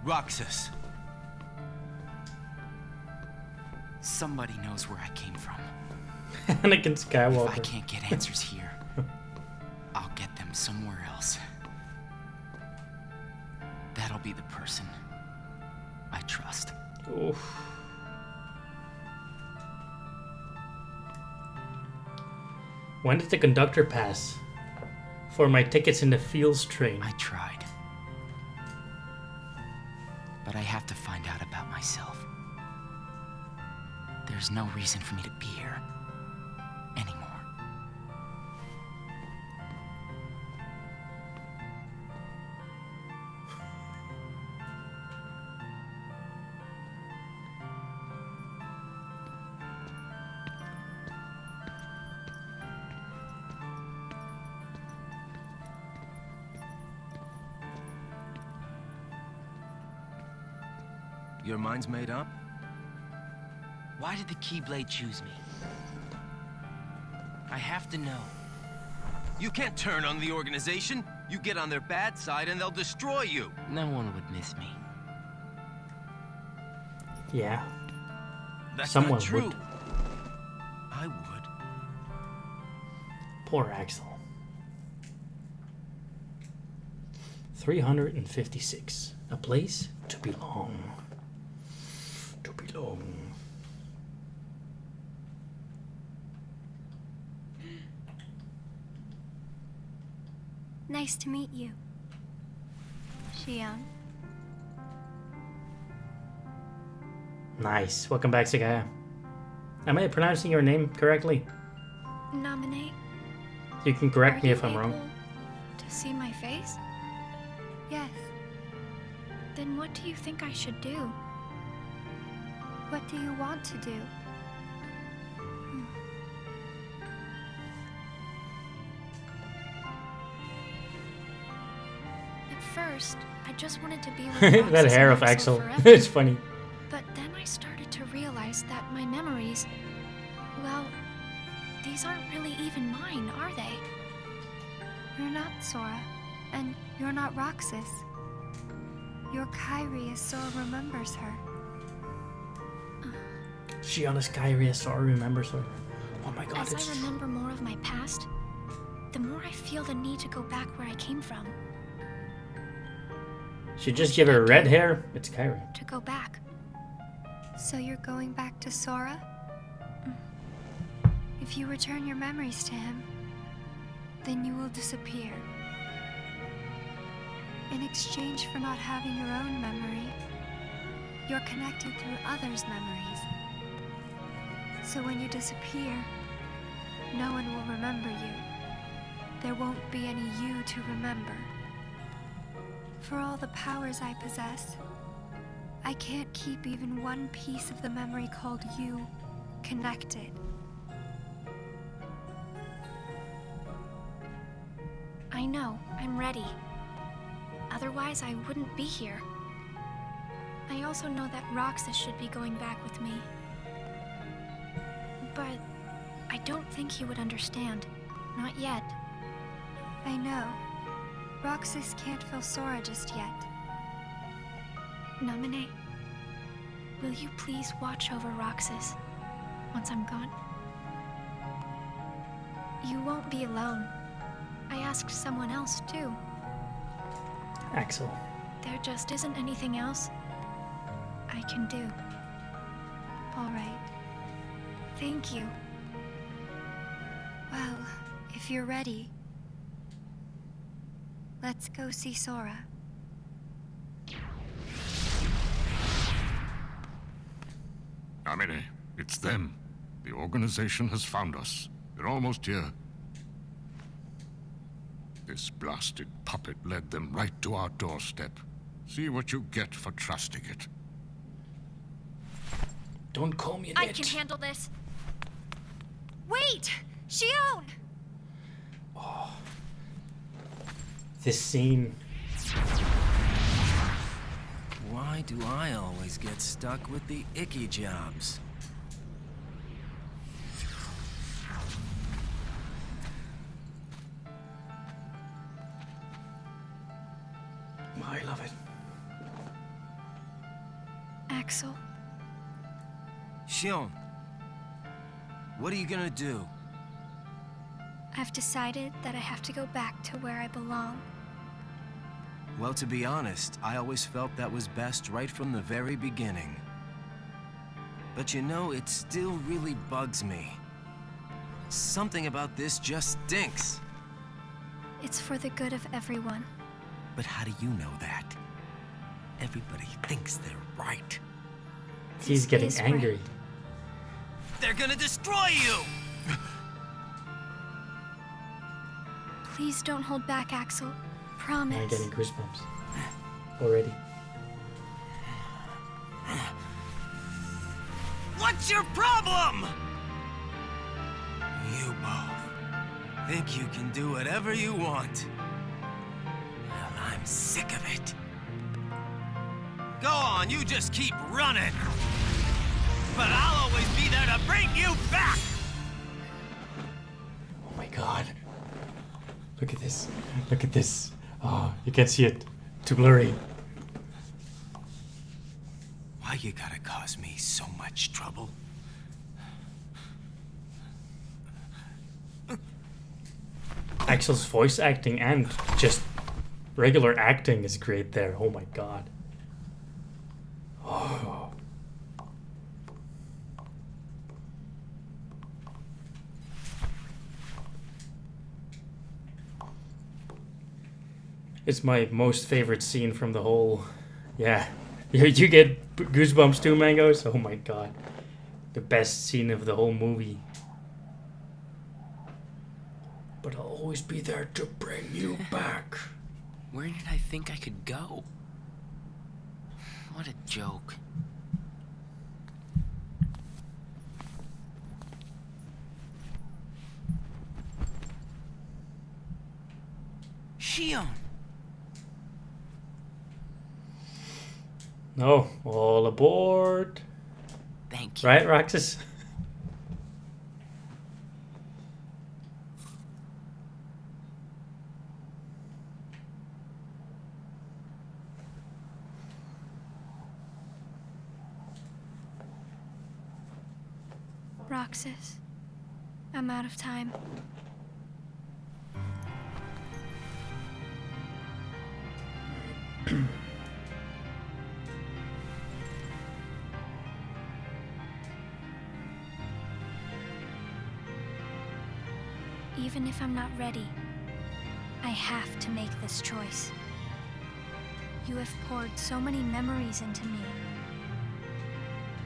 Roxas. Somebody knows where I came from. Anakin Skywalker. If I can't get answers here, I'll get them somewhere else. That'll be the person I trust. Oof. When did the conductor pass? For my tickets in the Fields train. I tried. But I have to find out about myself. There's no reason for me to be here anymore. Your mind's made up? Why did the Keyblade choose me? I have to know. You can't turn on the organization. You get on their bad side and they'll destroy you. No one would miss me. Yeah. That's Someone not true. would. I would. Poor Axel. 356. A place to belong. To belong. Nice to meet you, Xion. Nice. Welcome back, Sagaya. Am I pronouncing your name correctly? Nominate. You can correct me Are if I'm you wrong. able to see my face? Yes. Then what do you think I should do? What do you want to do? At first, I just wanted to be with That Roxas hair and of Axel. forever. It's funny. But then I started to realize that my memories, well, these aren't really even mine, are they? You're not Sora, and you're not Roxas. You're Kairi as Sora remembers her. She on a Skyria Sora remembers her. Oh my god, As it's I remember more of my past, the more I feel the need to go back where I came from. She just give her red hair. It's Kyrie. To go back. So you're going back to Sora? If you return your memories to him, then you will disappear. In exchange for not having your own memory, you're connected through others' memories. So when you disappear, no one will remember you. There won't be any you to remember. For all the powers I possess, I can't keep even one piece of the memory called you connected. I know, I'm ready. Otherwise, I wouldn't be here. I also know that Roxas should be going back with me. But I don't think he would understand. Not yet. I know. Roxas can't feel Sora just yet. Nominate, will you please watch over Roxas once I'm gone? You won't be alone. I asked someone else, too. Axel. There just isn't anything else I can do. All right. Thank you. Well, if you're ready, let's go see Sora. Amine, it's them. The organization has found us. They're almost here. This blasted puppet led them right to our doorstep. See what you get for trusting it. Don't call me an I it. can handle this. Wait! Shion! This scene. Why do I always get stuck with the icky jobs? I love it. Axel, Shion, what are you gonna do? I've decided that I have to go back to where I belong. Well, to be honest, I always felt that was best right from the very beginning. But you know, it still really bugs me. Something about this just stinks. It's for the good of everyone. But how do you know that? Everybody thinks they're right. He's getting angry. They're gonna destroy you! Please don't hold back, Axel. Promise. I'm getting goosebumps already. What's your problem? You both think you can do whatever you want. Well, I'm sick of it. Go on, you just keep running. But I'll always be there to bring you back! Oh my god. Look at this. Look at this. Oh, you can't see it. Too blurry. Why you gotta cause me so much trouble? Axel's voice acting and just regular acting is great there. Oh my god. Oh. It's my most favorite scene from the whole. Yeah. You get goosebumps too, Mangoes? Oh my god. The best scene of the whole movie. But I'll always be there to bring you back. Where did I think I could go? What a joke. Shion! No, all aboard. Thank you. Right, Roxas? Roxas, I'm out of time. Even if I'm not ready, I have to make this choice. You have poured so many memories into me,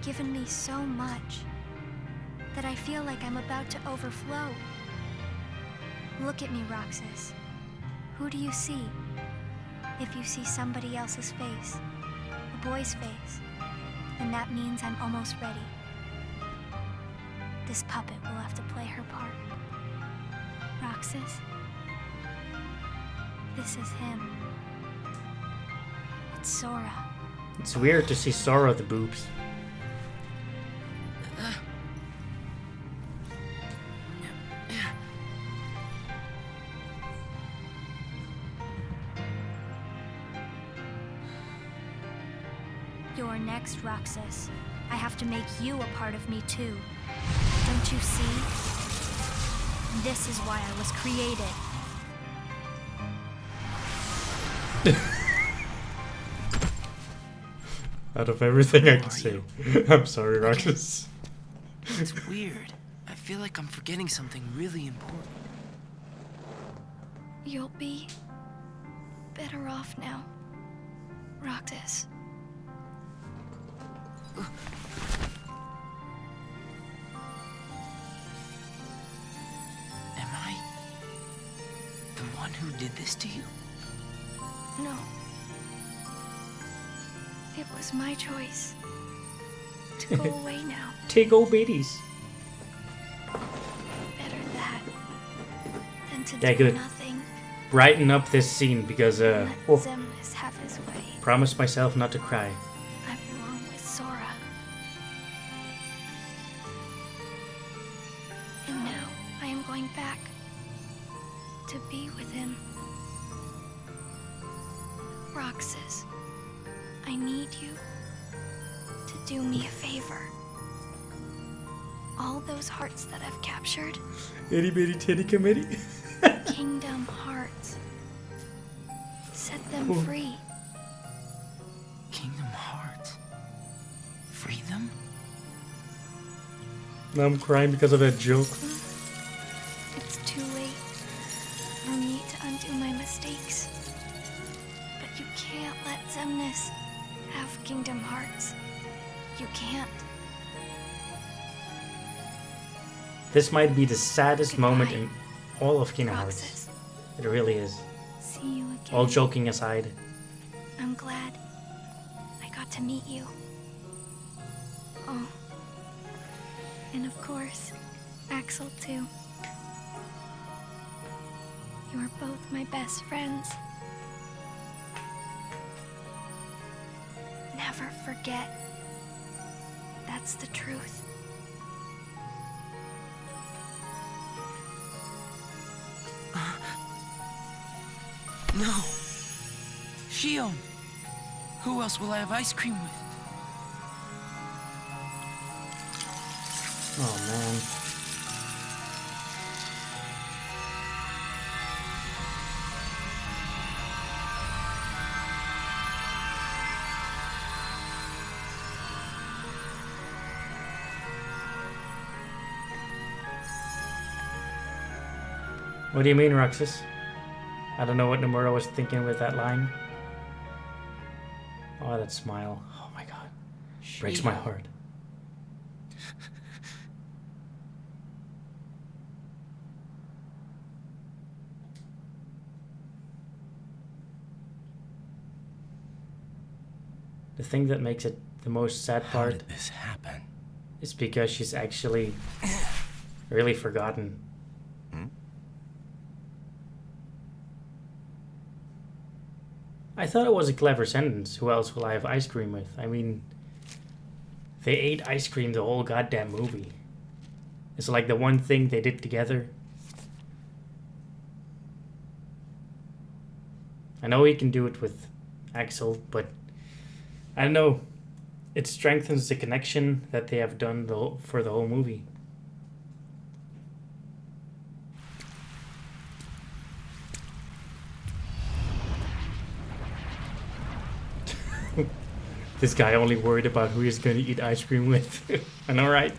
given me so much, that I feel like I'm about to overflow. Look at me, Roxas. Who do you see? If you see somebody else's face, a boy's face, then that means I'm almost ready. This puppet will have to play her part. Roxas, this is him. It's Sora. It's weird to see Sora the boobs. You're next, Roxas. I have to make you a part of me too. Don't you see? This is why I was created. Out of everything I can say. I'm sorry, Roxas. It's weird. I feel like I'm forgetting something really important. You'll be better off now, Roxas. Am I the one who did this to you? No. It was my choice to go away now. Take old biddies. Better that than to Yeah, do good. nothing. Brighten up this scene because Let Zemnis have his way. promise myself not to cry. I belong with Sora. And now I am going back to be with him. Roxas, I need you to do me a favor. All those hearts that I've captured, Itty bitty titty committee. Kingdom Hearts. Set them Ooh. free. Kingdom Hearts? Free them? Now I'm crying because of that joke. It's too late for me to undo my mistakes. But you can't let Zemnis have Kingdom Hearts. You can't. This might be the saddest Goodbye, moment in all of Kingdom Hearts. Roxas. It really is. See you again. All joking aside. I'm glad I got to meet you. Oh. And of course, Axel too. You are both my best friends. Never forget. That's the truth. No. Shion. Who else will I have ice cream with? Oh man. What do you mean, Roxas? I don't know what Nomura was thinking with that line. Oh, that smile. Oh my god. Breaks my heart. The thing that makes it the most sad part How did this happen? is because she's actually really forgotten. I thought it was a clever sentence. Who else will I have ice cream with? I mean, they ate ice cream the whole goddamn movie. It's like the one thing they did together. I know he can do it with Axel, but I don't know. It strengthens the connection that they have done for the whole movie. This guy only worried about who he's going to eat ice cream with. I know, right?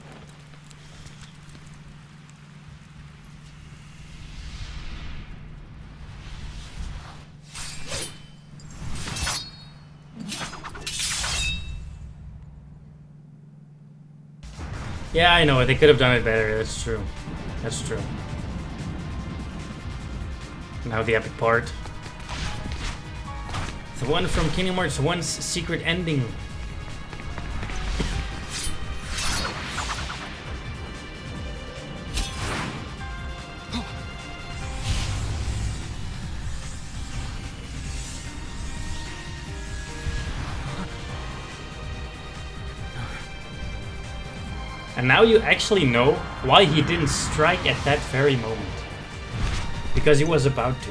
Yeah, I know. They could have done it better. That's true. That's true. Now the epic part. The one from Kingdom Hearts 1's secret ending. And now you actually know why he didn't strike at that very moment. Because he was about to.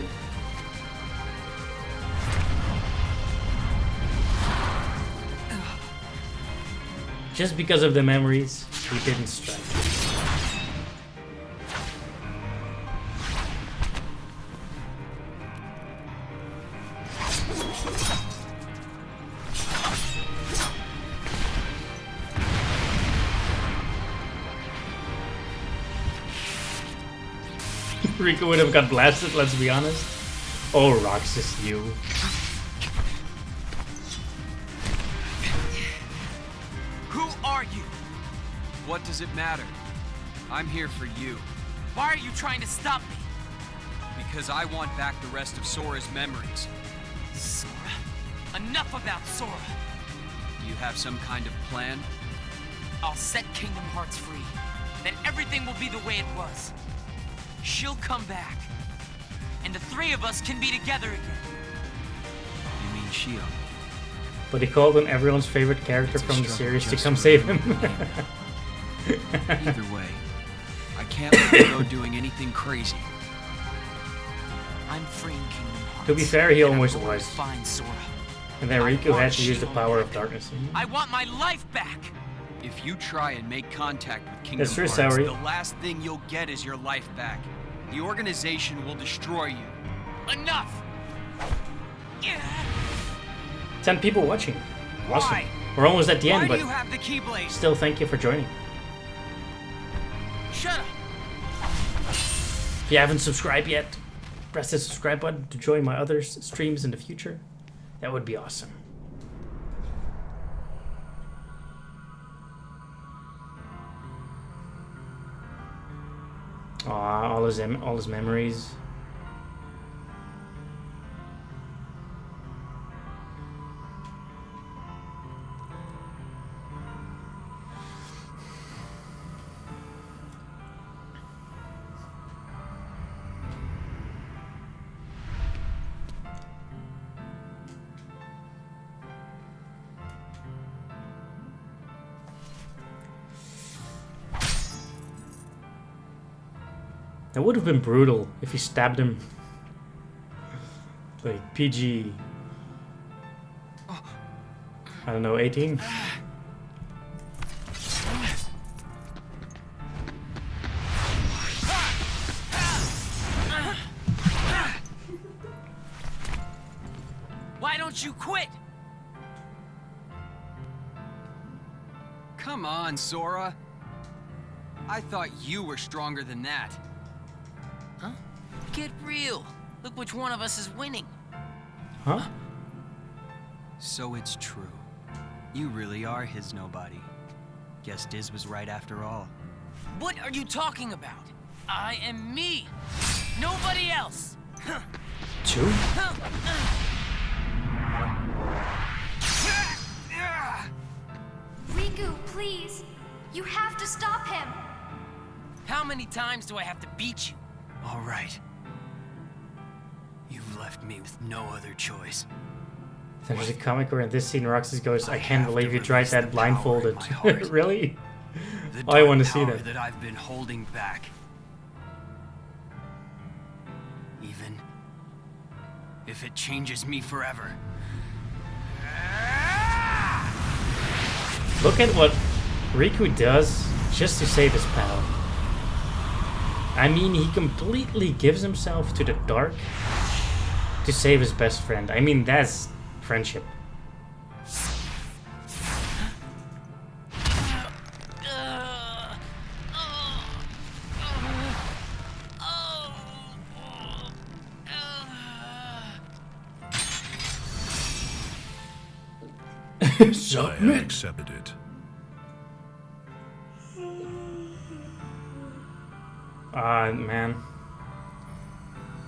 Just because of the memories, he didn't strike. Rico would have got blasted, let's be honest. Oh, Roxas, you. Who are you? What does it matter? I'm here for you. Why are you trying to stop me? Because I want back the rest of Sora's memories. Sora? Enough about Sora! have some kind of plan? I'll set Kingdom Hearts free. Then everything will be the way it was. She'll come back. And the three of us can be together again. You mean Shio? But he called on everyone's favorite character from the series to come save him. Either way, I can't let you go doing anything crazy. I'm freeing Kingdom Hearts. To be fair, he and almost I'm going was. to find Sora. And then Riku want had to use the Shio power of back. darkness. I want my life back. If you try and make contact with Kingdom That's true, Hearts, Saori. the last thing you'll get is your life back. The organization will destroy you. Enough. 10 people watching. Awesome. Why? We're almost at the Why end, do but you have the Keyblade? still thank you for joining. Shut up. If you haven't subscribed yet, press the subscribe button to join my other streams in the future. That would be awesome. Aw, all his memories. That would have been brutal if he stabbed him. Like PG. I don't know, 18? Why don't you quit? Come on, Sora. I thought you were stronger than that. Huh? Get real. Look which one of us is winning. Huh? So it's true. You really are his nobody. Guess Diz was right after all. What are you talking about? I am me. Nobody else. Two? Riku, please. You have to stop him. How many times do I have to beat you? All right. You've left me with no other choice. There's a comic where in this scene Roxas goes, I can't believe you tried that blindfolded. Really? Oh, I want to see that. That I've been holding back. Even if it changes me forever. Look at what Riku does just to save his pal. I mean, he completely gives himself to the dark to save his best friend. I mean, that's friendship. I have accepted it. Man.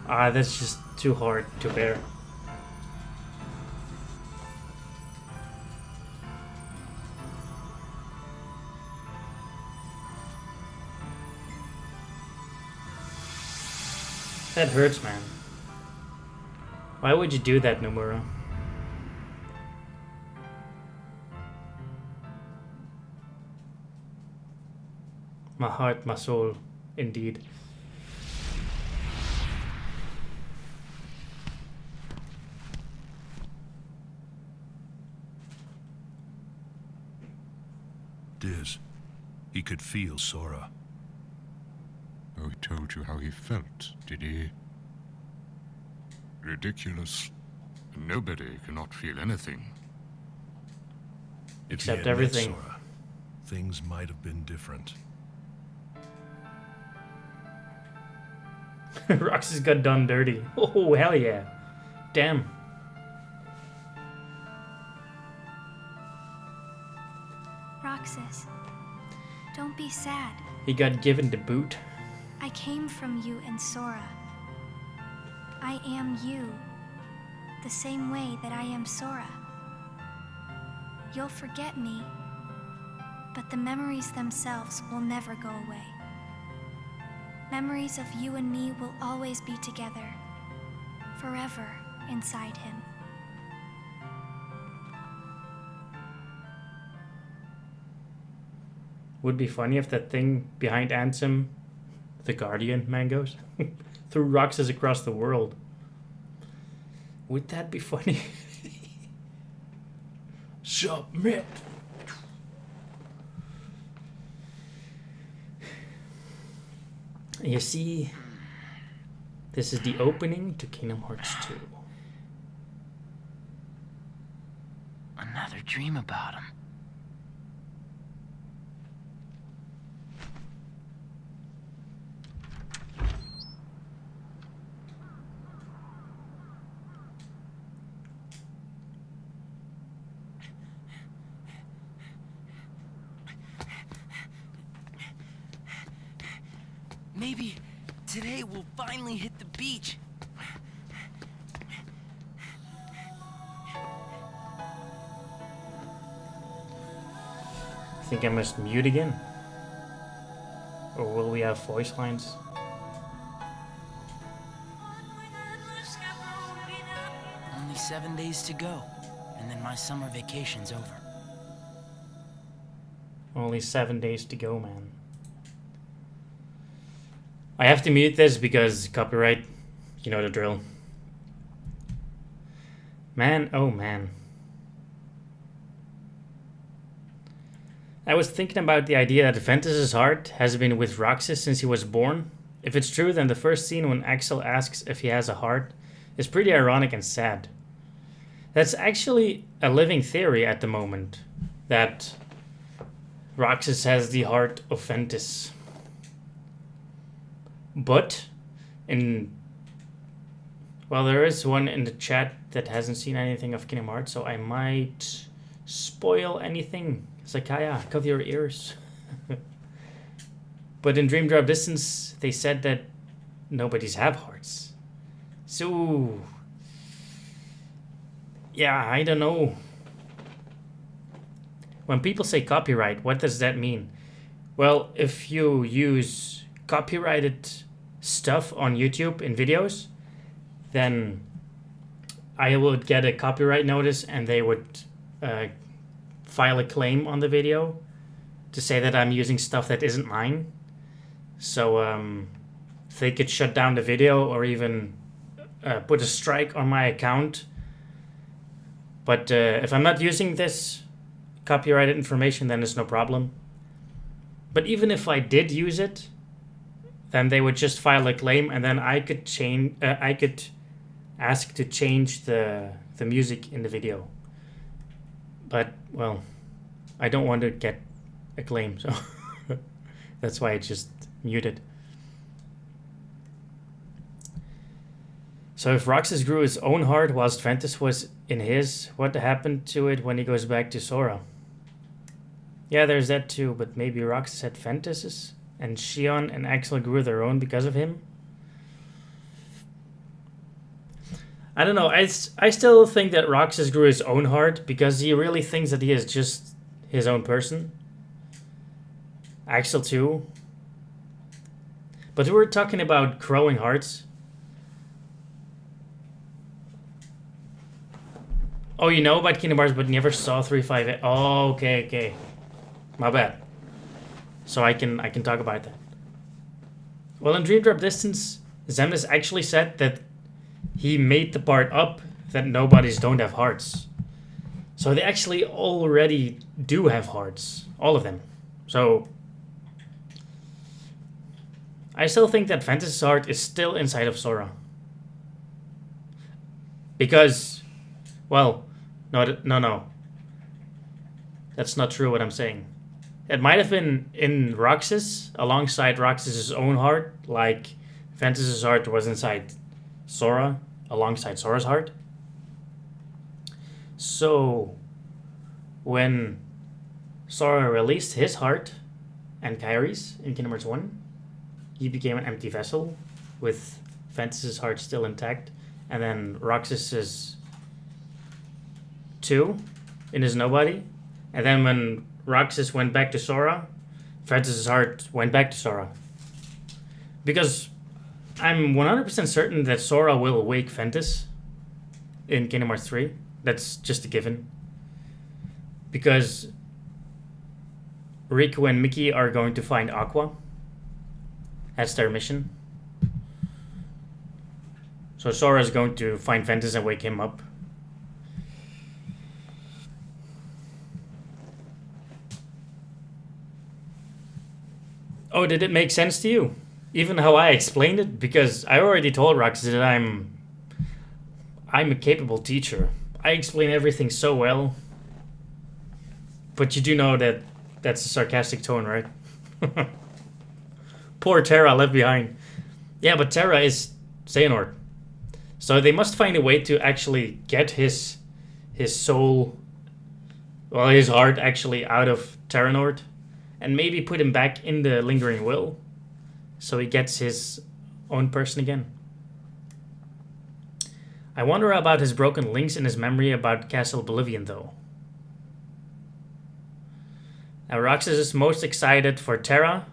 That's just too hard to bear. That hurts, man. Why would you do that, Nomura? My heart, my soul, indeed. Diz, he could feel Sora. Oh, he told you how he felt, did he? Ridiculous. Nobody cannot feel anything. If Except he had met everything. Sora, things might have been different. Roxas got done dirty. Oh, hell yeah. Damn. Roxas, don't be sad. He got given the boot. I came from you and Sora. I am you, the same way that I am Sora. You'll forget me, but the memories themselves will never go away. Memories of you and me will always be together, forever inside him. Would be funny if that thing behind Ansem, the Guardian mangoes, threw Roxas across the world. Would that be funny? Submit. You see, this is the opening to Kingdom Hearts 2. Another dream about him. Maybe today we'll finally hit the beach. I think I must mute again. Or will we have voice lines? Only 7 days to go, and then my summer vacation's over. Only 7 days to go, man. I have to mute this because copyright, you know the drill. Man, oh man. I was thinking about the idea that Ventus's heart has been with Roxas since he was born. If it's true, then the first scene when Axel asks if he has a heart is pretty ironic and sad. That's actually a living theory at the moment, that Roxas has the heart of Ventus. But, well, there is one in the chat that hasn't seen anything of Kingdom Hearts, so I might spoil anything. Zakaya, cover your ears. But in Dream Drop Distance, they said that nobody's have hearts. So, yeah, I don't know. When people say copyright, what does that mean? Well, if you use copyrighted stuff on YouTube in videos, then I would get a copyright notice and they would file a claim on the video to say that I'm using stuff that isn't mine. So they could shut down the video or even put a strike on my account. But if I'm not using this copyrighted information, then it's no problem. But even if I did use it, then they would just file a claim, and then I could change. I could ask to change the music in the video. But well, I don't want to get a claim, so that's why I just muted. So if Roxas grew his own heart whilst Ventus was in his, what happened to it when he goes back to Sora? Yeah, there's that too, but maybe Roxas had Ventus's? And Shion and Axel grew their own because of him? I don't know. I still think that Roxas grew his own heart because he really thinks that he is just his own person. Axel too. But we were talking about growing hearts. Oh, you know about Kingdom Hearts, but never saw 358. Oh, okay. My bad. So I can talk about that. Well, in Dream Drop Distance, Xemnas actually said that he made the part up that nobodies don't have hearts. So they actually already do have hearts. All of them. So I still think that Ventus's heart is still inside of Sora. Because, well, no. That's not true what I'm saying. It might have been in Roxas, alongside Roxas's own heart, like Ventus's heart was inside Sora, alongside Sora's heart. So, when Sora released his heart and Kairi's in Kingdom Hearts 1, he became an empty vessel with Ventus's heart still intact, and then Roxas's 2 in his nobody, And then when Roxas went back to Sora, Ventus's heart went back to Sora. Because I'm 100% certain that Sora will wake Ventus in Kingdom Hearts 3. That's just a given. Because Riku and Mickey are going to find Aqua. That's their mission. So Sora is going to find Ventus and wake him up. Oh, did it make sense to you? Even how I explained it? Because I already told Roxas that I'm a capable teacher. I explain everything so well. But you do know that that's a sarcastic tone, right? Poor Terra left behind. Yeah, but Terra is Xehanort. So they must find a way to actually get his soul, well, his heart actually out of Terranort. And maybe put him back in the Lingering Will. So he gets his own person again. I wonder about his broken links in his memory about Castle Oblivion, though. Now, Roxas is most excited for Terra.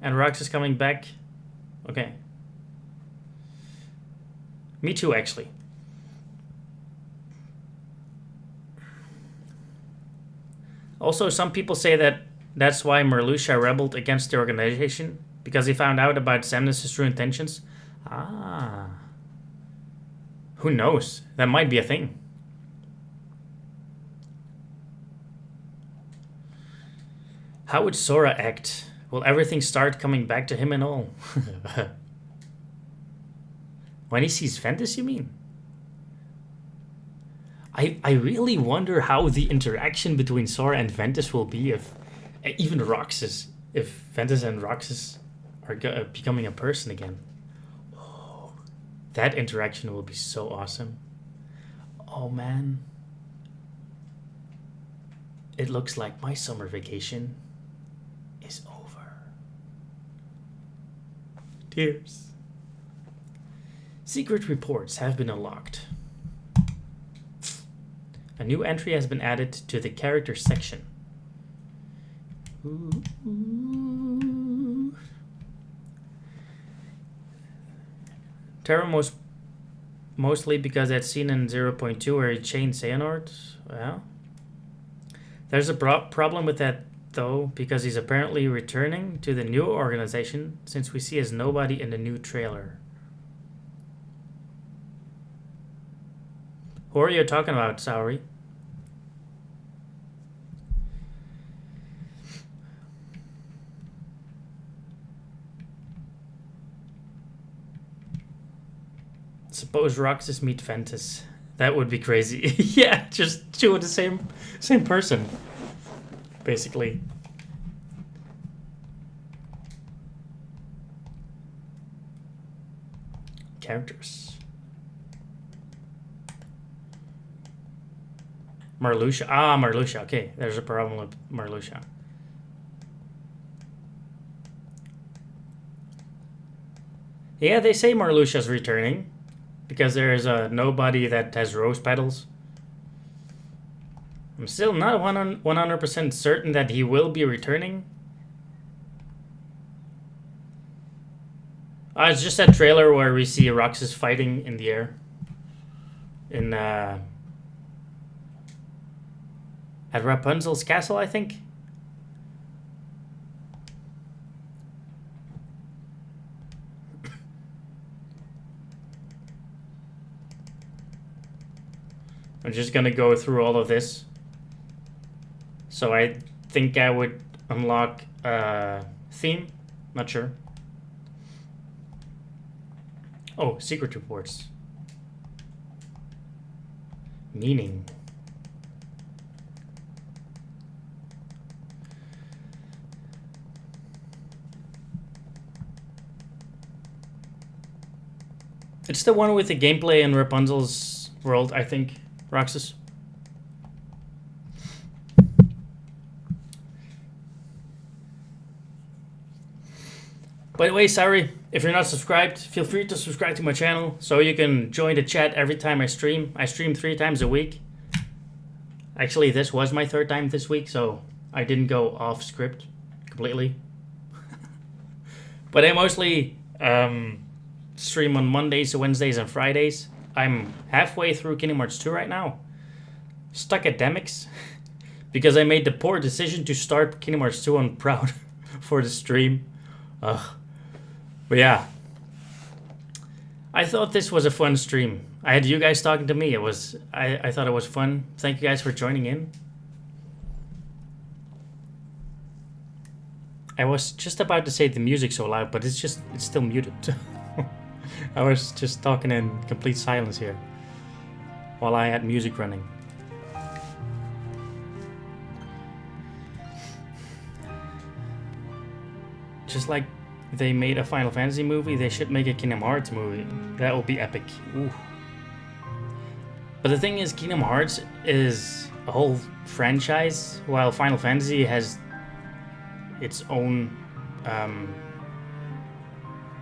And Roxas coming back. Okay. Me too, actually. Also, some people say that that's why Marluxia rebelled against the organization. Because he found out about Xemnas' true intentions. Ah. Who knows? That might be a thing. How would Sora act? Will everything start coming back to him and all? When he sees Ventus, you mean? I really wonder how the interaction between Sora and Ventus will be if... Even Roxas. If Ventus and Roxas are becoming a person again. Oh, that interaction will be so awesome. Oh man. It looks like my summer vacation is over. Tears. Secret reports have been unlocked. A new entry has been added to the character section. Ooh. Terra mostly because that scene in 0.2 where he chained Xehanort. Well, there's a problem with that though, because he's apparently returning to the new organization since we see as nobody in the new trailer. Who are you talking about, Saori? Suppose Roxas meet Ventus. That would be crazy. Yeah, just two of the same person, basically. Characters. Marluxia. Ah, Marluxia. Okay, there's a problem with Marluxia. Yeah, they say Marluxia's returning. Because there is nobody that has rose petals. I'm still not 100% certain that he will be returning. It's just that trailer where we see Roxas fighting in the air. In at Rapunzel's castle, I think. I'm just gonna go through all of this. So I think I would unlock theme. Not sure. Oh, secret reports. Meaning. It's the one with the gameplay in Rapunzel's world, I think. Roxas. By the way, sorry, if you're not subscribed, feel free to subscribe to my channel so you can join the chat every time I stream. I stream 3 times a week. Actually, this was my third time this week, so I didn't go off script completely. But I mostly stream on Mondays, Wednesdays, and Fridays. I'm halfway through Kingdom Hearts 2 right now. Stuck at Demix. Because I made the poor decision to start Kingdom Hearts 2 on Proud for the stream. Ugh. But yeah. I thought this was a fun stream. I had you guys talking to me. I thought it was fun. Thank you guys for joining in. I was just about to say the music's so loud, but it's still muted. I was just talking in complete silence here while I had music running. Just like they made a Final Fantasy movie, they should make a Kingdom Hearts movie. That would be epic. Ooh. But the thing is, Kingdom Hearts is a whole franchise, while Final Fantasy has its own,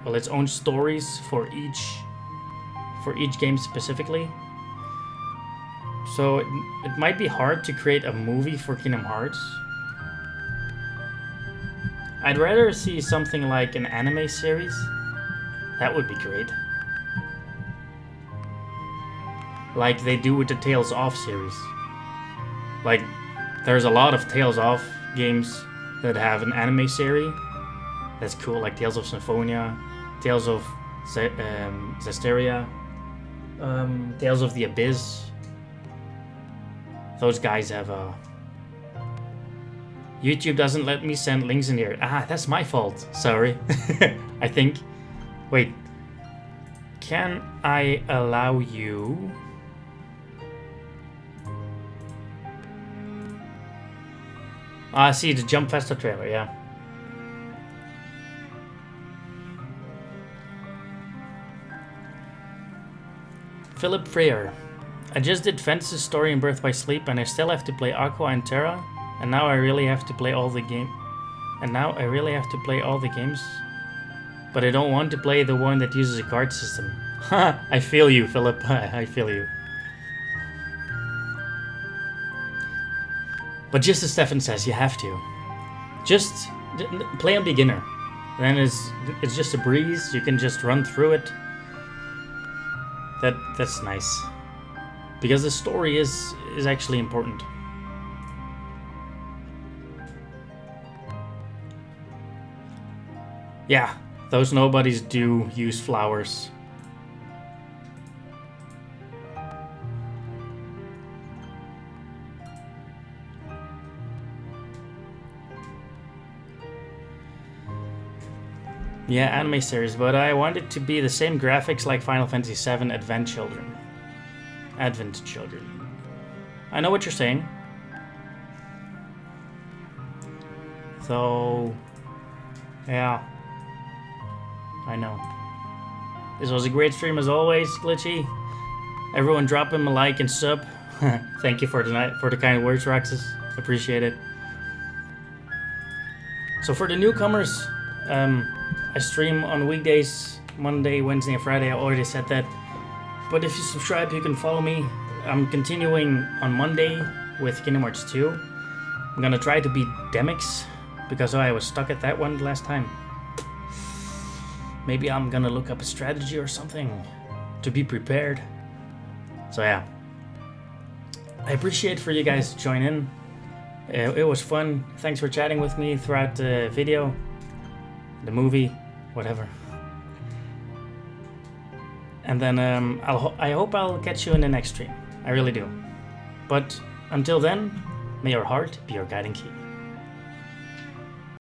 its own stories for each game specifically. So it might be hard to create a movie for Kingdom Hearts. I'd rather see something like an anime series. That would be great. Like they do with the Tales of series. Like, there's a lot of Tales of games that have an anime series. That's cool, like Tales of Symphonia, Tales of Zestiria, Tales of the Abyss. Those guys have a... YouTube doesn't let me send links in here. Ah, that's my fault. Sorry. I think. Wait. Can I allow you... Ah, I see the Jump Festa trailer, yeah. Philip Freer. I just did Ventus's story in Birth by Sleep and I still have to play Aqua and Terra. And now I really have to play all the games. But I don't want to play the one that uses a card system. Ha! I feel you, Philip. I feel you. But just as Stefan says, you have to. Just play on beginner. Then it's just a breeze. You can just run through it. That's nice. Because the story is actually important. Yeah, those nobodies do use flowers. Yeah, anime series, but I want it to be the same graphics like Final Fantasy VII Advent Children. I know what you're saying. So, yeah. I know. This was a great stream as always, Glitchy. Everyone drop him a like and sub. Thank you for the kind words, Roxas. Appreciate it. So for the newcomers, I stream on weekdays, Monday, Wednesday, and Friday. I already said that. But if you subscribe, you can follow me. I'm continuing on Monday with Kingdom Hearts 2. I'm gonna try to beat Demix because I was stuck at that one last time. Maybe I'm gonna look up a strategy or something to be prepared. So yeah. I appreciate for you guys to join in. It was fun. Thanks for chatting with me throughout the video, the movie, whatever. And then I hope I'll catch you in the next stream. I really do. But until then, may your heart be your guiding key.